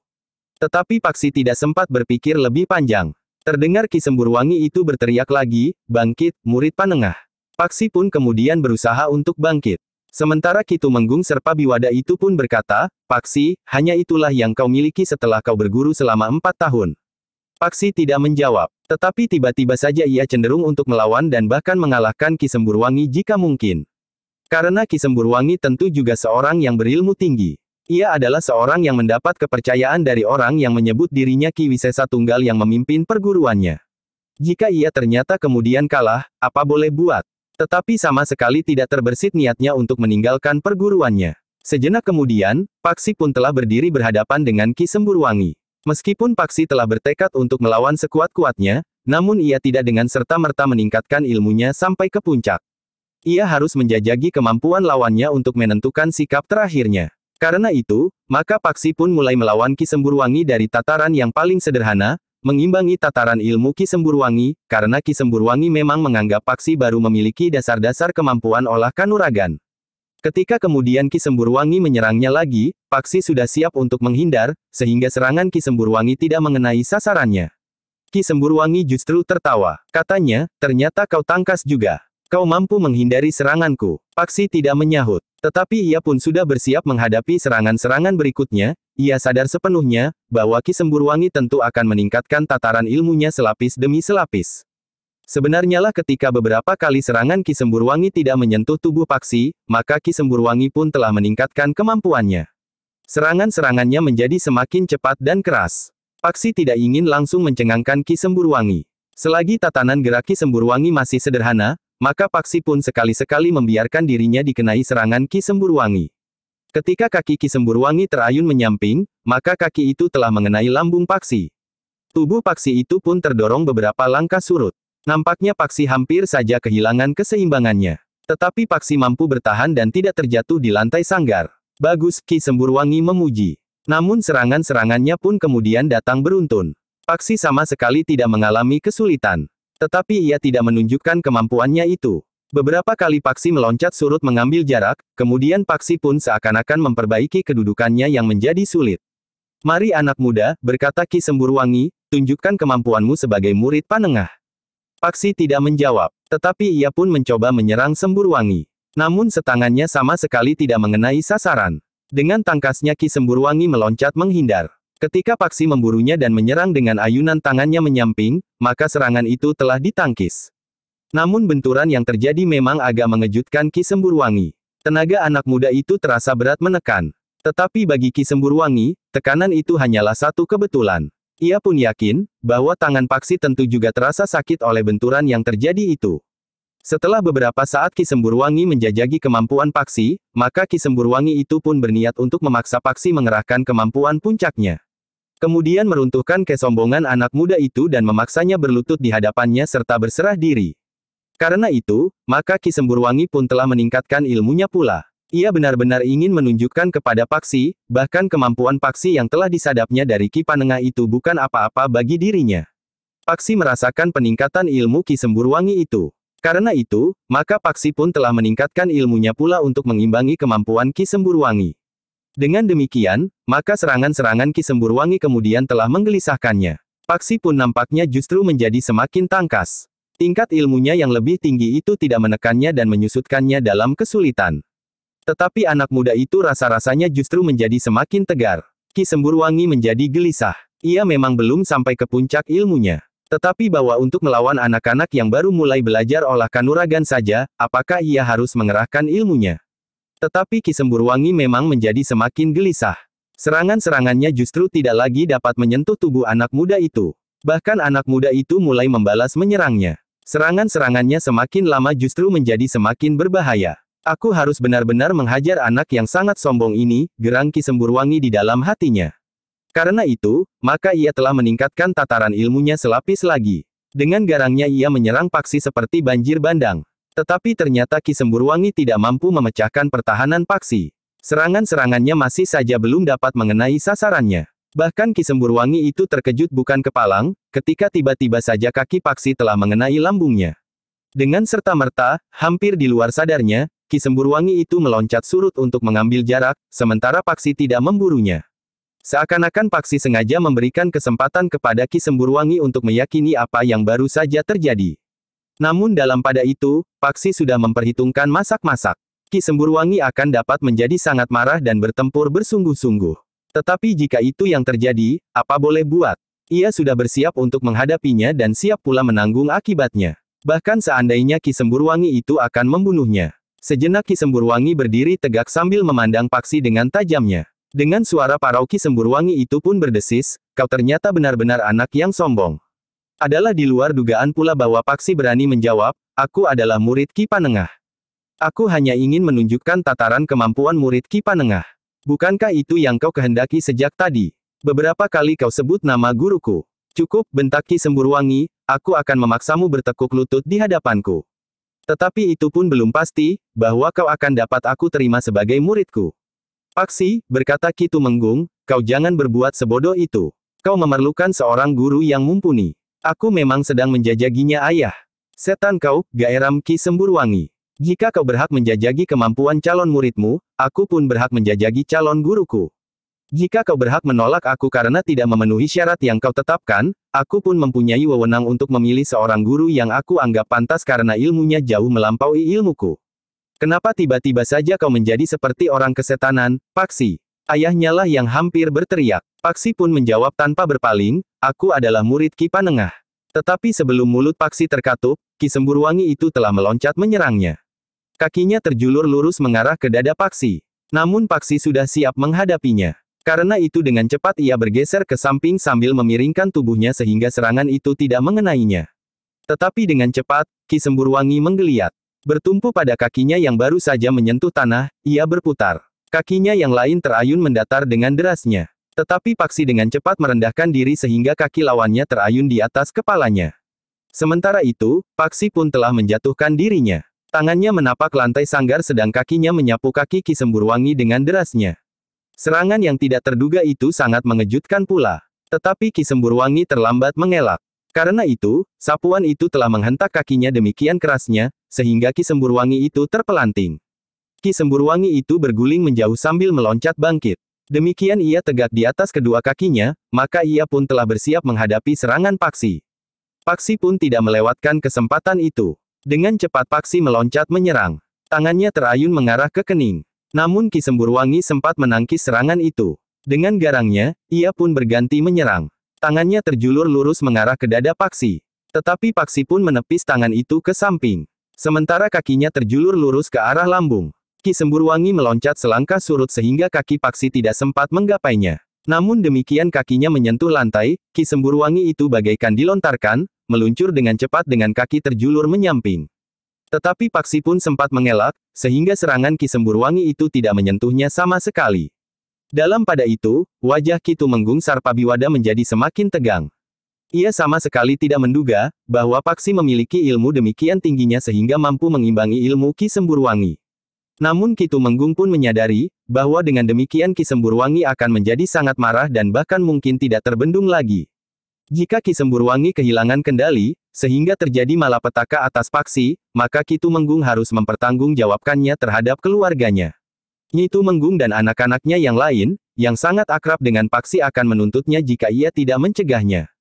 Tetapi Paksi tidak sempat berpikir lebih panjang. Terdengar Ki Semburwangi itu berteriak lagi, bangkit, murid Panengah. Paksi pun kemudian berusaha untuk bangkit. Sementara Ki Tumenggung serpa Biwada itu pun berkata, Paksi, hanya itulah yang kau miliki setelah kau berguru selama 4 tahun. Paksi tidak menjawab, tetapi tiba-tiba saja ia cenderung untuk melawan dan bahkan mengalahkan Ki Semburwangi jika mungkin. Karena Ki Semburwangi tentu juga seorang yang berilmu tinggi. Ia adalah seorang yang mendapat kepercayaan dari orang yang menyebut dirinya Ki Wisesa Tunggal yang memimpin perguruannya. Jika ia ternyata kemudian kalah, apa boleh buat? Tetapi sama sekali tidak terbersit niatnya untuk meninggalkan perguruannya. Sejenak kemudian, Paksi pun telah berdiri berhadapan dengan Ki Semburwangi. Meskipun Paksi telah bertekad untuk melawan sekuat-kuatnya, namun ia tidak dengan serta-merta meningkatkan ilmunya sampai ke puncak. Ia harus menjajaki kemampuan lawannya untuk menentukan sikap terakhirnya. Karena itu, maka Paksi pun mulai melawan Ki Semburwangi dari tataran yang paling sederhana, mengimbangi tataran ilmu Ki Semburwangi, karena Ki Semburwangi memang menganggap Paksi baru memiliki dasar-dasar kemampuan olah kanuragan. Ketika kemudian Ki Semburwangi menyerangnya lagi, Paksi sudah siap untuk menghindar, sehingga serangan Ki Semburwangi tidak mengenai sasarannya. Ki Semburwangi justru tertawa. Katanya, ternyata kau tangkas juga. Kau mampu menghindari seranganku. Paksi tidak menyahut. Tetapi ia pun sudah bersiap menghadapi serangan-serangan berikutnya. Ia sadar sepenuhnya, bahwa Ki Semburwangi tentu akan meningkatkan tataran ilmunya selapis demi selapis. Sebenarnya lah ketika beberapa kali serangan Ki Semburwangi tidak menyentuh tubuh Paksi, maka Ki Semburwangi pun telah meningkatkan kemampuannya. Serangan-serangannya menjadi semakin cepat dan keras. Paksi tidak ingin langsung mencengangkan Ki Semburwangi. Selagi tatanan gerak Ki Semburwangi masih sederhana, maka Paksi pun sekali-sekali membiarkan dirinya dikenai serangan Ki Semburwangi. Ketika kaki Ki Semburwangi terayun menyamping, maka kaki itu telah mengenai lambung Paksi. Tubuh Paksi itu pun terdorong beberapa langkah surut. Nampaknya Paksi hampir saja kehilangan keseimbangannya. Tetapi Paksi mampu bertahan dan tidak terjatuh di lantai sanggar. Bagus, Ki Semburwangi memuji. Namun serangan-serangannya pun kemudian datang beruntun. Paksi sama sekali tidak mengalami kesulitan. Tetapi ia tidak menunjukkan kemampuannya itu. Beberapa kali Paksi meloncat surut mengambil jarak, kemudian Paksi pun seakan-akan memperbaiki kedudukannya yang menjadi sulit. Mari anak muda, berkata Ki Semburwangi, tunjukkan kemampuanmu sebagai murid Panengah. Paksi tidak menjawab, tetapi ia pun mencoba menyerang Semburwangi. Namun setangannya sama sekali tidak mengenai sasaran. Dengan tangkasnya Ki Semburwangi meloncat menghindar. Ketika Paksi memburunya dan menyerang dengan ayunan tangannya menyamping, maka serangan itu telah ditangkis. Namun benturan yang terjadi memang agak mengejutkan Ki Semburwangi. Tenaga anak muda itu terasa berat menekan. Tetapi bagi Ki Semburwangi, tekanan itu hanyalah satu kebetulan. Ia pun yakin, bahwa tangan Paksi tentu juga terasa sakit oleh benturan yang terjadi itu. Setelah beberapa saat Ki Semburwangi menjajaki kemampuan Paksi, maka Ki Semburwangi itu pun berniat untuk memaksa Paksi mengerahkan kemampuan puncaknya. Kemudian meruntuhkan kesombongan anak muda itu dan memaksanya berlutut di hadapannya serta berserah diri. Karena itu, maka Ki Semburwangi pun telah meningkatkan ilmunya pula. Ia benar-benar ingin menunjukkan kepada Paksi, bahkan kemampuan Paksi yang telah disadapnya dari Ki Panengah itu bukan apa-apa bagi dirinya. Paksi merasakan peningkatan ilmu Ki Semburwangi itu. Karena itu, maka Paksi pun telah meningkatkan ilmunya pula untuk mengimbangi kemampuan Ki Semburwangi. Dengan demikian, maka serangan-serangan Ki Semburwangi kemudian telah menggelisahkannya. Paksi pun nampaknya justru menjadi semakin tangkas. Tingkat ilmunya yang lebih tinggi itu tidak menekannya dan menyusutkannya dalam kesulitan. Tetapi anak muda itu rasa-rasanya justru menjadi semakin tegar. Ki Semburwangi menjadi gelisah. Ia memang belum sampai ke puncak ilmunya. Tetapi bahwa untuk melawan anak-anak yang baru mulai belajar olah kanuragan saja, apakah ia harus mengerahkan ilmunya? Tetapi Ki Semburwangi memang menjadi semakin gelisah. Serangan-serangannya justru tidak lagi dapat menyentuh tubuh anak muda itu. Bahkan anak muda itu mulai membalas menyerangnya. Serangan-serangannya semakin lama justru menjadi semakin berbahaya. Aku harus benar-benar menghajar anak yang sangat sombong ini, gerang Ki Semburwangi di dalam hatinya. Karena itu, maka ia telah meningkatkan tataran ilmunya selapis lagi. Dengan garangnya ia menyerang Paksi seperti banjir bandang. Tetapi ternyata Ki Semburwangi tidak mampu memecahkan pertahanan Paksi. Serangan-serangannya masih saja belum dapat mengenai sasarannya. Bahkan Ki Semburwangi itu terkejut bukan kepalang, ketika tiba-tiba saja kaki Paksi telah mengenai lambungnya. Dengan serta-merta, hampir di luar sadarnya, Ki Semburwangi itu meloncat surut untuk mengambil jarak, sementara Paksi tidak memburunya. Seakan-akan Paksi sengaja memberikan kesempatan kepada Ki Semburwangi untuk meyakini apa yang baru saja terjadi. Namun dalam pada itu, Paksi sudah memperhitungkan masak-masak. Ki Semburwangi akan dapat menjadi sangat marah dan bertempur bersungguh-sungguh. Tetapi jika itu yang terjadi, apa boleh buat? Ia sudah bersiap untuk menghadapinya dan siap pula menanggung akibatnya. Bahkan seandainya Ki Semburwangi itu akan membunuhnya. Sejenak Ki Semburwangi berdiri tegak sambil memandang Paksi dengan tajamnya. Dengan suara parau Ki Semburwangi itu pun berdesis, kau ternyata benar-benar anak yang sombong. Adalah di luar dugaan pula bahwa Paksi berani menjawab, aku adalah murid Ki Panengah. Aku hanya ingin menunjukkan tataran kemampuan murid Ki Panengah. Bukankah itu yang kau kehendaki sejak tadi? Beberapa kali kau sebut nama guruku. Cukup, bentak Ki Semburwangi, aku akan memaksamu bertekuk lutut di hadapanku. Tetapi itu pun belum pasti, bahwa kau akan dapat aku terima sebagai muridku. Paksi, berkata Ki Tumenggung, kau jangan berbuat sebodoh itu. Kau memerlukan seorang guru yang mumpuni. Aku memang sedang menjajaginya ayah. Setan kau, gaeram Ki Semburwangi. Jika kau berhak menjajagi kemampuan calon muridmu, aku pun berhak menjajagi calon guruku. Jika kau berhak menolak aku karena tidak memenuhi syarat yang kau tetapkan, aku pun mempunyai wewenang untuk memilih seorang guru yang aku anggap pantas karena ilmunya jauh melampaui ilmuku. Kenapa tiba-tiba saja kau menjadi seperti orang kesetanan, Paksi? Ayahnya lah yang hampir berteriak. Paksi pun menjawab tanpa berpaling, aku adalah murid Ki Panengah. Tetapi sebelum mulut Paksi terkatup, Ki Semburwangi itu telah meloncat menyerangnya. Kakinya terjulur lurus mengarah ke dada Paksi. Namun Paksi sudah siap menghadapinya. Karena itu dengan cepat ia bergeser ke samping sambil memiringkan tubuhnya sehingga serangan itu tidak mengenainya. Tetapi dengan cepat, Ki Semburwangi menggeliat. Bertumpu pada kakinya yang baru saja menyentuh tanah, ia berputar. Kakinya yang lain terayun mendatar dengan derasnya. Tetapi Paksi dengan cepat merendahkan diri sehingga kaki lawannya terayun di atas kepalanya. Sementara itu, Paksi pun telah menjatuhkan dirinya. Tangannya menapak lantai sanggar sedang kakinya menyapu kaki Ki Semburwangi dengan derasnya. Serangan yang tidak terduga itu sangat mengejutkan pula. Tetapi Ki Semburwangi terlambat mengelak. Karena itu, sapuan itu telah menghentak kakinya demikian kerasnya, sehingga Ki Semburwangi itu terpelanting. Ki Semburwangi itu berguling menjauh sambil meloncat bangkit. Demikian ia tegak di atas kedua kakinya, maka ia pun telah bersiap menghadapi serangan Paksi. Paksi pun tidak melewatkan kesempatan itu. Dengan cepat Paksi meloncat menyerang. Tangannya terayun mengarah ke kening. Namun Ki Semburwangi sempat menangkis serangan itu. Dengan garangnya, ia pun berganti menyerang. Tangannya terjulur lurus mengarah ke dada Paksi. Tetapi Paksi pun menepis tangan itu ke samping. Sementara kakinya terjulur lurus ke arah lambung. Ki Semburwangi meloncat selangkah surut sehingga kaki Paksi tidak sempat menggapainya. Namun demikian kakinya menyentuh lantai, Ki Semburwangi itu bagaikan dilontarkan, meluncur dengan cepat dengan kaki terjulur menyamping. Tetapi Paksi pun sempat mengelak, sehingga serangan Ki Semburwangi itu tidak menyentuhnya sama sekali. Dalam pada itu, wajah Ki Tumenggung Sarpabiwada menjadi semakin tegang. Ia sama sekali tidak menduga, bahwa Paksi memiliki ilmu demikian tingginya sehingga mampu mengimbangi ilmu Ki Semburwangi. Namun Ki Tumenggung pun menyadari, bahwa dengan demikian Ki Semburwangi akan menjadi sangat marah dan bahkan mungkin tidak terbendung lagi. Jika Ki Semburwangi kehilangan kendali, sehingga terjadi malapetaka atas Paksi, maka Ki Tumenggung harus mempertanggungjawabkannya terhadap keluarganya. Nyi Tumenggung dan anak-anaknya yang lain, yang sangat akrab dengan Paksi akan menuntutnya jika ia tidak mencegahnya.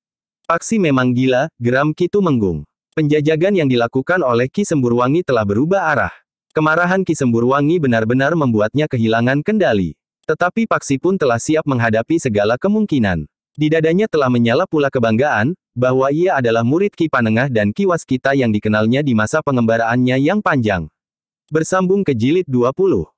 Paksi memang gila, geram Ki Tumenggung. Penjajagan yang dilakukan oleh Ki Semburwangi telah berubah arah. Kemarahan Ki Semburwangi benar-benar membuatnya kehilangan kendali. Tetapi Paksi pun telah siap menghadapi segala kemungkinan. Di dadanya telah menyala pula kebanggaan, bahwa ia adalah murid Ki Panengah dan Ki Waskita yang dikenalnya di masa pengembaraannya yang panjang. Bersambung ke jilid 20.